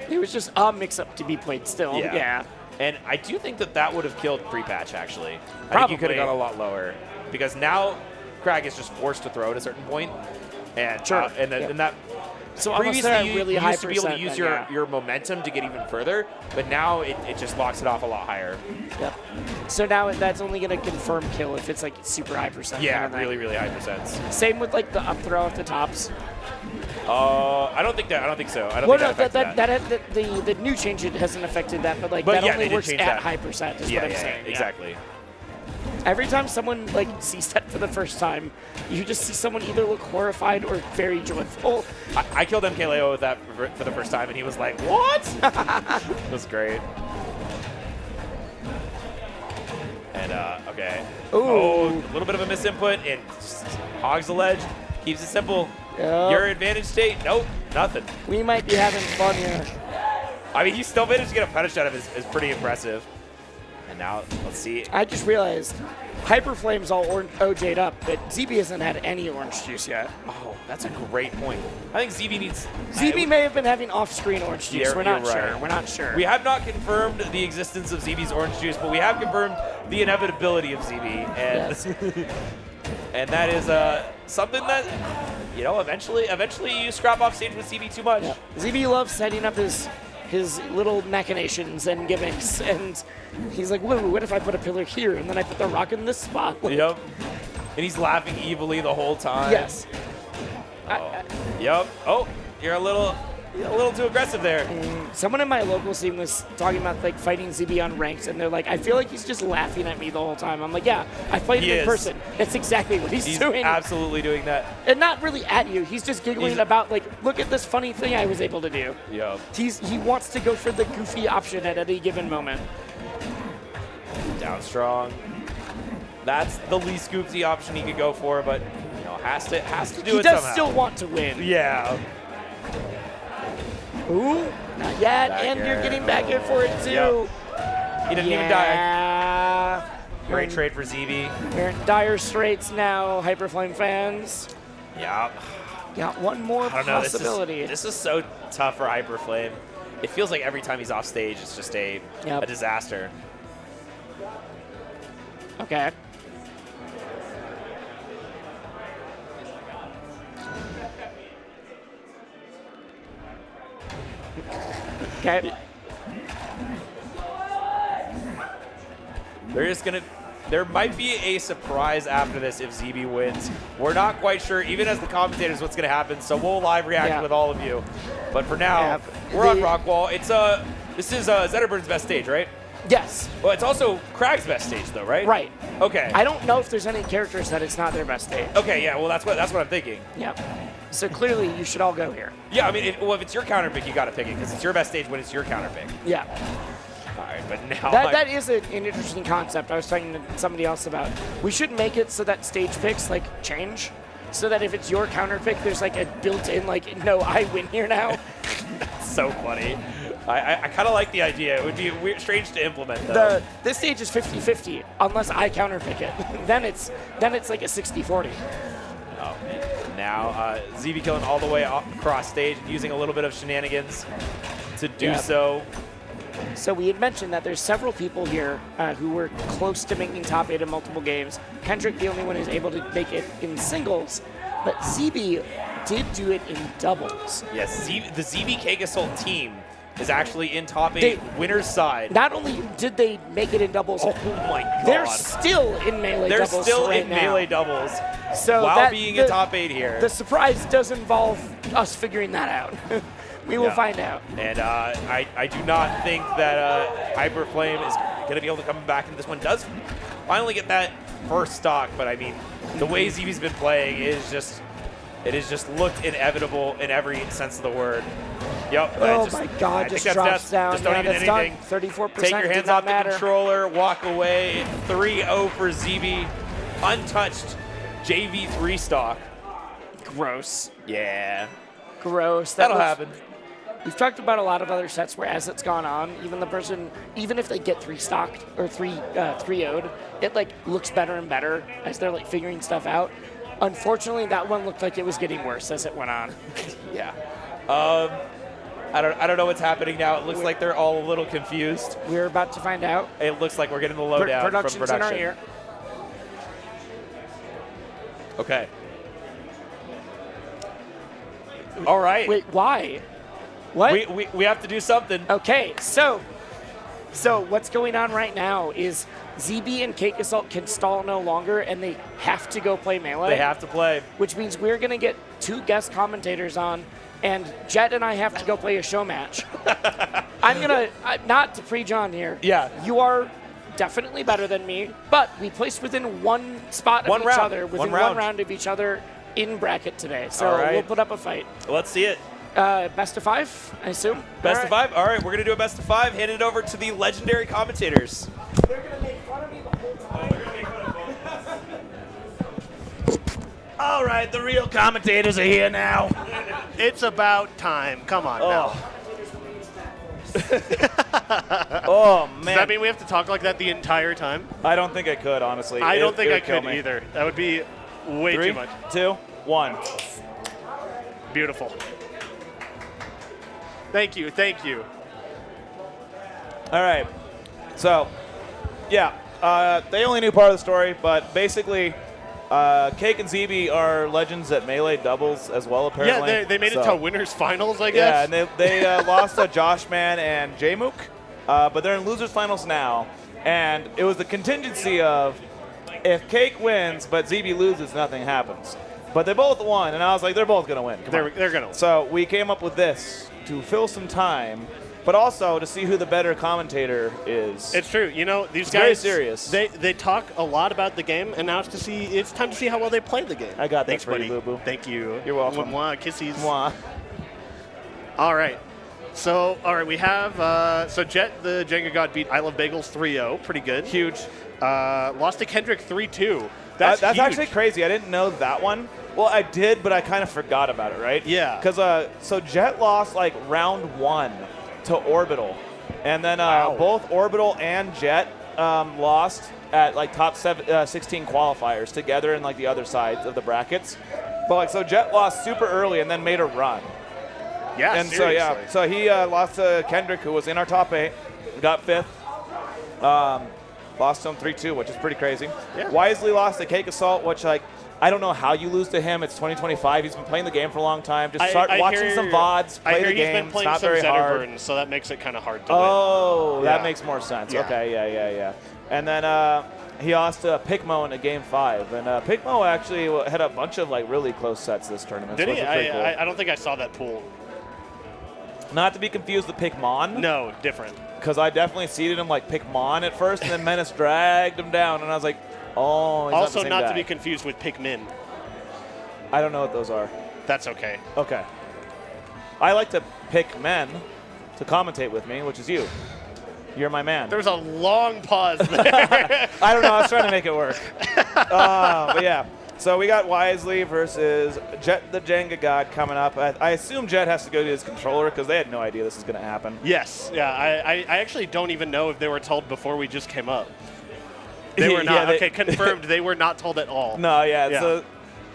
It was just a mix-up to be played still. Yeah. And I do think that would have killed pre-patch, actually. I think Probably. you could have gone a lot lower. Because now Krag is just forced to throw at a certain point. And, Sure. And that So unless previously they're you really high used to be able to percent, use then yeah. your momentum to get even further. But now it just locks it off a lot higher. Yep. So now that's only going to confirm kill if it's like super high percent. Yeah, kind of thing. really high percents. Same with like the up throw at the tops. I don't think so. I don't Well, think no, that affects that. the new change it hasn't affected that, but like But that yeah, only they did works change at that. high percent. Is Yeah, what I'm yeah, saying. Yeah. exactly. Every time someone like sees that for the first time, you just see someone either look horrified or very joyful. I killed MKLeo with that for the first time, and he was like, "What?" It was great. And okay. Ooh. Oh, a little bit of a misinput, and just hogs the ledge. Keeps it simple. Yep. Your advantage state? Nope, nothing. We might be having fun here. I mean, he still managed to get a punish out of it is pretty impressive. And now, let's see. I just realized Hyper Flame's all OJ'd up, but ZB hasn't had any orange juice yet. Oh, that's a great point. I think ZB needs... ZB may have been having off-screen orange juice. We're not you're sure. right. We're not sure. We have not confirmed the existence of ZB's orange juice, but we have confirmed the inevitability of ZB. And, Yes. and that is something that, you know, eventually you scrap off stage with ZB too much. Yeah. ZB loves setting up his little machinations and gimmicks, and he's like, whoa, what if I put a pillar here, and then I put the rock in this spot? Like, Yep. And he's laughing evilly the whole time. yes. Yep. Oh, you're a little too aggressive there. Someone in my local scene was talking about like fighting ZB on ranked, and they're like, I feel like he's just laughing at me the whole time. I'm like, yeah, I fight He him in is. person. That's exactly what he's He's doing. absolutely doing that. And not really at you. He's just giggling He's- about like, look at this funny thing I was able to do. Yep. He wants to go for the goofy option at any given moment. Down strong. That's the least goofy option he could go for, but you know, has to do He it does somehow. still want to win. Yeah. Ooh, not yet, Back and you're air. getting back in for it too. Yep. He didn't even die. Yeah. Great trade for ZB. We're in dire straits now, Hyperflame fans. Yep. Got one more I don't know. possibility. This is so tough for Hyperflame. It feels like every time he's off stage, it's just a Yep. disaster. Okay. Okay. There might be a surprise after this if ZB wins. We're not quite sure, even as the commentators, what's going to happen. So we'll live react Yeah. with all of you. But for now, Yeah, we're on the- Rockwall. This is Zetterburn's best stage, right? Yes. Well, it's also Krag's best stage, though, right? Right. Okay. I don't know if there's any characters that it's not their best stage. Okay. Yeah. Well, that's what I'm thinking. Yep. So clearly, you should all go here. Yeah. I mean, if it's your counter pick, you got to pick it because it's your best stage when it's your counter pick. Yeah. All right. But now That is an interesting concept. I was talking to somebody else about. We should make it so that stage picks like change, so that if it's your counter pick, there's like a built-in like, no, I win here now. so funny. I kind of like the idea. It would be weird, strange to implement, though. This stage is 50-50 unless I counter pick it. then it's like a 60-40. Oh, man. Now, ZB killing all the way across stage and using a little bit of shenanigans to do Yeah. so. So we had mentioned that there's several people here who were close to making top 8 in multiple games. Kendrick, the only one who's able to make it in singles, but ZB did do it in doubles. Yes, the ZB Assault team is actually in top 8, winner's side. Not only did they make it in doubles, Oh my God. they're still in melee They're doubles still right in now. melee doubles So while being in top 8 here. The surprise does involve us figuring that out. We will find out. And I do not think that Hyperflame is going to be able to come back into this one. Does finally get that first stock, but I mean, the way ZB's been playing is just, it has just looked inevitable in every sense of the word. Yep. Oh my God, I just think drops that's down. Just don't Yeah, even that's anything. done. 34% Take your did hands not off the matter. controller, walk away. 3-0 for ZB. Untouched JV3 stock. Gross. Yeah. Gross. That'll happen. We've talked about a lot of other sets where as it's gone on, even if they get 3-stocked or 3-0'd, it like looks better and better as they're like figuring stuff out. Unfortunately, that one looked like it was getting worse as it went on. Yeah. I don't know what's happening now. It looks like they're all a little confused. We're about to find out. It looks like we're getting the lowdown from Production's production. in our ear. Okay. All right. Wait, why? What? We have to do something. Okay, so what's going on right now is ZB and Cake Assault can stall no longer, and they have to go play Melee. They have to play. Which means we're going to get 2 guest commentators on, and Jet and I have to go play a show match. I'm going to, not to pre-John here. Yeah. You are definitely better than me, but we placed within 1 spot of each round. other, within 1 round of each other in bracket today. So All right. we'll put up a fight. Let's see it. Best of 5, I assume? Best of 5? All right, we're going to do a best of 5. Hand it over to the legendary commentators. They're going to make fun of me the whole time. All right, the real commentators are here now. It's about time. Come on now. Oh, man. Does that mean we have to talk like that the entire time? I don't think I could, honestly. I don't think it I would kill could me. either. That would be way 3, too much. 2, 1. Beautiful. Thank you. Thank you. All right. So, yeah, they only knew part of the story, but basically, Cake and ZB are legends at Melee doubles as well, apparently. Yeah, they made it So- to winners finals, I Yeah, guess. and they lost to Josh Man and Jmook, but they're in losers finals now. And it was the contingency of if Cake wins but ZB loses, nothing happens. But they both won, and I was like, they're both gonna win. Come on. They're going to win. So we came up with this to fill some time, but also to see who the better commentator is. It's true. You know, these It's guys, very serious. They talk a lot about the game, and now it's time to see how well they play the game. I got that Thanks, for you, buddy. Boo-Boo. Thank you. You're welcome. Mwah, kissies. Mwah. All right. So, we have, so Jet, the Jenga God, beat I Love Bagels 3-0. Pretty good. Huge. Lost to Kendrick 3-2. That's That's huge. actually crazy. I didn't know that one. Well, I did, but I kind of forgot about it, right? Yeah. Because so Jet lost like round 1 to Orbital, and then Wow. both Orbital and Jet lost at like top 16 qualifiers together in like the other sides of the brackets. But like so Jet lost super early and then made a run. Yeah, And seriously. so he lost to Kendrick, who was in our top 8, got 5th. Lost to him 3-2, which is pretty crazy. Yeah. Wisely lost to Cake Assault, which like I don't know how you lose to him. It's 2025. He's been playing the game for a long time. Just start watching hear- some VODs, I play hear the he's game. been It's playing not some very hard. Zetterburn, so that makes it kind of hard to win. Oh, that Yeah. makes more sense. Yeah. Okay, yeah. And then he lost to Pikmo in a game 5, and Pikmo actually had a bunch of like really close sets this tournament. Did so he? it was pretty cool. I don't think I saw that pool. Not to be confused with Pikmon. No, different. Because I definitely seeded him like Pikmon at first, and then Menace dragged him down, and I was like, oh, he's Also, not, the same not guy. to be confused with Pikmin. I don't know what those are. That's okay. Okay. I like to pick men to commentate with me, which is you. You're my man. There was a long pause there. I don't know. I was trying to make it work. But yeah. So we got Wisely versus Jet the Jenga God coming up. I assume Jet has to go to his controller because they had no idea this was going to happen. Yes. Yeah. I actually don't even know if they were told before we just came up. They were Yeah, not. they- Okay, confirmed. They were not told at all. No, yeah. Yeah. So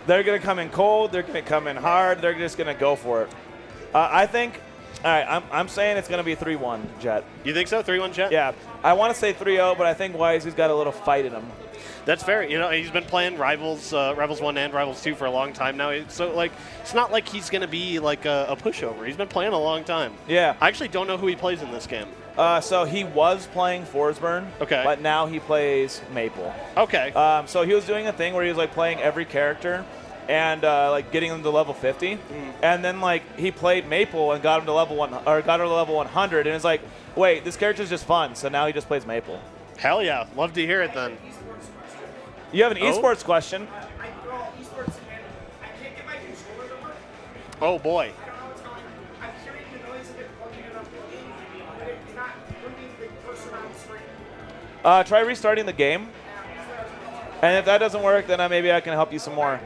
they're going to come in cold. They're going to come in hard. They're just going to go for it. I think All right, I'm saying it's going to be 3-1 Jet. You think so? 3-1 Jet? Yeah, I want to say 3-0, but I think Wisely's got a little fight in him. That's fair. You know, he's been playing Rivals 1 and Rivals 2 for a long time now. So, like, it's not like he's going to be, like, a pushover. He's been playing a long time. Yeah. I actually don't know who he plays in this game. So he was playing Forsburn. Okay. But now he plays Maple. Okay. So he was doing a thing where he was, like, playing every character and, like, getting them to level 50. And then, like, he played Maple and got him to level 1, or got her to level 100. And it's like, wait, this character's just fun. So now he just plays Maple. Hell yeah. Love to hear it then. You have an esports question. Oh, boy. Try restarting the game. And if that doesn't work, then maybe I can help you some more.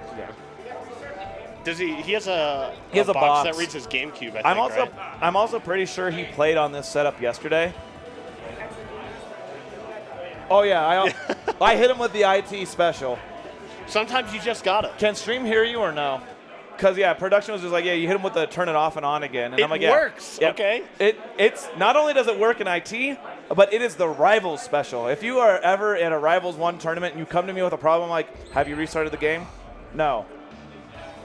Does he has a box that reads his GameCube, I think, right? I'm also pretty sure he played on this setup yesterday. Oh yeah, I hit him with the IT special. Sometimes you just gotta. Can stream hear you or no? Because yeah, production was just like, yeah, you hit him with the turn it off and on again, and It I'm like, yeah, works, yeah. okay. It's not only does it work in IT, but it is the Rivals special. If you are ever at a Rivals 1 tournament and you come to me with a problem like, have you restarted the game? No.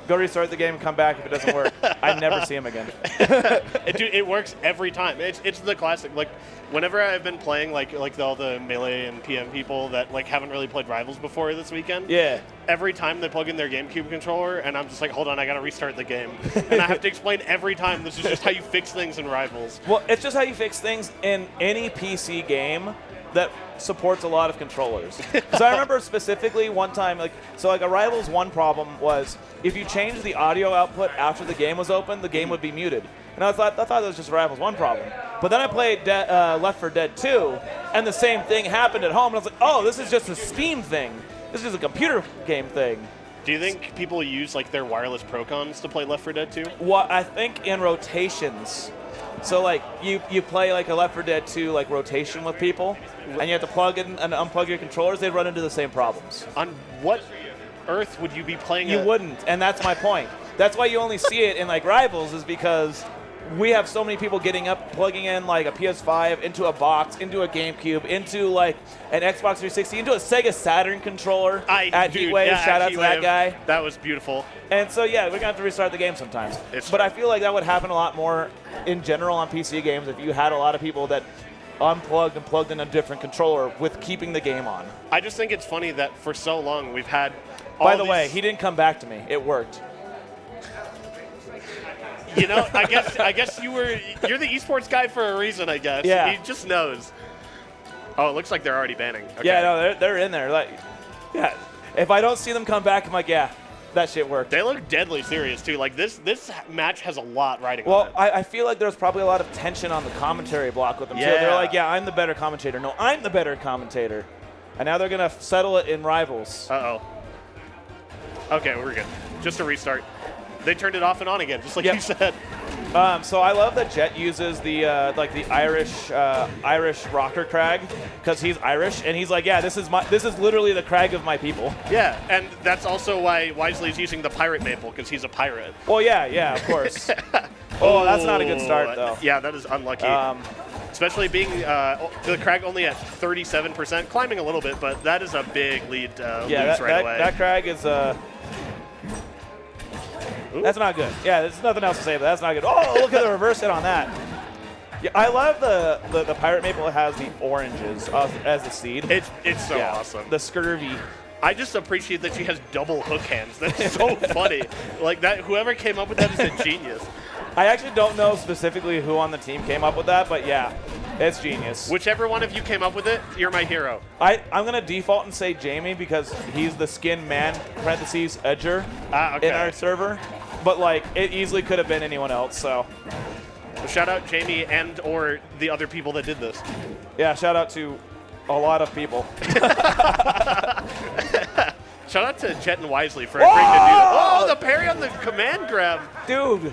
Go restart the game and come back if it doesn't work. I never see him again. It works every time. It's the classic. Like, whenever I've been playing like all the Melee and PM people that like haven't really played Rivals before this weekend. Yeah. Every time they plug in their GameCube controller, and I'm just like, hold on, I gotta restart the game, and I have to explain every time this is just how you fix things in Rivals. Well, it's just how you fix things in any PC game that supports a lot of controllers. So I remember specifically one time, like a Rivals 1 problem was if you changed the audio output after the game was open, the game would be muted. And I thought that was just a Rivals 1 problem. But then I played Left 4 Dead 2, and the same thing happened at home. And I was like, oh, this is just a Steam thing. This is a computer game thing. Do you think people use like their wireless Procons to play Left 4 Dead 2? Well, I think in rotations. So like you play like a Left 4 Dead 2 like rotation with people, and you have to plug in and unplug your controllers. They'd run into the same problems. On what earth would you be playing? You wouldn't, and that's my point. That's why you only see it in like Rivals, is because we have so many people getting up, plugging in like a PS5 into a box, into a GameCube, into like an Xbox 360, into a Sega Saturn controller at Heatwave. Yeah, Shout out Heatwave. to that guy. That was beautiful. And so yeah, we're gonna have to restart the game sometimes. It's but true. I feel like that would happen a lot more in general on PC games if you had a lot of people that unplugged and plugged in a different controller with keeping the game on. I just think it's funny that for so long we've had all By the these- way, he didn't come back to me. It worked. You know, I guess you're the esports guy for a reason, I guess. Yeah. He just knows. Oh, it looks like they're already banning. Okay. Yeah, no, they're in there. Like, yeah. If I don't see them come back, I'm like, yeah, that shit worked. They look deadly serious too. Like this match has a lot riding Well, on it. I feel like there's probably a lot of tension on the commentary block with them too. Yeah. They're like, yeah, I'm the better commentator. No, I'm the better commentator. And now they're gonna settle it in Rivals. Uh-oh. Okay, we're good. Just a restart. They turned it off and on again, just like Yep. you said. So I love that Jet uses the Irish rocker crag because he's Irish, and he's like, yeah, this is literally the crag of my people. Yeah, and that's also why Wisely's using the pirate maple, because he's a pirate. Well, yeah, of course. Oh, that's not a good start though. Yeah, that is unlucky. Especially being the crag only at 37%, climbing a little bit, but that is a big lead lose right away. That crag is that's not good. Yeah, there's nothing else to say, but that's not good. Oh, look at the reverse hit on that. Yeah, I love the pirate maple has the oranges as the seed. It's so awesome. The scurvy. I just appreciate that she has double hook hands. That's so funny. Like that, whoever came up with that is a genius. I actually don't know specifically who on the team came up with that, but yeah, it's genius. Whichever one of you came up with it, you're my hero. I'm going to default and say Jamie because he's the skin man, parentheses, edger, Okay. in our server. But, like, it easily could have been anyone else, so. Well, shout out Jamie and or the other people that did this. Yeah, shout out to a lot of people. Shout out to Jet and Wisely for agreeing to do that. Oh, the parry on the command grab. Dude.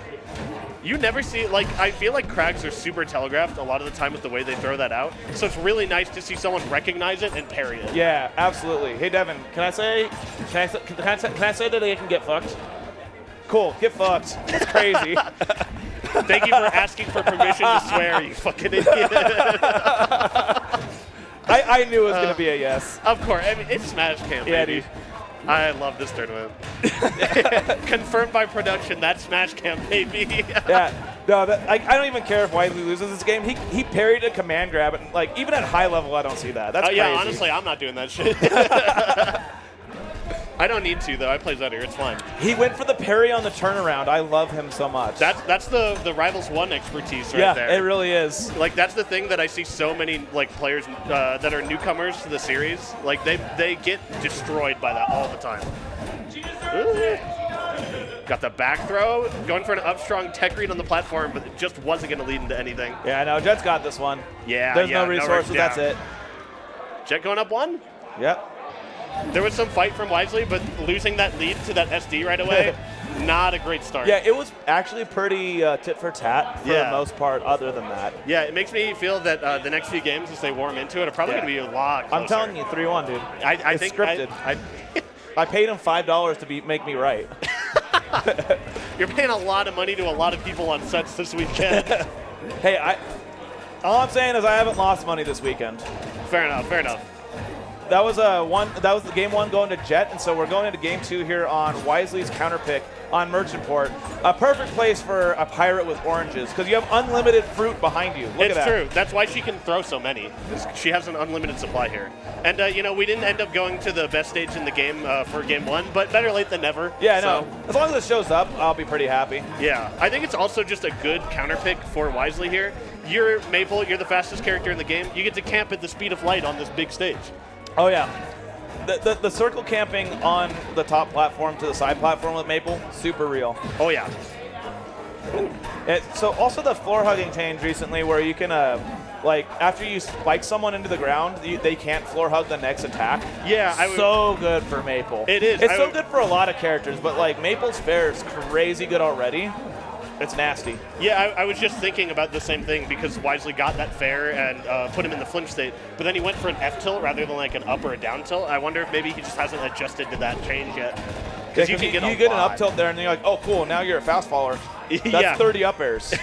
You never see, like, I feel like crags are super telegraphed a lot of the time with the way they throw that out. So it's really nice to see someone recognize it and parry it. Yeah, absolutely. Hey, Devin, can I say that they can get fucked? Cool, get fucked. That's crazy. Thank you for asking for permission to swear, you fucking idiot. I knew it was going to be a yes. Of course. I mean, it's Smash Camp, Yeah, baby. dude. I love this tournament. Confirmed by production, that's Smash Camp, baby. Yeah. No, I don't even care if Wisely loses this game. He parried a command grab, and like even at high level, I don't see that. That's yeah, crazy. honestly, I'm not doing that shit. I don't need to, though. I play Zetter. It's fine. He went for the parry on the turnaround. I love him so much. That's the Rivals 1 expertise right yeah, there. it really is. Like, that's the thing that I see so many like players that are newcomers to the series. Like, they get destroyed by that all the time. Ooh. Got the back throw, going for an up strong tech read on the platform, but it just wasn't going to lead into anything. Yeah, I know. Jet's got this one. Yeah, There's yeah, no resources. yeah. That's it. Jet going up 1. Yep. There was some fight from Wisely, but losing that lead to that SD right away, not a great start. Yeah, it was actually pretty tit for tat for the Yeah. most part. Other than that, Yeah, it makes me feel that the next few games, as they warm into it, are probably Yeah. going to be a lot closer. I'm telling you, 3-1, dude. I It's think scripted. I paid him $5 to make me right. You're paying a lot of money to a lot of people on sets this weekend. Hey, all I'm saying is I haven't lost money this weekend. Fair enough, fair enough. That was the game 1 going to Jet, and so we're going into game 2 here on Wisely's counter pick on Merchant Port. A perfect place for a pirate with oranges because you have unlimited fruit behind you. Look It's at that. true. That's why she can throw so many. She has an unlimited supply here. And, we didn't end up going to the best stage in the game for game 1, but better late than never. Yeah, so, no. As long as it shows up, I'll be pretty happy. Yeah, I think it's also just a good counter pick for Wisely here. You're Maple, you're the fastest character in the game. You get to camp at the speed of light on this big stage. Oh, yeah. The circle camping on the top platform to the side platform with Maple, super real. Oh, yeah. So also the floor hugging change recently where you can, after you spike someone into the ground, they can't floor hug the next attack. Yeah, so good for Maple. It is. It's so good for a lot of characters, but like Maple's fair is crazy good already. It's nasty. Yeah, I was just thinking about the same thing because Wisely got that fair and put him in the flinch state, but then he went for an F tilt rather than like an up or a down tilt. I wonder if maybe he just hasn't adjusted to that change yet. Because you can get a an up tilt there, and you're like, oh, cool, now you're a fast follower. That's Yeah. 30 up airs.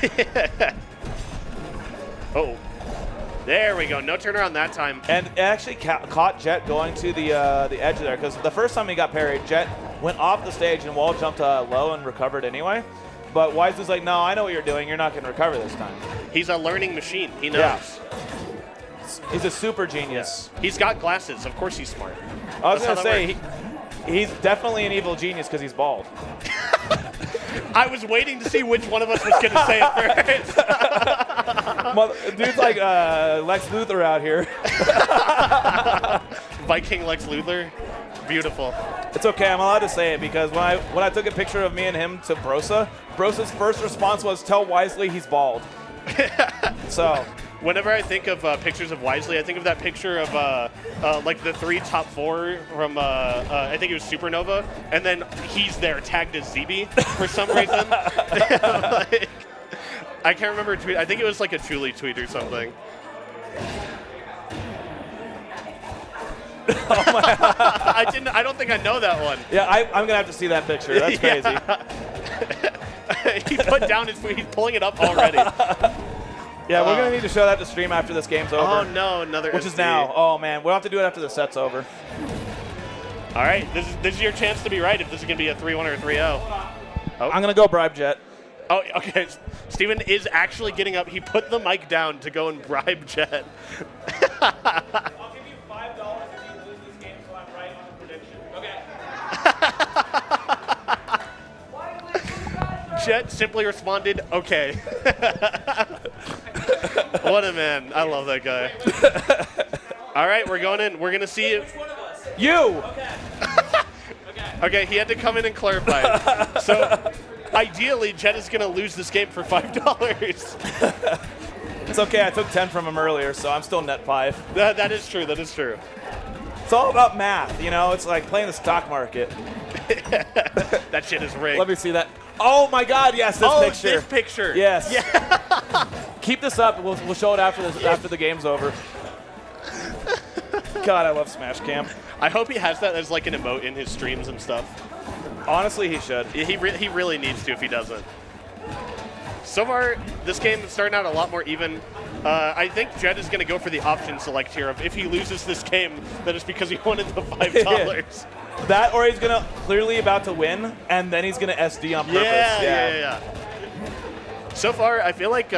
Oh, there we go. No turnaround that time. And it actually caught Jet going to the edge there, because the first time he got parried, Jet went off the stage and wall jumped low and recovered anyway. But Wisely's like, no, I know what you're doing. You're not going to recover this time. He's a learning machine. He knows. Yeah. He's a super genius. He's got glasses. Of course he's smart. I was That's going to how say, that he's definitely an evil genius because he's bald. I was waiting to see which one of us was going to say it first. Dude's like Lex Luthor out here. Viking Lex Luthor. Beautiful. It's okay, I'm allowed to say it because when I took a picture of me and him to Brosa's first response was, tell Wisely he's bald. So. Whenever I think of pictures of Wisely, I think of that picture of like the 3 top 4 from I think it was Supernova, and then he's there tagged as ZB for some reason. Like, I can't remember a tweet. I think it was like a Julie tweet or something. I don't think I know that one. Yeah, I'm gonna have to see that picture. That's crazy. He put down his food. He's pulling it up already. Yeah, we're gonna need to show that to stream after this game's over. Oh no, another. Which is SD. now. Oh man, we'll have to do it after the set's over. All right, this is your chance to be right if this is gonna be a 3-1 or a 3-0. I'm gonna go bribe Jet. Oh, okay. Steven is actually getting up. He put the mic down to go and bribe Jet. I'll give you $5 if you lose this game so I'm right on the prediction. Okay. Jet simply responded, okay. What a man. I love that guy. All right, we're going in. We're going to see if... Which one of us? You! Okay, he had to come in and clarify. So, ideally, Jet is going to lose this game for $5. It's okay, I took 10 from him earlier, so I'm still net 5. That is true. That is true. It's all about math, you know? It's like playing the stock market. That shit is rigged. Let me see that. Oh my God! Yes, this picture. This picture. Yes. Yeah. Keep this up. We'll show it after the game's over. God, I love Smash Camp. I hope he has that as like an emote in his streams and stuff. Honestly, he should. He really needs to if he doesn't. So far, this game is starting out a lot more even. I think Jed is going to go for the option select here of if he loses this game, then it's because he wanted the $5. That, or he's gonna clearly about to win, and then he's gonna SD on purpose. Yeah. So far, I feel like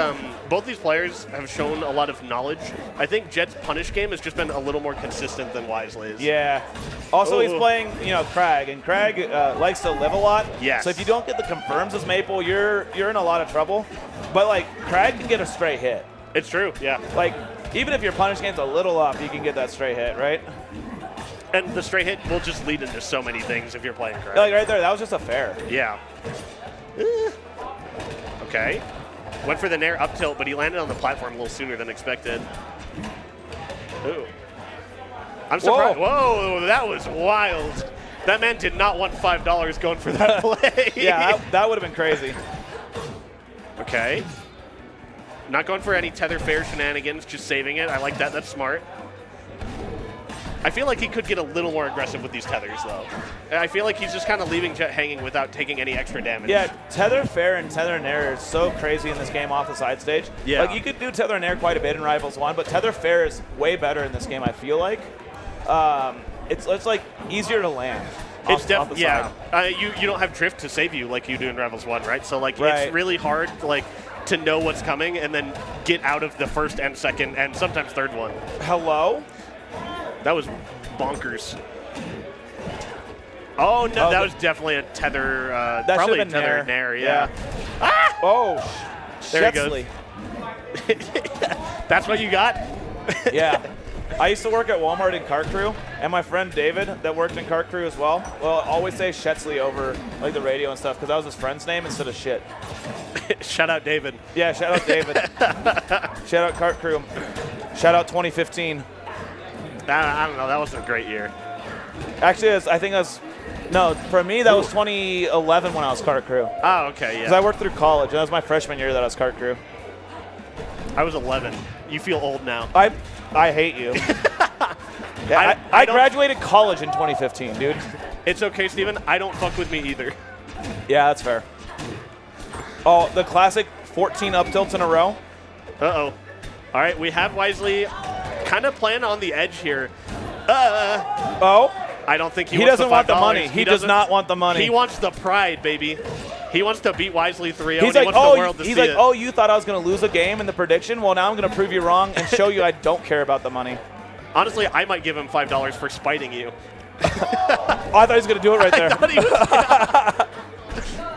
both these players have shown a lot of knowledge. I think Jed's punish game has just been a little more consistent than Wisely's. Yeah. Also, he's Ooh. playing, Crag, and Crag likes to live a lot. Yes. So if you don't get the confirms as Maple, you're in a lot of trouble. But like, Crag can get a straight hit. It's true, yeah. Like, even if your punish game's a little up, you can get that straight hit, right? And the straight hit will just lead into so many things if you're playing correct. Like right there, that was just a fair. Yeah. Okay. Went for the Nair up tilt, but he landed on the platform a little sooner than expected. Ooh. I'm surprised. Whoa, that was wild. That man did not want $5 going for that play. Yeah, that would have been crazy. Okay. Not going for any tether fair shenanigans, just saving it. I like that. That's smart. I feel like he could get a little more aggressive with these tethers, though. I feel like he's just kind of leaving Jet hanging without taking any extra damage. Yeah, tether fair and tether nair is so crazy in this game off the side stage. Yeah. Like, you could do tether nair quite a bit in Rivals 1, but tether fair is way better in this game, I feel like. It's like easier to land. It's off definitely, the yeah. side. You don't have drift to save you like you do in Rivals 1, right? So, like, Right. it's really hard, like, to know what's coming and then get out of the first and second and sometimes third one. Hello? That was bonkers. Oh, no, Oh, that was definitely a tether, That probably should've been tether nair. nair, yeah. Oh, There he goes. Shetsley. That's what you got? Yeah. I used to work at Walmart in Cart Crew, and my friend David that worked in Cart Crew as well, always say Shetsley over like the radio and stuff because that was his friend's name instead of shit. Shout out David. Yeah, shout out David. Shout out Cart Crew. Shout out 2015. I don't know. That wasn't a great year. Actually, I think no, for me that was 2011 when I was Cart Crew. Oh, okay, Because I yeah. worked through college, and that was my freshman year that I was Cart Crew. I was 11. You feel old now. I hate you. Yeah, I don't- graduated college in 2015, dude. It's okay, Steven. I don't fuck with me either. Yeah, that's fair. Oh, the classic 14 up tilts in a row. Uh-oh. All right, we have Wisely kind of playing on the edge here. Oh, I don't think he He wants doesn't the want the $5. money. He does doesn't- not want the money. He wants the pride, baby. He wants to beat Wisely 3-0. he's and like, he wants the world to see it. oh, you thought I was going to lose a game in the prediction? Well, now I'm going to prove you wrong and show you I don't care about the money. Honestly, I might give him $5 for spiting you. Oh, I thought he was going to do it right there. But he was,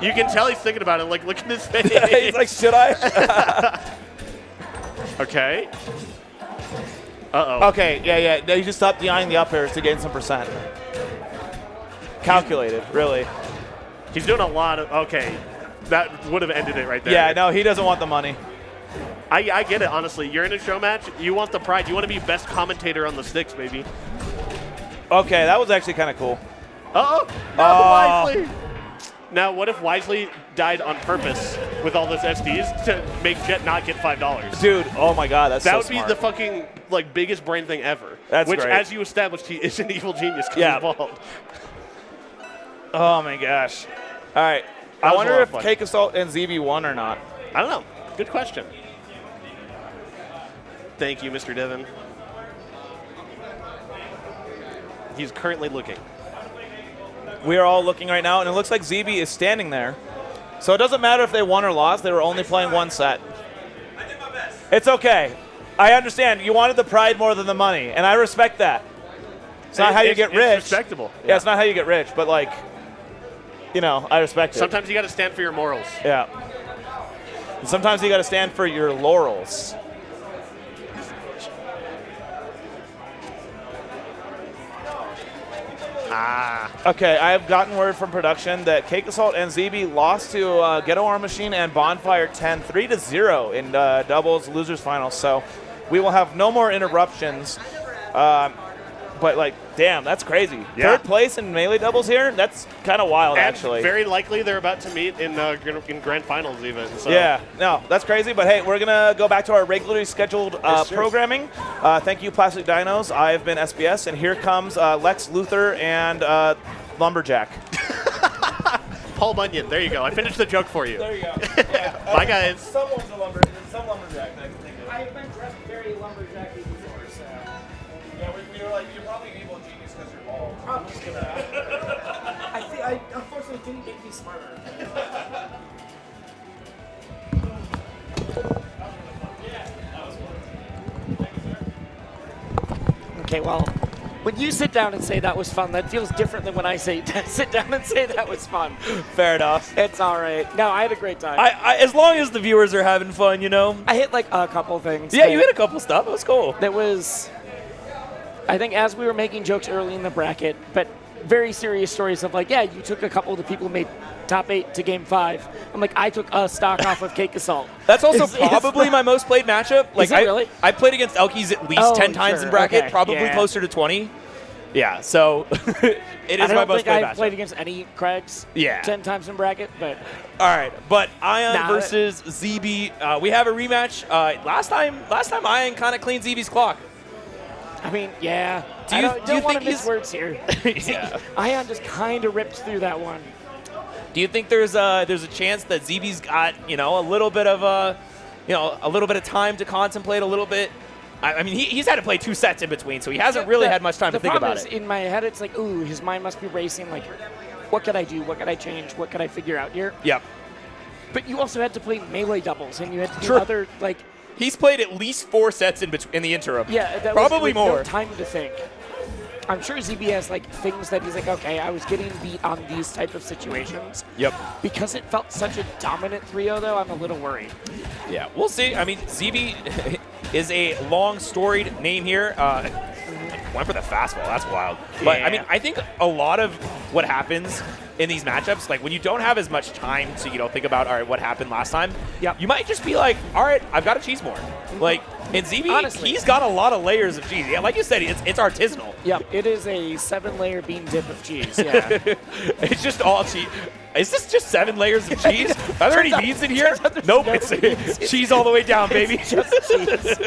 you can tell he's thinking about it. Like, look at his face. He's like, should I? Okay. Uh-oh. Okay, yeah. No, you just stopped eyeing the up airs to gain some percent. Calculated, really. He's doing a lot of... Okay. That would have ended it right there. Yeah, no, he doesn't want the money. I get it, honestly. You're in a show match. You want the pride. You want to be best commentator on the sticks, baby. Okay, that was actually kind of cool. Uh-oh. Not Wisely. Now, what if Wisely died on purpose with all those SDs to make Jet not get $5? Dude, oh my God, that's That so would smart. be the fucking biggest brain thing ever. That's which, great. as you established, he is an evil genius because Yeah. he's bald. Oh my gosh. All right. That I was a wonder lot if of fun. Cake Assault and ZB won or not. I don't know. Good question. Thank you, Mr. Devon. He's currently looking. We are all looking right now, and it looks like ZB is standing there. So it doesn't matter if they won or lost. They were only playing one set. It's okay. I understand. You wanted the pride more than the money, and I respect that. It's not how you get It's rich. respectable. Yeah, it's not how you get rich, but like, I respect it. Sometimes you got to stand for your morals. Yeah. And sometimes you got to stand for your laurels. Okay, I have gotten word from production that Cake Assault and ZB lost to Ghetto Arm Machine and Bonfire 10 3-0 in doubles losers finals. So we will have no more interruptions. But like, damn, that's crazy. Yeah. Third place in melee doubles here. That's kind of wild, And actually. very likely they're about to meet in grand finals even. So. Yeah, no, that's crazy. But hey, we're gonna go back to our regularly scheduled sir. programming. Thank you, Plastic Dinos. I've been SBS, and here comes Lex Luthor and Lumberjack. Paul Bunyan. There you go. I finished the joke for you. There you go. Yeah. Bye, guys. Some lumberjack that I can think of. I've been dressed very lumberjacky before, so. Yeah, we were like, you're probably an evil genius because you're bald. I'm just gonna. I unfortunately didn't make me smarter. Okay, well, when you sit down and say that was fun, that feels different than when I say sit down and say that was fun. Fair enough. It's all right. No, I had a great time. As long as the viewers are having fun, you know. I hit like a couple things. Yeah, you hit a couple stuff. It was cool. That was, I think, as we were making jokes early in the bracket, but very serious stories of like, yeah, you took a couple of the people who made top 8 to game 5. I'm like, I took a stock off of Cake Assault. That's also It's probably my most played matchup. Like, it really? I played against Elkies at least 10 times sure. in bracket, Okay. probably Yeah. closer to 20. Yeah, so it is I my don't most think played I've matchup. played against any Craigs Yeah. 10 times in bracket, but All right, but Ion Nah, versus ZB. We have a rematch. Last time Ion kind of cleaned ZB's clock. I mean, yeah. Do I you- don't, do you don't want think to miss he's- words here. Yeah. Ion just kind of ripped through that one. Do you think there's a chance that ZB's got a little bit of a little bit of time to contemplate a little bit? I mean, he's had to play 2 sets in between, so he hasn't really had much time to think about The problem it. is, in my head, it's like, ooh, his mind must be racing. Like, what could I do? What could I change? What could I figure out here? Yep. But you also had to play melee doubles, and you had to do True. other, like, He's played at least 4 sets in the interim. yeah, that Probably was with more. No time to think. I'm sure ZB has like things that he's like, okay, I was getting beat on these type of situations. Yep. Because it felt such a dominant 3-0, though, I'm a little worried. Yeah, we'll see. I mean, ZB is a long storied name here. Went for the fastball. That's wild. But I mean, I think a lot of what happens in these matchups, like when you don't have as much time to think about, all right, what happened last time. Yep. You might just be like, all right, I've got to cheese more. Like in ZB, Honestly. he's got a lot of layers of cheese. Yeah, like you said, it's artisanal. Yep, it is a 7-layer bean dip of cheese. Yeah. It's just all cheese. Is this just 7 layers of cheese? Are there any beans in here? turns out there's Nope, no it's beans. cheese all the way down, baby. It's just cheese.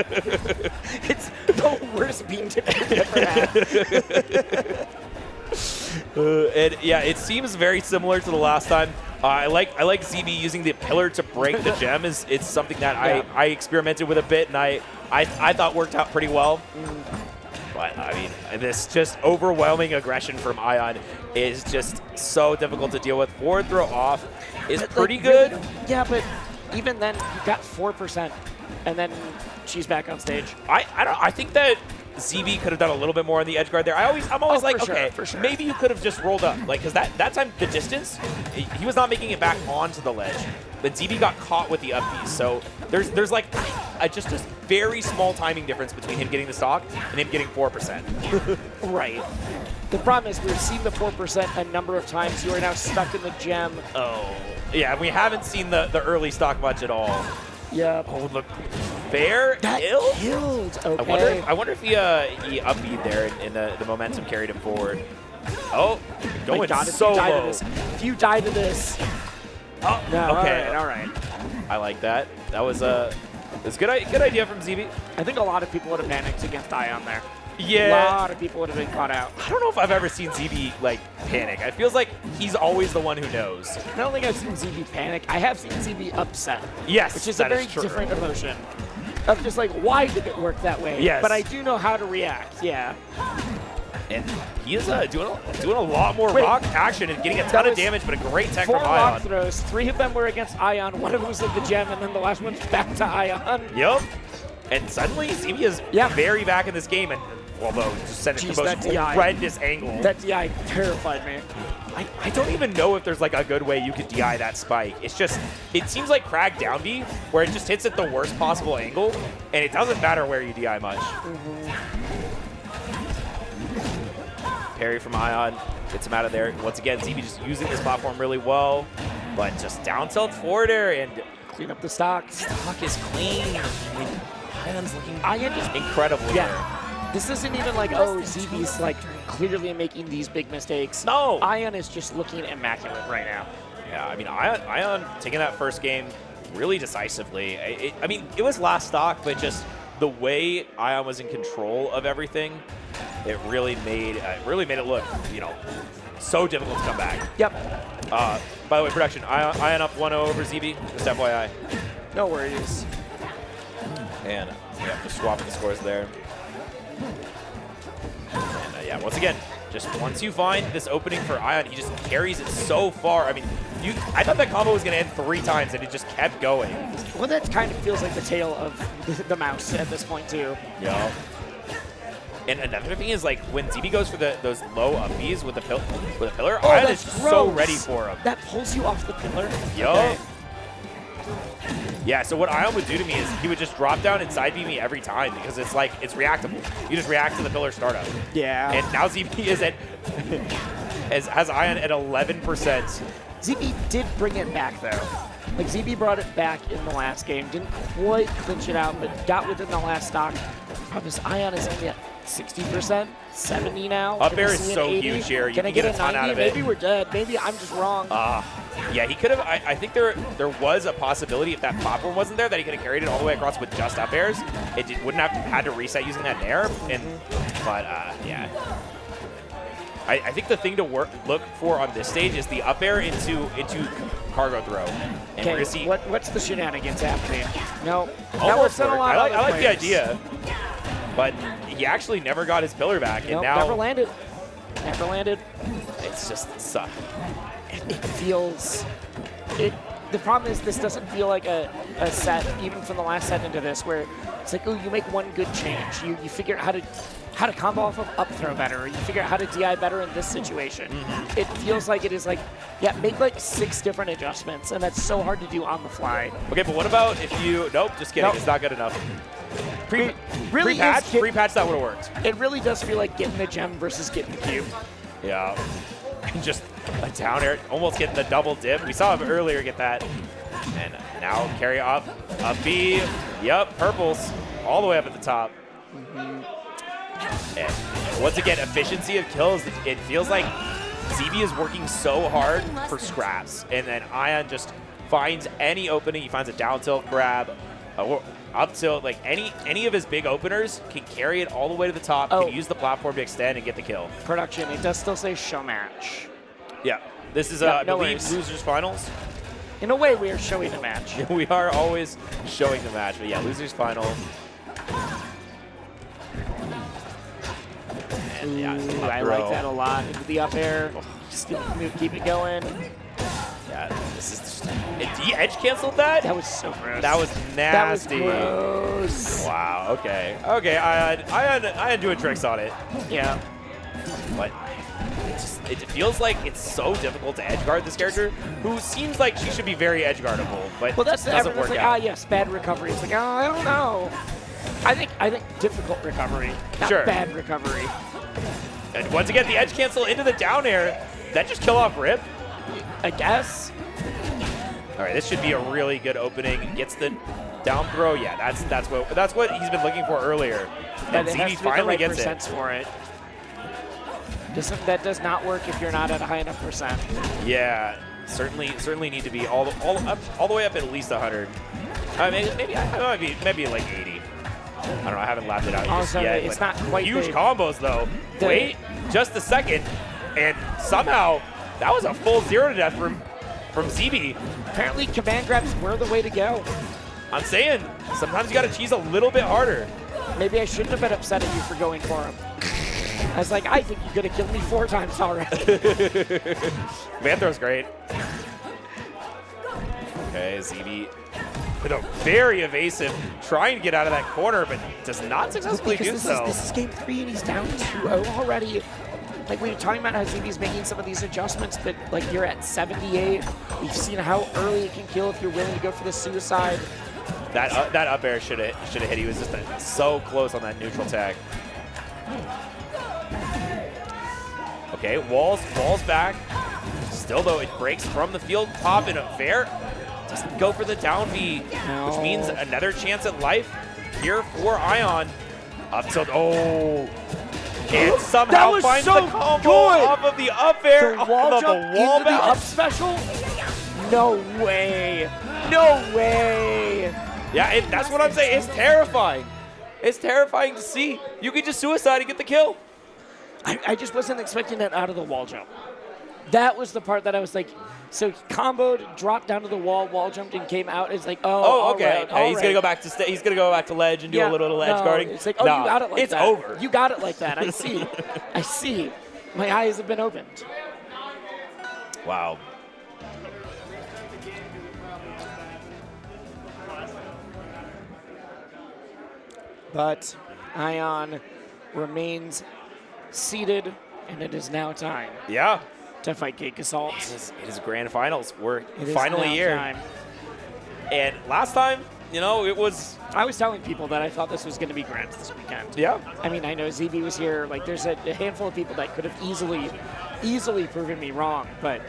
It's the worst bean dip I've ever had. And yeah, it seems very similar to the last time. I like ZB using the pillar to break the gem. It's something that Yeah. I experimented with a bit, and I thought worked out pretty well. But I mean, this just overwhelming aggression from Ion is just so difficult to deal with. Forward throw off is But, pretty like, good. really- yeah, but even then, you got 4%, and then she's back on stage. I think that ZB could have done a little bit more on the edge guard there. I'm always like, for sure, okay, for sure. maybe you could have just rolled up, like, because that time the distance, he was not making it back onto the ledge, but ZB got caught with the up piece. So there's like just a very small timing difference between him getting the stock and him getting 4%. Right. The problem is we've seen the 4% a number of times. You are now stuck in the gem. Oh, yeah, we haven't seen the early stock much at all. Yep. Oh, look, fair That kill. killed. I Okay. wonder if he upbeat there and the momentum carried him forward. Oh, My going God, so if you die low. to this. If you die to this. Oh, No, okay. all right. I like that. That was a good idea from ZB. I think a lot of people would have panicked against Ion there. A Yeah. lot of people would have been caught out. I don't know if I've ever seen ZB like panic. It feels like he's always the one who knows. I don't think I've seen ZB panic. I have seen ZB upset. Yes, Which is a that very true. different emotion. Of just like, why did it work that way? Yes. But I do know how to react, yeah. And he is doing a lot more Wait. rock action and getting a That ton of was damage, but a great tech 4 from rock Ion. throws, 3 of them were against Ion, 1 of them was at the gem, and then the last one's back to Ion. Yep. And suddenly ZB is Yeah. very back in this game, and although just sent it Jeez, to the that most DI. horrendous angle. That DI terrified me. I don't even know if there's like a good way you could DI that spike. It's just, it seems like Crag down B, where it just hits at the worst possible angle, and it doesn't matter where you DI much. Parry from Ion gets him out of there. Once again, ZB just using this platform really well, but just down tilt forward air, and Clean up the stock. stock is clean. I mean, Ion's looking Ion just, incredible there. yeah. This isn't even like, oh, ZB's like clearly making these big mistakes. No. Ion is just looking immaculate right now. Yeah, I mean, Ion taking that first game really decisively. I mean, it was last stock, but just the way Ion was in control of everything, it really made it look, so difficult to come back. Yep. By the way, production, Ion up 1-0 over ZB, just FYI. No worries. And yeah, just swapping the scores there. And yeah, once again, just once you find this opening for Ion, he just carries it so far. I mean, I thought that combo was going to end 3 times, and it just kept going. Well, that kind of feels like the tail of the mouse at this point, too. Yeah. And another thing is, like, when ZB goes for those low up Bs with the pillar, Oh, Ion is that's just so gross. ready for him. That pulls you off the pillar. Yup. Okay. Yeah, so what Ion would do to me is he would just drop down and side beam me every time because it's like, it's reactable. You just react to the pillar startup. Yeah. And now ZB is at, has Ion at 11%. ZB did bring it back, though. Like, ZB brought it back in the last game. Didn't quite clinch it out, but got within the last stock. Problem is, Ion is only at 60%, 70 now. Up Can we air is see an so 80? huge here. You Can I can get get a a ton 90? out of it. Maybe we're dead. Maybe I'm just wrong. Yeah, he could have. I think there was a possibility if that platform wasn't there that he could have carried it all the way across with just up airs. It wouldn't have had to reset using that nair. But yeah. I think the thing to look for on this stage is the up air into cargo throw. And we're Okay, gonna see. what's the shenanigans happening? No, that Almost works on a worked. lot I of like the players. idea, but he actually never got his pillar back, and Nope, now never landed. Never landed. it's just It feels. The problem is this doesn't feel like a set, even from the last set into this, where it's like, oh, you make one good change. You figure out how to combo off of up throw better, or you figure out how to DI better in this situation. It feels like it is like, yeah, make like 6 different adjustments, and that's so hard to do on the fly. okay. But what about if you? Nope, just kidding. Nope. It's not good enough. Really Pre-patch, is pre-patch, that would have worked. It really does feel like getting the gem versus getting the cube. Yeah. Just a down air, almost getting the double dip. We saw him earlier get that. And now carry up B. Yep, purples all the way up at the top. And once again, efficiency of kills. It feels like ZB is working so hard for scraps. And then Ion just finds any opening. He finds a down tilt grab, up tilt, like any of his big openers can carry it all the way to the top, Oh. can use the platform to extend and get the kill. Production, it does still say show match. Yeah. This is, Yeah, I no believe, worries. losers finals. In a way, we are showing the match. We are always showing the match, but yeah, losers final. And yeah, Ooh, up I throw. like that a lot. Into the up air. Still keep it going. Yeah, this is just, he edge canceled that? That was so gross. That was That was nasty. gross. Wow, okay. Okay, Ion doing tricks on it. Yeah. But it feels like it's so difficult to edgeguard this character, who seems like she should be very edgeguardable, but Well, that's doesn't everyone's work like, out. yes, bad recovery. It's like, oh, I don't know. I think difficult recovery, not Sure. bad recovery. And once again, the edge cancel into the down air. That just kill off Rip. I guess. All right, this should be a really good opening. Gets the down throw. Yeah, that's what he's been looking for earlier. And But it has ZB to be the finally right gets it. percents for it. That does not work if you're not at a high enough percent. Yeah, certainly need to be all the way up at least 100. Maybe like 80. I don't know. I haven't lapped it out just Also, yet. it's but not quite huge the- combos though. the- Wait just a second, and somehow that was a full 0 to death from ZB. Apparently, command grabs were the way to go. I'm saying sometimes you got to cheese a little bit harder. Maybe I shouldn't have been upset at you for going for him. I was like, I think you could have killed me 4 times already. Vanthrow's great. Okay, ZB with a very evasive, trying to get out of that corner, but does not successfully Because do this so. is game 3 and he's down 2-0 already. Like, we were talking about how ZB's making some of these adjustments, but like you're at 78. We've seen how early it can kill if you're willing to go for the suicide. That up air should have hit. He was just so close on that neutral tag. Okay, walls back. Still though, it breaks from the field. Pop in a fair. Doesn't go for the down B, which means another chance at life here for Ion. Up tilt. Oh. And somehow was finds so the combo good. off of the up air. The wall off of jump the wall into the up bounce. special? No way. No way. Yeah, that's what I'm saying. It's terrifying. It's terrifying to see. You can just suicide and get the kill. I just wasn't expecting that out of the wall jump. That was the part that I was like, so he comboed, dropped down to the wall jumped, and came out. It's like, Oh, okay. all right, He's gonna go back to he's gonna go back to ledge and do a little edge no, guarding. It's like, oh, Nah, you got it like it's that. over. You got it like that. I see. I see. My eyes have been opened. Wow. But Ion remains seated, and it is now time Yeah. to fight Cake Assault. It is grand finals. We're It is finally now here. time. And last time, it was I was telling people that I thought this was going to be grand this weekend. yeah. I mean, I know ZB was here. Like, there's a handful of people that could have easily proven me wrong. But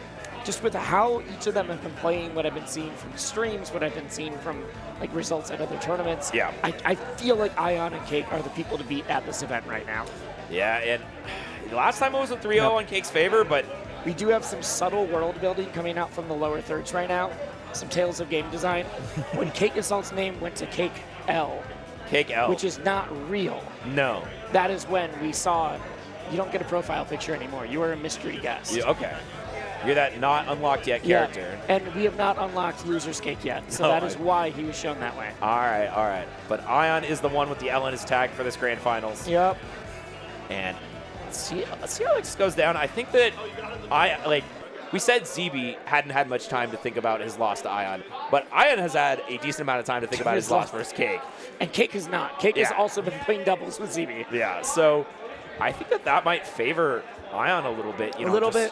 just with how each of them have been playing, what I've been seeing from streams, what I've been seeing from like results at other tournaments, Yeah. I feel like Ion and Cake are the people to beat at this event right now. Yeah, and last time it was a 3-0 in Cake's favor, but We do have some subtle world building coming out from the lower thirds right now. Some tales of game design. When Cake Assault's name went to Cake L, Cake L. which is not real, no. that is when we saw you don't get a profile picture anymore. You are a mystery guest. Okay. You're that not unlocked yet character. Yeah, and we have not unlocked Loser's Cake yet, so No, that is why he was shown that way. All right. But Ion is the one with the L in his tag for this grand finals. Yep. And let's see how this goes down. I think that we said ZB hadn't had much time to think about his loss to Ion, but Ion has had a decent amount of time to think about his loss versus Cake. And Cake has not. Cake has Yeah. also been playing doubles with ZB. Yeah, so I think that might favor Ion a little bit. A little bit.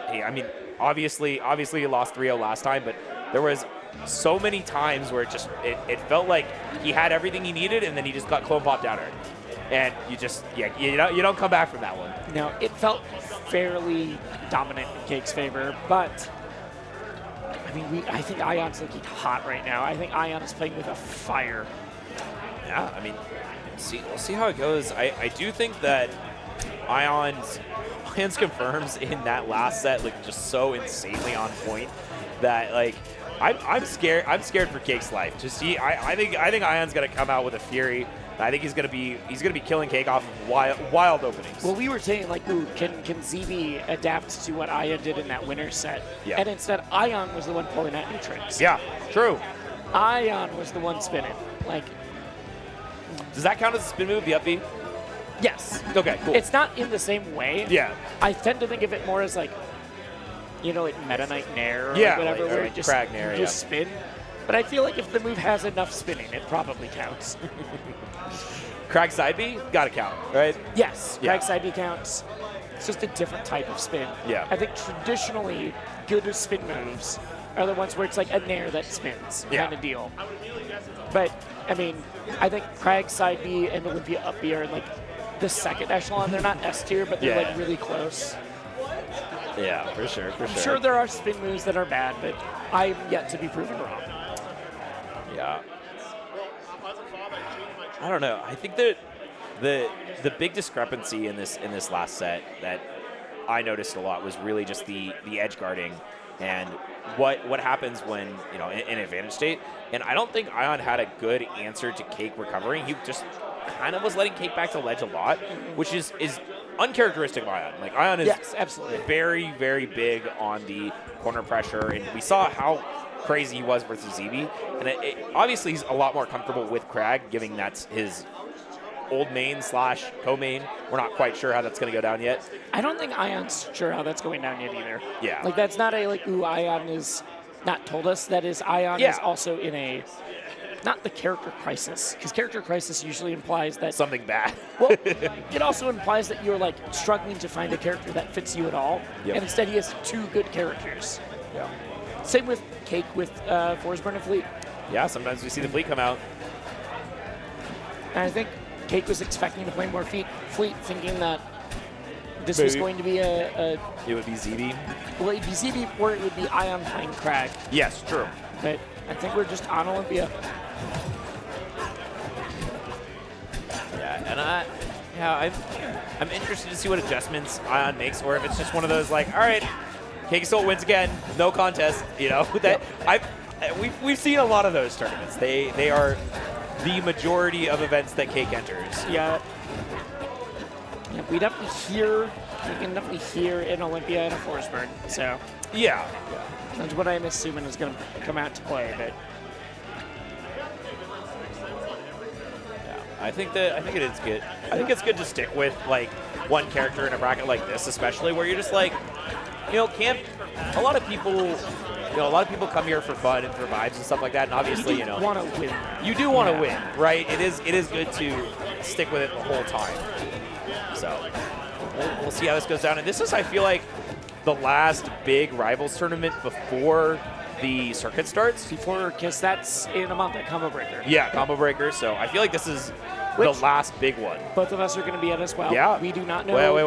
I mean, obviously he lost 3-0 last time, but there was so many times where it felt like he had everything he needed, and then he just got clone popped down. And you don't come back from that one. No, it felt fairly dominant in Cake's favor, but I mean, I think Ion's looking hot right now. I think Ion is playing with a fire. Yeah, I mean, we'll see how it goes. I do think that Ion's confirms in that last set looked just so insanely on point that I'm scared. I'm scared for Cake's life. To see, I think Ion's gonna come out with a fury. I think he's gonna be killing Cake off of wild openings. Well, we were saying like, ooh, can ZB adapt to what Ion did in that winner set? Yeah. And instead, Ion was the one pulling out new tricks. Yeah, true. Ion was the one spinning. Like, Does that count as a spin move, the up B? yes. Okay, cool. It's not in the same way. Yeah. I tend to think of it more as like, like Meta Knight Nair or Yeah, whatever, like- where or it just, Crag Nair, you just spin. But I feel like if the move has enough spinning, it probably counts. Crag side B, gotta count, right? Yes, Yeah. Crag side B counts. It's just a different type of spin. Yeah. I think traditionally, good spin moves are the ones where it's like a Nair that spins Yeah. kind of deal. But, I mean, I think Crag side B and Olympia up B are like the second echelon. They're not S tier, but they're Yeah. like really close. Yeah, for sure. I'm sure there are spin moves that are bad, but I'm yet to be proven wrong. Yeah. I don't know. I think that the big discrepancy in this last set that I noticed a lot was really just the edge guarding and what happens when in advantage state. And I don't think Ion had a good answer to Cake recovering. He just kind of was letting Cake back to ledge a lot, which is uncharacteristic of Ion. Like Ion is Yes, absolutely. very, very big on the corner pressure, and we saw how crazy he was versus ZB. And obviously he's a lot more comfortable with Crag, given that's his old main / co-main. We're not quite sure how that's going to go down yet. I don't think Ion's sure how that's going down yet either. Yeah. Like, that's not a, like, ooh, Ion is not told us. That is, Ion Yeah. is also in a, not the character crisis, because character crisis usually implies that, Something bad. well, it also implies that you're, like, struggling to find a character that fits you at all. Yep. And instead he has two good characters. Yeah. Same with Cake with Forsburn and Fleet. Yeah, sometimes we see the fleet come out. And I think Cake was expecting to play more Fleet, thinking that this was Maybe. going to be It would be ZB. well, it'd be ZB or it would be Ion playing Crag. Yes, true. But I think we're just on Olympia. Yeah, and I'm interested to see what adjustments Ion makes, or if it's just one of those like, all right, Cake Assault wins again, no contest. That we've seen a lot of those tournaments. They are the majority of events that Cake enters. Yeah. We definitely hear you can definitely hear in Olympia and a Forsberg. So Yeah. that's what I'm assuming is going to come out to play. But I think it is good. I think it's good to stick with like one character in a bracket like this, especially where you're just like, a lot of people come here for fun and for vibes and stuff like that, and obviously, you want to win. you do want to win, right? It is good to stick with it the whole time. So we'll see how this goes down. And this is, I feel like, the last big Rivals tournament before the circuit starts. Because that's in a month at Combo Breaker. Yeah, Combo Breaker. So I feel like this is the last big one. Both of us are going to be at as well. Yeah. We do not know. Wait.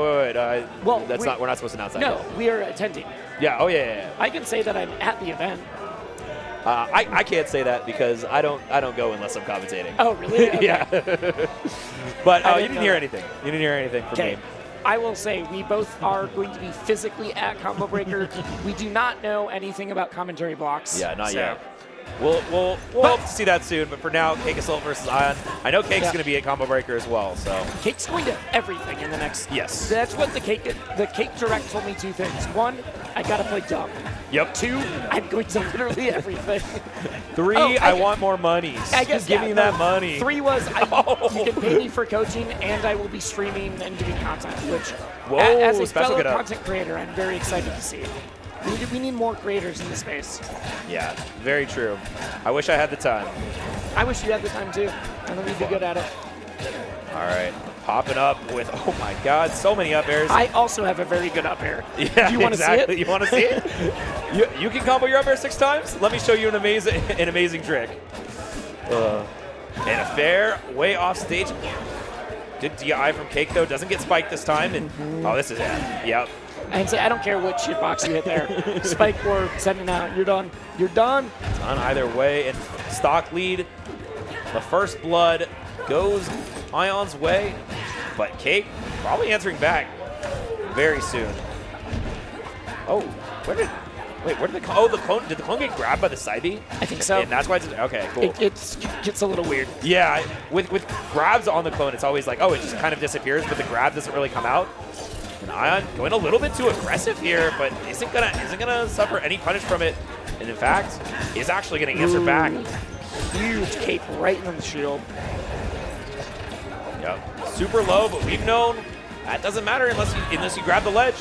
Well, We're not supposed to announce that. No, yet. we are attending. Yeah. Oh yeah. I can say that I'm at the event. I can't say that because I don't go unless I'm commentating. Oh, really? Okay. Yeah. But I you didn't didn't know hear that. anything. You didn't hear anything from Okay. me. I will say we both are going to be physically at Combo Breaker. We do not know anything about commentary blocks. Yeah, not so- yet. We'll hope to see that soon. But for now, Cake Assault versus Ion. I know Cake's Yeah. going to be at Combo Breaker as well. So Cake's going to everything in the next. Yes. That's what the Cake Direct told me 2 things. 1, I gotta play dumb. Yep. 2, I'm going to literally everything. 3, Oh, I want more money. I guess Give me that money. 3 was Oh. you can pay me for coaching, and I will be streaming and doing content. Which, Whoa, as a special fellow get up. content creator, I'm very excited to see. We need more creators in the space. Yeah, very true. I wish I had the time. I wish you had the time too. I think we'd be good at it. All right. Popping up with, oh my God, so many up airs. I also have a very good up air. Yeah, Do you want to exactly. see it? You want to see it? you can combo your up air 6 times? Let me show you an amazing trick. And a fair way off stage. Good DI from Cake though. Doesn't get spiked this time. And oh, this is it. Yep. And say, I don't care what shitbox you hit there. Spike or sending out. You're done. You're done. On either way, and stock lead. The first blood goes Ion's way, but Cake probably answering back very soon. Oh, where did the clone? Oh, the clone. Did the clone get grabbed by the side B? I think so. And that's why it's okay. Cool. It gets a little weird. Yeah, with grabs on the clone, it's always like, oh, it just kind of disappears, but the grab doesn't really come out. And Ion going a little bit too aggressive here, but isn't gonna suffer any punish from it. And in fact, is actually gonna answer back. Huge cape right in the shield. Yep. Super low, but we've known that doesn't matter unless you grab the ledge.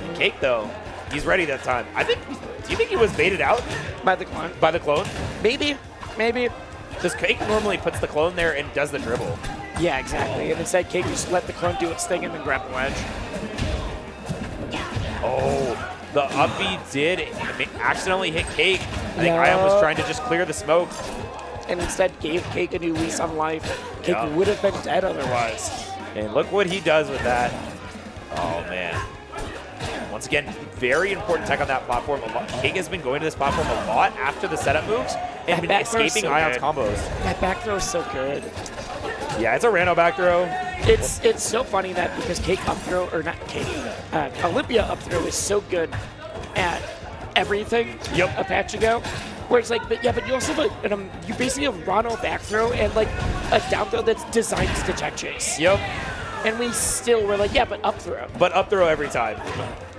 And Cake though, he's ready that time. Do you think he was baited out By the clone. by the clone? Maybe. Because Cake normally puts the clone there and does the dribble. Yeah, exactly. And instead, Cake just let the clone do its thing and then grab the ledge. Oh, the up B did accidentally hit Cake. I think Yeah. Ion was trying to just clear the smoke. And instead gave Cake a new lease on life. Cake Yeah. would have been dead otherwise. And look what he does with that. Oh, man. Once again, very important tech on that platform. Cake has been going to this platform a lot after the setup moves and That been back throw is escaping so Ion's good. combos. That back throw is so good. Yeah, it's a rando back throw. It's so funny that because Cake up throw, or not Cake, Olympia up throw is so good at everything. Yep. Apache Go. Where it's like, but you also have you basically have Rano back throw and like a down throw that's designed to detect chase. Yep. And we still were like, yeah, but up throw. But up throw every time.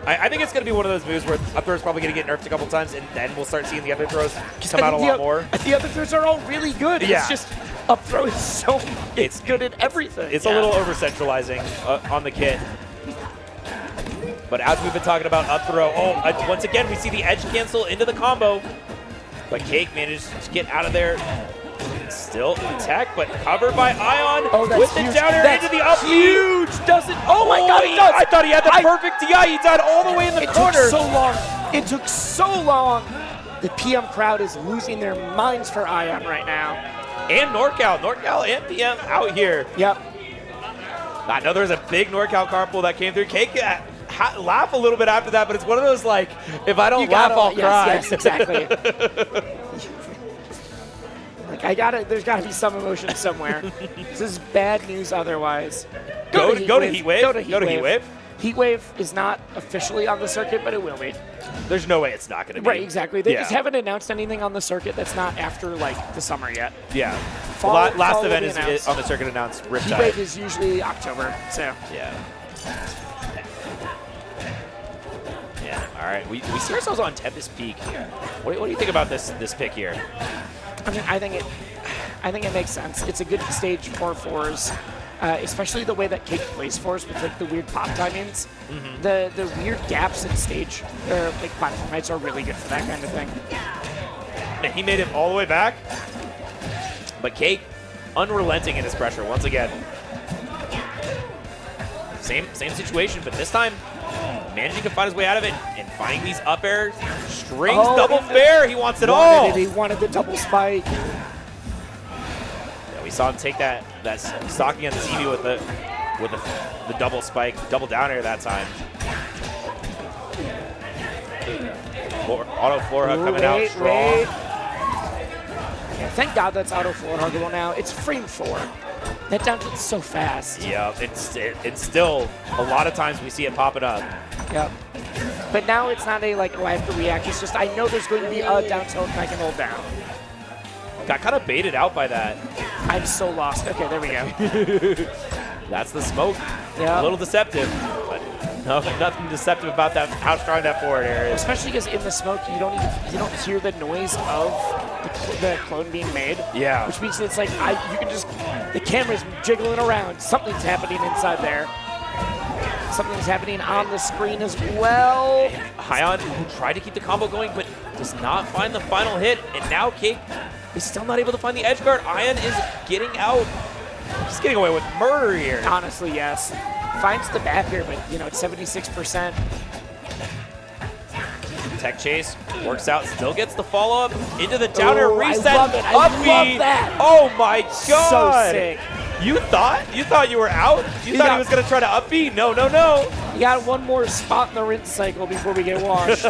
I think it's going to be one of those moves where up throw is probably going to get nerfed a couple times, and then we'll start seeing the other throws come out a lot more. The other throws are all really good. Yeah. It's just up throw is so it's good at everything. It's Yeah. a little over-centralizing on the kit. But as we've been talking about up throw, once again, we see the edge cancel into the combo. But Cake managed to get out of there. Still tech, but covered by Ion Oh, that's with the huge. down air That's into the up. huge. Doesn't. Oh my God, it does. I thought he had the perfect DI. He died all the way in the It corner. took so long. It took so long. The PM crowd is losing their minds for Ion right now. And NorCal and PM out here. Yep. I know there's a big NorCal carpool that came through. Cake laugh a little bit after that, but it's one of those like, if I don't You laugh, gotta- I'll cry. Yes, exactly. Like there's gotta be some emotion somewhere. This is bad news otherwise. Go to Heatwave. Go to Go to Heatwave. Heatwave is not officially on the circuit, but it will be. There's no way it's not going to be. Right, exactly. They Yeah. just haven't announced anything on the circuit that's not after like the summer yet. Yeah. Fall- Last fall will event be is announced. on the circuit announced Heatwave Riptide. is usually October, so Yeah. right, we see ourselves on Tempest Peak. What do you think about this pick here? I mean, I think it makes sense. It's a good stage for fours, especially the way that Cake plays fours with like the weird pop timings. The weird gaps in stage or like platform heights are really good for that kind of thing. And he made it all the way back. But Cake, unrelenting in his pressure once again. Same situation, but this time managing to find his way out of it and finding these up airs, strings, double fair. He wants it all. He wanted the double spike. Yeah, we saw him take that stock against ZB with the double spike, double down air that time. Auto floor hook coming out strong. Yeah, thank God that's auto floor huggable now. It's frame 4. That down tilt's so fast. Yeah, it's still a lot of times we see it popping up. Yep. But now it's not a like, oh, I have to react. It's just I know there's going to be a down tilt and I can hold down. Got kind of baited out by that. I'm so lost. Okay, there we go. That's the smoke. Yeah. A little deceptive, but no, nothing deceptive about that. How strong that forward air is. Especially because in the smoke you don't hear the noise of the clone being made. Yeah. Which means it's like you can just the camera's jiggling around. Something's happening inside there. Something's happening on the screen as well. Hyon, who tried to keep the combo going, but does not find the final hit, and now Cake is still not able to find the edge guard. Ion is getting out. He's getting away with murder here. Honestly, yes. Finds the back here, but you know it's 76%. Tech chase works out, still gets the follow up into the down air Oh, reset. I love it. I Up love B. that. Oh my god! So sick. You thought you were out? You thought he was gonna try to up B? No, no, no. You got one more spot in the rinse cycle before we get washed.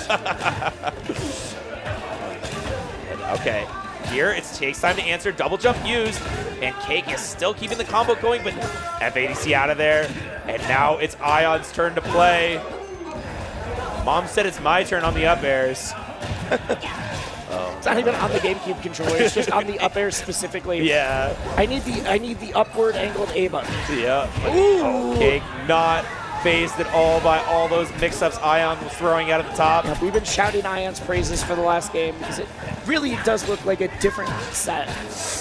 Okay, here it takes time to answer. Double jump used, and Cake is still keeping the combo going, but F80C out of there. And now it's Ion's turn to play. Mom said it's my turn on the up airs. It's not even on the GameCube controller. It's just on the up air specifically. Yeah, I need the upward angled A button. yeah. Oh, Cake not phased at all by all those mix-ups Ion was throwing out at the top. Yeah, we've been shouting Ion's praises for the last game because it really does look like a different set.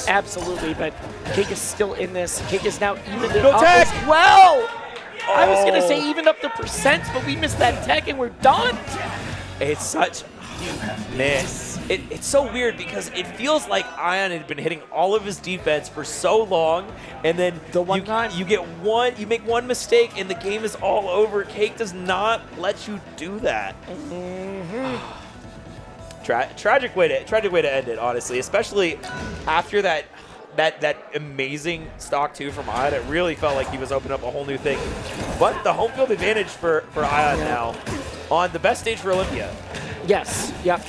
Absolutely, but Cake is still in this. Cake is now evened it No up tech! as well. I was gonna Oh. say even up the percents, but we missed that tech and we're done. It's such miss. It's so weird because it feels like Ion had been hitting all of his defense for so long, and then you make one mistake and the game is all over. Cake does not let you do that. Tragic way to end it, honestly, especially after that amazing stock 2 from Ion. It really felt like he was opening up a whole new thing. But the home field advantage for Ion now on the best stage for Olympia. Yes. Yep.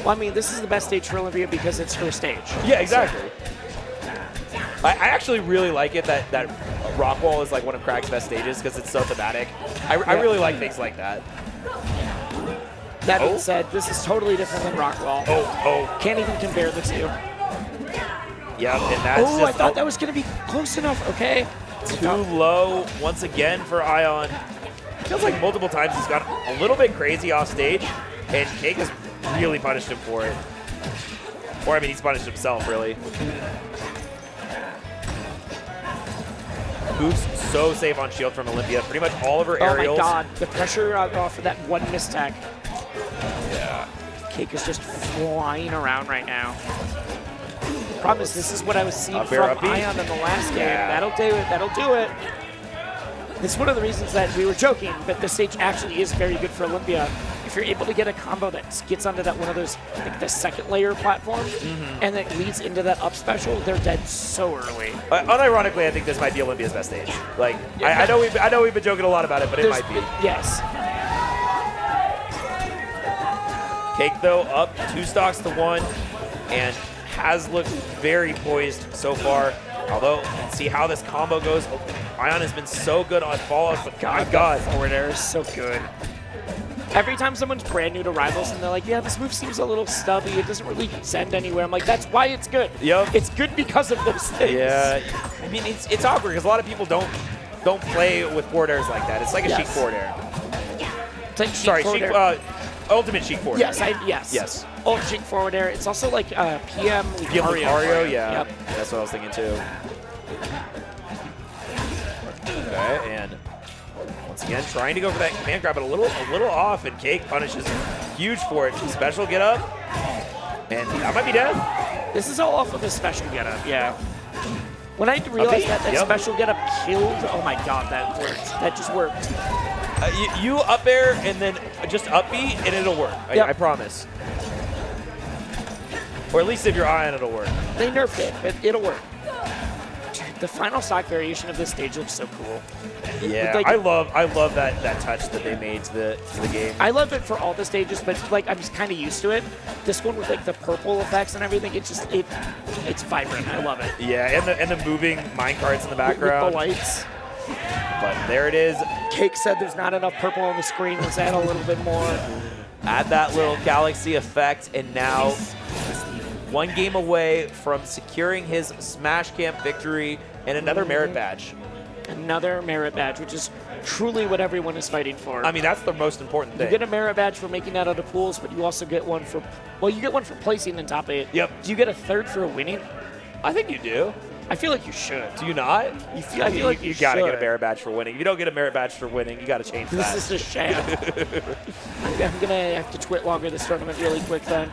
Well, I mean, this is the best stage for Olympia because it's her stage. Yeah, exactly. I actually really like it that Rockwall is like one of Craig's best stages because it's so thematic. I really like things like that. That being said, this is totally different than Rockwall. Oh. Can't even compare the two. Yep, and that's Oh, I just thought that was going to be close enough. Okay. too low once again for Ion. Feels like multiple times he's got a little bit crazy off stage, and Cake has really punished him for it. Or, I mean, he's punished himself, really. Boost so safe on shield from Olympia. Pretty much all of her aerials. Oh my god, the pressure off of that one mistech. Yeah. Cake is just flying around right now. Problem is, this is what I was seeing Up air, from up B. Ion in the last game. Yeah. That'll do it. That'll do it. It's one of the reasons that we were joking, but this stage actually is very good for Olympia. If you're able to get a combo that gets onto that one of those, like the second layer platform, and it leads into that up special, they're dead so early. Unironically, I think this might be Olympia's best stage. Like, I know we've been joking a lot about it, but it might be. Yes. Cake, though, up 2 stocks to 1, and has looked very poised so far. Although, see how this combo goes. Ion has been so good on follow-ups, but my God. Forward air is so good. Every time someone's brand new to Rivals and they're like, yeah, this move seems a little stubby, it doesn't really send anywhere. I'm like, that's why it's good. Yep. It's good because of those things. Yeah, I mean, it's awkward because a lot of people don't play with forward airs like that. It's like a Yes. Sheik forward air. It's like Sorry, forward Sheik, air. Ultimate cheek forward. Yes, yes. Yes. Ult cheek forward air. It's also like PM Lucario. Lucario, yeah. Yep. That's what I was thinking too. Okay, and once again, trying to go for that command grab, but a little off, and Cake punishes huge for it. Special get up, and that might be dead. This is all off of the special getup, yeah. When I realized that Yep. special getup killed, oh my god, that worked. That just worked. You up air and then just up B, and it'll work. Yep. I promise. Or at least if you're Ion, it'll work. They nerfed it, but it'll work. The final stock variation of this stage looks so cool. Yeah, Like- I love that touch that they made to the game. I love it for all the stages, but like I'm just kind of used to it. This one with like the purple effects and everything, it's vibrant. I love it. Yeah, and the moving minecarts in the With background. the lights. But there it is. Cake said there's not enough purple on the screen. Let's add a little bit more. Add that little galaxy effect, and now one game away from securing his Smash Camp victory and another merit badge. Another merit badge, which is truly what everyone is fighting for. I mean, that's the most important You thing. get a merit badge for making that out of pools, but you also get one for, well, you get one for placing in top 8. Yep. Do you get a third for winning? I think you do. I feel like you should. Do you not? I feel like you gotta get a should. merit badge for winning. If you don't get a merit badge for winning, you gotta change This that. is a sham. I'm gonna have to twit longer this tournament really quick then.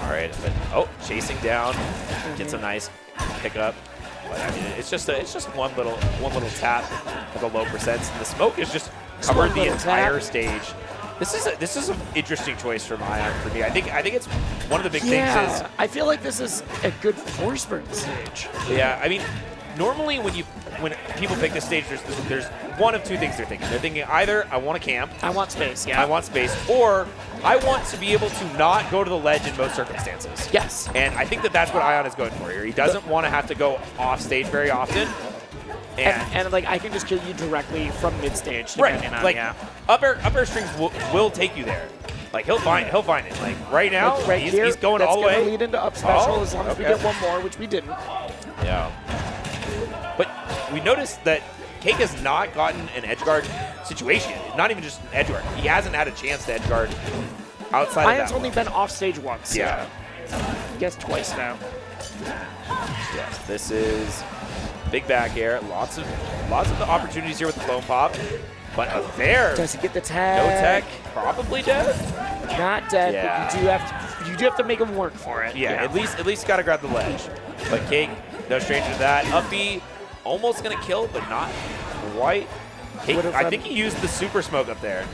All right, but chasing down, gets a nice pickup. But I mean, it's just one little tap of the low percents, and the smoke is just covered the little entire tap. stage. This is an interesting choice from Ion for me. I think it's one of the big things is I feel like this is a good force burn stage. yeah. I mean, normally when people pick this stage, there's one of two things they're thinking. They're thinking either I want to camp, I want space, yeah. I want space, or I want to be able to not go to the ledge in most circumstances. Yes. And I think that that's what Ion is going for here. He doesn't want to have to go off stage very often. And like I can just kill you directly from mid stage. Right, On, like yeah. up air strings will take you there. Like he'll find it. Like right now, Like, right he's, here, he's going that's all the way. gonna lead into up special Oh, as long as we okay. get one more, which we didn't. Yeah. But we noticed that Cake has not gotten an edge guard situation. Not even just an edge guard. He hasn't had a chance to edge guard outside of Ion's that only one. been off stage once. Yeah. I guess twice now. Yes, this is big back air. Lots of the opportunities here with the clone pop. But there, Does he get the no tag? tech, probably dead. Not dead, Yeah. but you do have to make him work for it. Yeah, at least got to grab the ledge. But Cake, no stranger to that. Up B, almost gonna kill, but not quite. Cake, Would've I done- think he used the super smoke up there,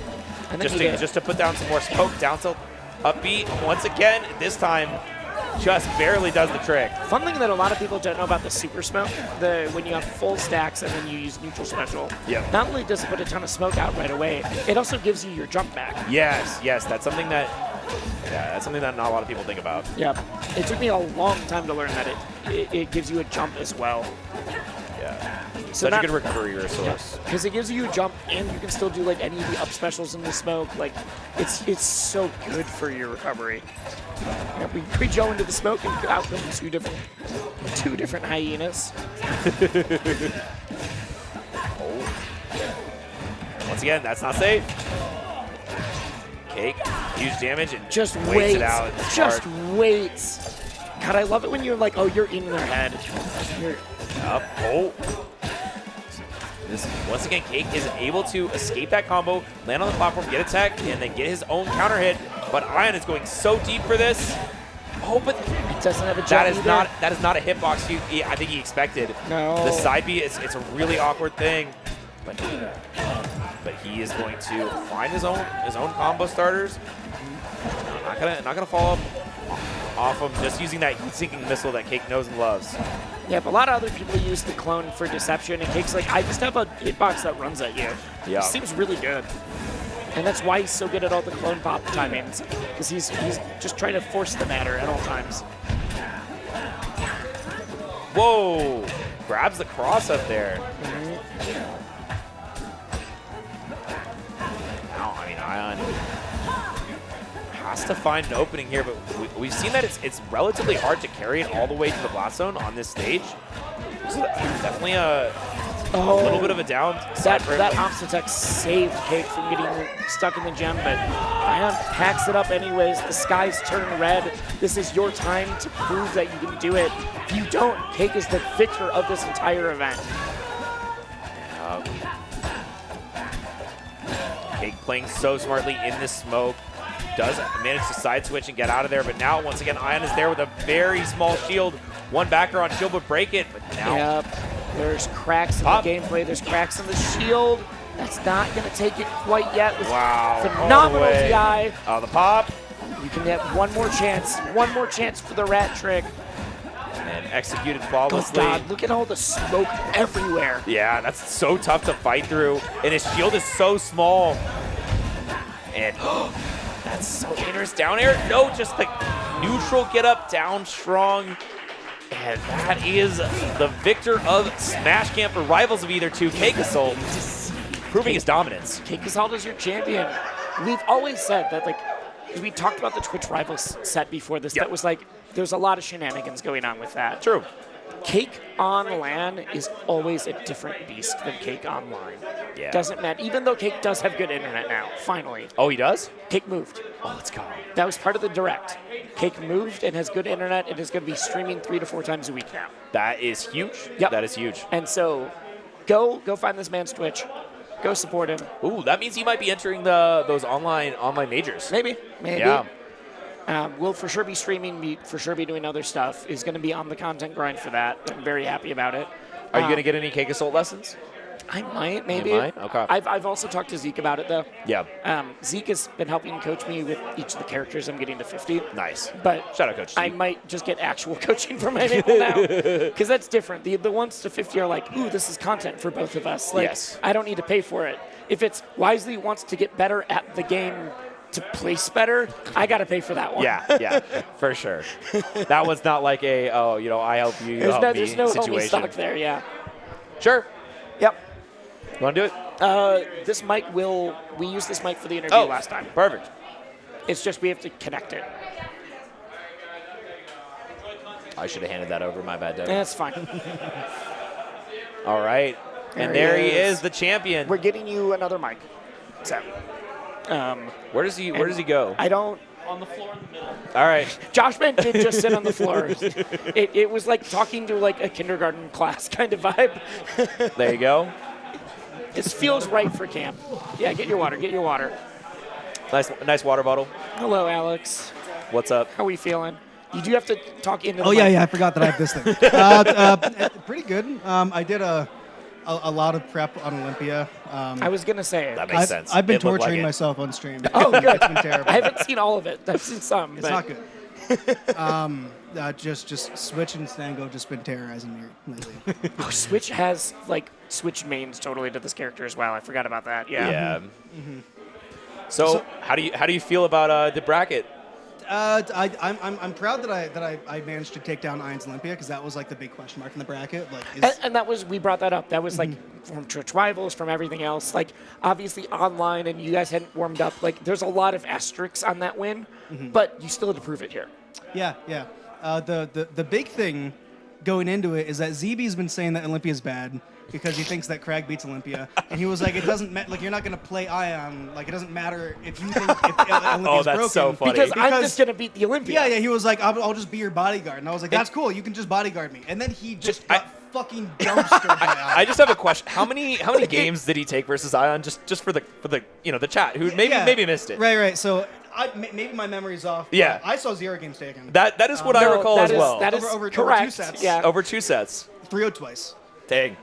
I think he did. just to put down some more smoke. Down tilt, up B once again. This time, just barely does the trick. Fun thing that a lot of people don't know about the super smoke, when you have full stacks and then you use neutral special. Yep. Not only does it put a ton of smoke out right away, it also gives you your jump back. Yes, that's something that not a lot of people think about. Yeah. It took me a long time to learn that it gives you a jump as well. Yeah, So such not- a good recovery resource. Because it gives you a jump and you can still do like any of the up specials in the smoke. Like it's so good for your recovery. Yeah, we pre-Joe into the smoke and out come two different hyenas. Once again, that's not safe. Cake, huge damage, and Just waits wait. it out. Just Smart. wait. God, I love it when you're like, oh, you're in their head. You're, Up. Oh. Once again, Cake is able to escape that combo, land on the platform, get a tech, and then get his own counter hit. But Ion is going so deep for this. Oh, but it doesn't have a jump that is either. not a hitbox I think he expected. No. The side B it's a really awkward thing. But he is going to find his own combo starters. Not gonna fall off of just using that heat-sinking missile that Cake knows and loves. Yeah, but a lot of other people use the clone for deception, and Cake's like, I just have a hitbox that runs at you. Yeah. He seems really good. And that's why he's so good at all the clone pop timings, because he's just trying to force the matter at all times. Whoa! Grabs the cross up there. Now, I mean, Ion has to find an opening here, but we've seen that it's relatively hard to carry it all the way to the blast zone on this stage. This is definitely a A little bit of a down. That Ops attack saved Cake from getting stuck in the gem, but Ion packs it up anyways. The skies turn red. This is your time to prove that you can do it. If you don't, Cake is the victor of this entire event. Cake playing so smartly in this smoke. Does manage to side switch and get out of there, but now once again Ion is there with a very small shield. One backer on shield would break it, but now Yep. There's cracks in the gameplay. There's cracks in the shield. That's not going to take it quite yet. With phenomenal DI. Oh, the pop. You can get one more chance. One more chance for the rat trick. And executed Oh flawlessly. God, look at all the smoke everywhere. Yeah, that's so tough to fight through. And his shield is so small. And that's so dangerous. Down air? No, just the neutral get up, down strong. And that is the victor of Smash Camp for Rivals of Either 2, Cake Assault, proving his dominance. Cake Assault is your champion. We've always said that, like, 'cause we talked about the Twitch Rivals set before this. Yep. That was like, there's a lot of shenanigans going on with that. True. Cake on LAN is always a different beast than Cake online. Yeah. Doesn't matter. Even though Cake does have good internet now, finally. Oh, he does? Cake moved. Oh, let's go. That was part of the direct. Cake moved and has good internet and is going to be streaming 3 to 4 times a week now. That is huge. Yep. That is huge. And so, go find this man's Twitch. Go support him. Ooh, that means he might be entering those online majors. Maybe. Yeah. We'll for sure be streaming, for sure be doing other stuff. Is going to be on the content grind for that. I'm very happy about it. Are you going to get any Cake Assault lessons? I might, maybe. You might? Okay. I've also talked to Zeke about it, though. Yeah. Zeke has been helping coach me with each of the characters I'm getting to 50. Nice. But Shout out, Coach I Zeke. might just get actual coaching for my people now. Because that's different. The ones to 50 are like, ooh, this is content for both of us. Like, Yes. I don't need to pay for it. If it's Wisely wants to get better at the game to place better, I got to pay for that one. Yeah, for sure. That was not like a, I help you, you help me There's no homie situation. stock there, yeah. Sure. Yep. You want to do it? This mic we used this mic for the interview last time. Perfect. It's just we have to connect it. I should have handed that over. My bad, Doug. That's fine. All right. And There there he he is. is, the champion. We're getting you another mic. So, Where does he go? I don't. On the floor in the middle. All right. Josh Man did just sit on the floor. It was like talking to like a kindergarten class kind of vibe. There you go. This feels right for camp. Yeah, get your water. Get your water. Nice water bottle. Hello, Alex. What's up? How are we feeling? You do have to talk into the Oh, mic. yeah, I forgot that I have this thing. Pretty good. I did a lot of prep on Olympia. I was going to say it. That makes sense. I've been It looked like torturing it. myself on stream. Oh, good. It's been terrible. I haven't seen all of it. I've seen some. It's but not good. Just Switch and Stango just been terrorizing me lately. Oh, Switch has like Switch mains totally to this character as well. I forgot about that. Yeah. Yeah. So how do you feel about the bracket? I'm proud that I managed to take down Ion's Olympia because that was like the big question mark in the bracket. Like, And that was, we brought that up. That was like from Twitch Rivals, from everything else. Like, obviously online, and you guys hadn't warmed up. Like, there's a lot of asterisks on that win, but you still had to prove it here. yeah. The big thing going into it is that ZB's been saying that Olympia's bad because he thinks that Crag beats Olympia, and he was like, it doesn't matter. Like, you're not gonna play Ion. Like, it doesn't matter if you think if Olympia's that's broken. so funny. Because I'm just going to beat the Olympia. Yeah. He was like, I'll just be your bodyguard, and I was like, that's cool. You can just bodyguard me. And then he just got fucking dumpstered by Ion. I just have a question. How many games did he take versus Ion? Just for the the chat who maybe missed it. Right. So maybe my memory's off. but Yeah. I saw 0 games taken. That is what I No, recall that as is- well. That is Over 2 correct. sets. Yeah. Over 2 sets. 3-0 twice. Dang.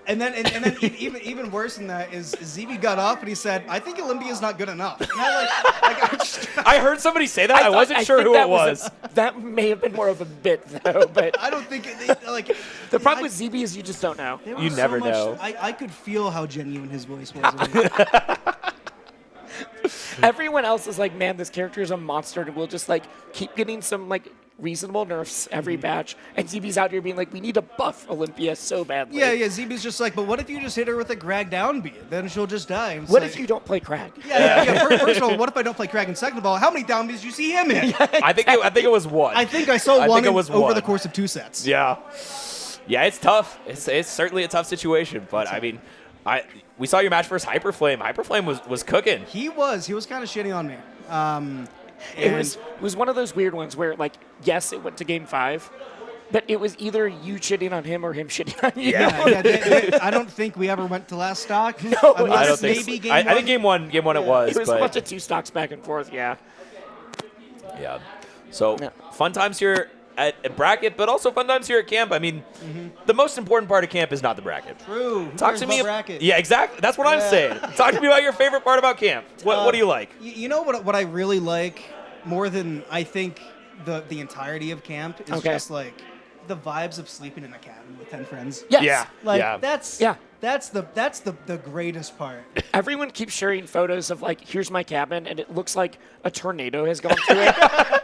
And then even worse than that is ZB got up and he said, I think Olympia's not good enough. And I heard somebody say that. I thought- wasn't sure think who that it was. that may have been more of a bit, though. But I don't think like the problem with ZB is you just don't know. there You was so never much- know. I could feel how genuine his voice was. Everyone else is like, man, this character is a monster, and we'll just like keep getting some like reasonable nerfs every batch. And ZB's out here being like, we need to buff Olympia so badly. yeah, ZB's just like, but what if you just hit her with a Grag down beat? Then she'll just die. And it's What like- if you don't play Crag? Yeah. First of all, what if I don't play Crag? And second of all, how many down beats did you see him in? I think it was one. I think I saw I one think it was over one. the course of 2 sets. Yeah. Yeah, it's tough. It's certainly a tough situation, but I mean, we saw your match versus Hyperflame. Hyperflame was cooking. He was kind of shitting on me. It And was one of those weird ones where, like, yes, it went to game 5, but it was either you shitting on him or him shitting on you. I don't think we ever went to last stock. No, Unless I don't think. maybe So. game I think game one it was. It was a but bunch of 2 stocks back and forth, yeah. yeah. So Yeah. fun times here at bracket, but also fun times here at camp. I mean, the most important part of camp is not the bracket. True. Who Talk cares to me. about bracket? Yeah, exactly. That's what I'm Yeah. saying. Talk to me about your favorite part about camp. What do you like? You know what I really like more than I think the entirety of camp is Okay. just like the vibes of sleeping in a cabin with 10 friends. Yes. Yeah. Like yeah. that's the greatest part. Everyone keeps sharing photos of, like, here's my cabin, and it looks like a tornado has gone through it.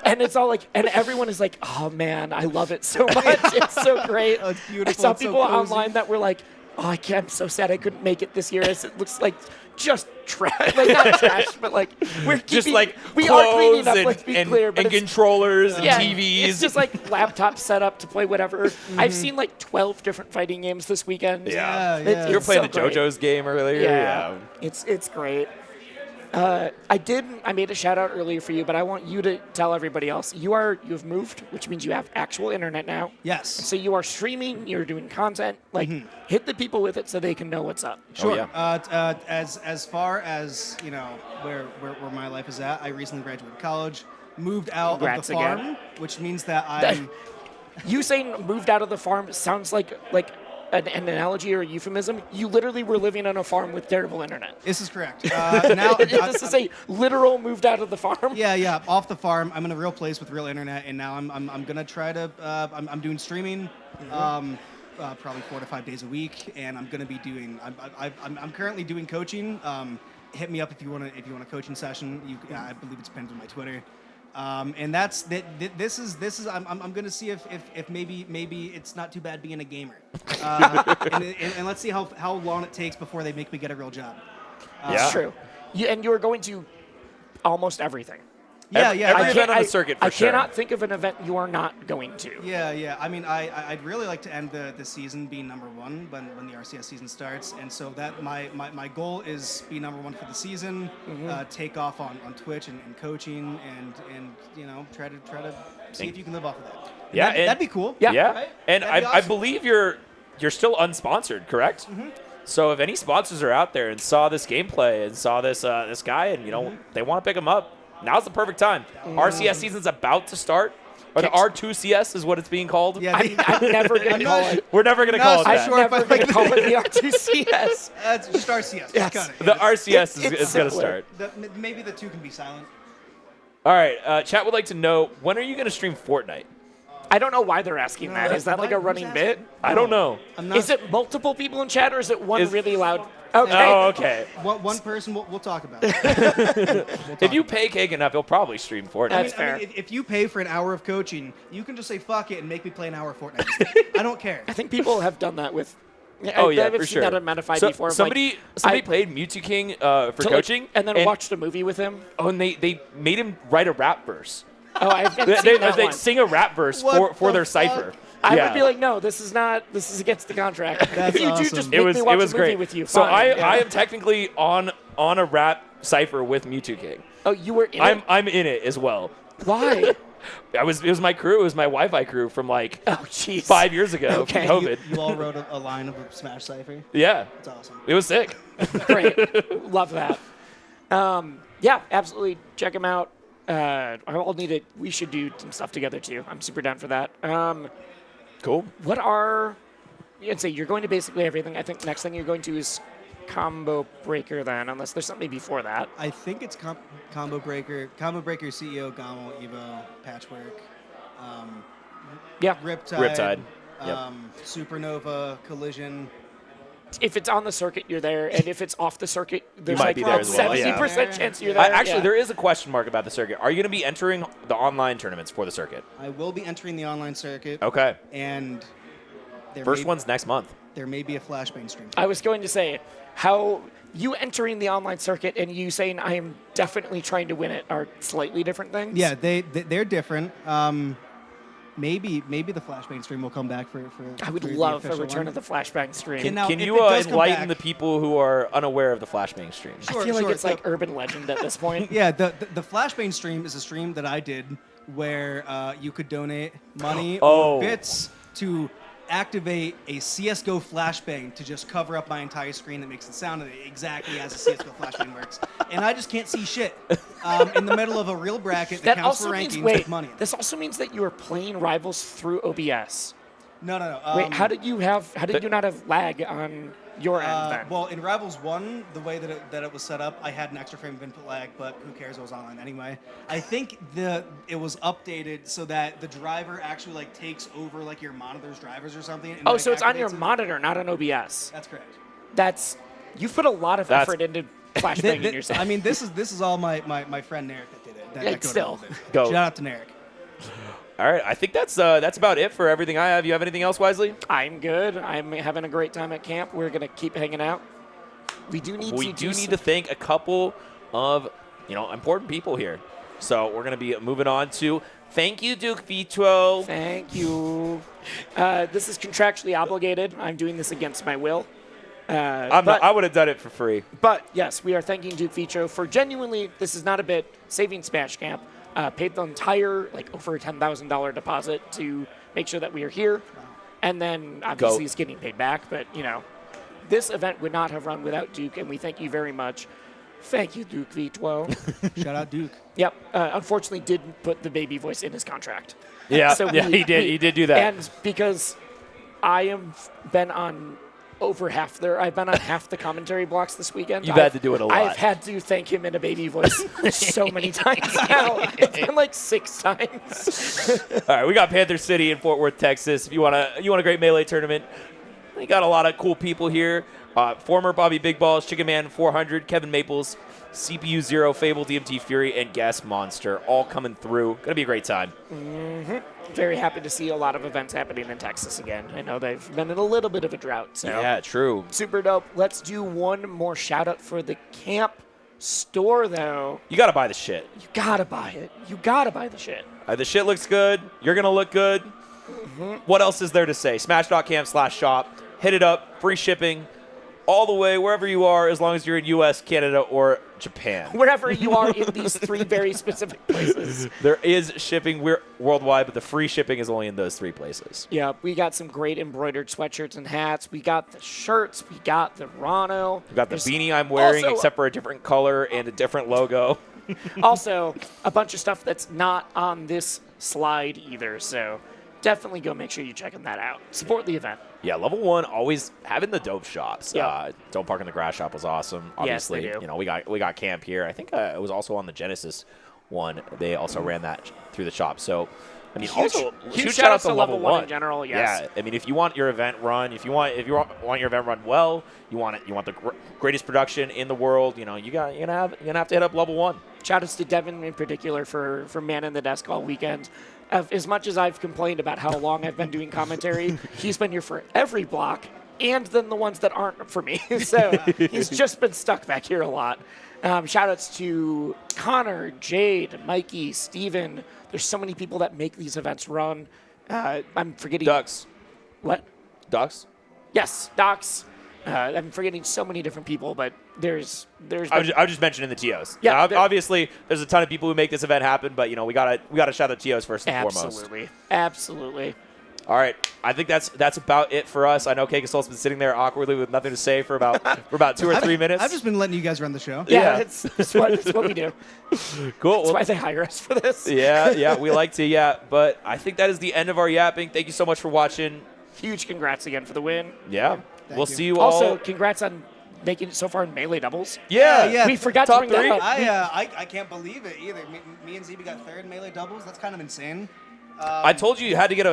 And it's all like, and everyone is like, oh man, I love it so much. It's so great. Oh, it's beautiful. I saw It's so people cozy. online that were like, oh, I'm so sad I couldn't make it this year. As it looks like just trash. Like, not trash, but like, we're Just keeping, like we are cleaning clothes up, and, let's be and, clear. But and it's, controllers and yeah, TVs. it's just like laptops set up to play whatever. I've seen like 12 different fighting games this weekend. Yeah. Yeah. you were playing so the great. JoJo's game earlier. Yeah, it's great. I made a shout out earlier for you, but I want you to tell everybody else. You've moved, which means you have actual internet now. Yes. So you are streaming, you're doing content. Like, hit the people with it so they can know what's up. Sure. yeah. As far as where my life is at, I recently graduated college, moved out Congrats of the farm, again. which means that I'm. You saying moved out of the farm sounds like an analogy or a euphemism. You literally were living on a farm with terrible internet. This is correct. Now This is a literal moved out of the farm. Yeah, off the farm. I'm in a real place with real internet, and now I'm gonna try to. I'm doing streaming, probably 4 to 5 days a week, and I'm gonna be doing. I'm currently doing coaching. Hit me up if you want a coaching session. I believe it's pinned on my Twitter. And that's this is I'm gonna see if maybe it's not too bad being a gamer, and let's see how long it takes before they make me get a real job. It's true. And you are going to almost everything. Yeah, Every yeah. event on the circuit, for I sure. cannot think of an event you are not going to. Yeah. I mean, I'd really like to end the season being number 1 when the RCS season starts, and so that my goal is be number 1 for the season, take off on Twitch and coaching, and try to see if you can live off of that. Yeah, that'd, and- that'd be cool. Yeah. Right? And That'd be I awesome. believe you're still unsponsored, correct? So if any sponsors are out there and saw this gameplay and saw this this guy and they want to pick him up, now's the perfect time. RCS season's about to start, or the R2CS is what it's being called. Yeah, I'm never going to call it. We're never gonna Not call it so that. sure. I'm never going to call it the R2CS. It's just RCS. Yes. Got it. The RCS It's is gonna simpler. start. Maybe the 2 can be silent. All right, chat would like to know, when are you gonna stream Fortnite? I don't know why they're asking that. Is that like a Who's running asking? bit? I don't know. I'm not. Is it multiple people in chat or is it one Is- really loud? Okay. Oh, okay. One person? We'll talk about it. If you pay Cake enough, he'll probably stream Fortnite. That's I fair. mean, if you pay for an hour of coaching, you can just say fuck it and make me play an hour of Fortnite. I don't care. I think people have done that with. Oh yeah, I've for seen sure. that on Metafy So- before. of, somebody I- played Mewtwo King for to, like, coaching, and then watched a movie with him. Oh, and they made him write a rap verse. Oh, I haven't They, seen that they one. sing a rap verse What for the their fuck? cipher. I Yeah. would be like, no, this is against the contract. That's if you do awesome. just it make was me watch it was a movie great with you. So fine. I Yeah. am technically on a rap cipher with Mewtwo King. Oh, you were in it? I'm in it as well. Why? It was my crew. It was my Wi-Fi crew from like Oh, jeez. 5 years ago. Okay. COVID. You all wrote a line of a Smash cipher. Yeah, That's awesome. it was sick. Great. Love that. Yeah, absolutely. Check him out. I'll need it. We should do some stuff together too. I'm super down for that. Cool. What are? I'd say you're going to basically everything. I think next thing you're going to is Combo Breaker then, unless there's something before that. I think it's Combo Breaker CEO, Gamo, Evo, Patchwork, Yeah. Riptide, Yep. Supernova, Collision. If it's on the circuit, you're there, and if it's off the circuit, there's might like be there as well, yeah. 70% chance you're there. Actually, yeah. there is a question mark about the circuit. Are you going to be entering the online tournaments for the circuit? I will be entering the online circuit, Okay. and First one's next month. there may be a Flashbang stream. I was going to say, how you entering the online circuit and you saying I am definitely trying to win it are slightly different things. Yeah, they're different. maybe the Flashbang stream will come back for I would for the love a official return one. of the flashbang stream. Now, Can if you it does come enlighten back- the people who are unaware of the Flashbang stream? I Sure, feel like sure. it's like urban legend at this point. Yeah, the Flashbang stream is a stream that I did where you could donate money Oh. or bits to activate a CSGO flashbang to just cover up my entire screen that makes it sound exactly as a CSGO flashbang works. And I just can't see shit in the middle of a real bracket that, That counts also for means rankings wait. with money. This also means that you are playing Rivals through OBS. No. Wait, how did you not have lag on your end then? Well, in Rivals 1, the way that it was set up, I had an extra frame of input lag, but who cares? I was online anyway. I think it was updated so that the driver actually like takes over like your monitor's drivers or something. And, Oh, like, so it's on your activates it. monitor, not on OBS. That's correct. You've put a lot of That's- effort into flashbanging yourself. I mean, this is all my friend Narek that did it. That It's still. Go. Shout out to Narek. All right, I think that's about it for everything I have. You have anything else, Wisely? I'm good. I'm having a great time at camp. We're gonna keep hanging out. We do need to thank a couple of important people here. So we're gonna be moving on to thank you, Duke Vitro. Thank you. This is contractually obligated. I'm doing this against my will. I would have done it for free. But yes, we are thanking Duke Vitro for genuinely, this is not a bit, saving Smash Camp. Paid the entire, like, over $10,000 deposit to make sure that we are here. And then, obviously, he's getting paid back. But, this event would not have run without Duke, and we thank you very much. Thank you, Duke Vitro. Shout out Duke. Yep. Unfortunately, didn't put the baby voice in his contract. Yeah, So he did. He did do that. And because I have been on I've been on half the commentary blocks this weekend. You've had to do it a lot. I've had to thank him in a baby voice so many times now. It's been like 6 times. All right, we got Panther City in Fort Worth, Texas. If you want a great Melee tournament, we got a lot of cool people here. Former Bobby Big Balls, Chicken Man 400, Kevin Maples, CPU Zero, Fable, DMT Fury, and Gas Monster all coming through. Gonna be a great time. Very happy to see a lot of events happening in Texas again. I know they've been in a little bit of a drought. So Yeah, true. super dope. Let's do one more shout out for the camp store, though. You gotta buy the shit. You gotta buy it. You gotta buy the shit. The shit looks good. You're gonna look good. What else is there to say? Smash.camp/shop. Hit it up. Free shipping. All the way, wherever you are, as long as you're in U.S., Canada, or Japan. Wherever you are in these 3 very specific places. There is shipping worldwide, but the free shipping is only in those 3 places. Yeah, we got some great embroidered sweatshirts and hats. We got the shirts. We got the Rano. We got the There's beanie I'm wearing, also- except for a different color and a different logo. Also, a bunch of stuff that's not on this slide either. So definitely go make sure you're checking that out. Support the event. Yeah, level 1 always having the dope shops. Yeah. Don't Park in the Grass shop was awesome. Yes, they Obviously, do. we got camp here. I think it was also on the Genesis one. They also ran that through the shop. So, I mean, also huge shout out shout-outs to Level 1 1 in general, yes. Yeah, I mean, if you want your event run, if you want your event run well, you want the greatest production in the world. You're gonna have to hit up Level 1. Shout outs to Devin in particular for manning the desk all weekend. As much as I've complained about how long I've been doing commentary, he's been here for every block and then the ones that aren't for me. So he's just been stuck back here a lot. Shout outs to Connor, Jade, Mikey, Steven. There's so many people that make these events run. I'm forgetting. Ducks. What? Ducks? Yes, Docs. I'm forgetting so many different people, but there's. I was just mentioning the TOs. Yeah, Now, there- obviously, there's a ton of people who make this event happen, but we gotta shout out TOs first and foremost. Absolutely. All right, I think that's about it for us. I know Kakesol's been sitting there awkwardly with nothing to say for about 2 or 3 minutes. I've just been letting you guys run the show. Yeah. It's what we do. Cool. That's why they hire us for this. Yeah, we like to, yeah. But I think that is the end of our yapping. Thank you so much for watching. Huge congrats again for the win. Yeah, we'll you. see you all. Also, congrats on making it so far in Melee doubles. yeah. We forgot to Top bring that 3. up. I can't believe it either. Me and ZB got 3rd in Melee doubles. That's kind of insane. I told you had to get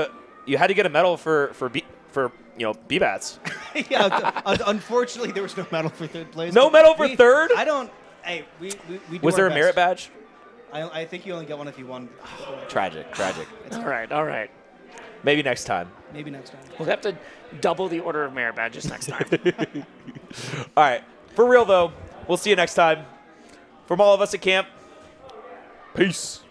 a medal for BBATs. Yeah, unfortunately, there was no medal for 3rd place. No but medal for 3rd? I don't. Hey, we do Was our there a best. merit badge? I think you only get one if you won. Tragic. All right. Maybe next time. Maybe next time. We'll have to double the order of merit badges next time. All right. For real, though, we'll see you next time. From all of us at camp, peace.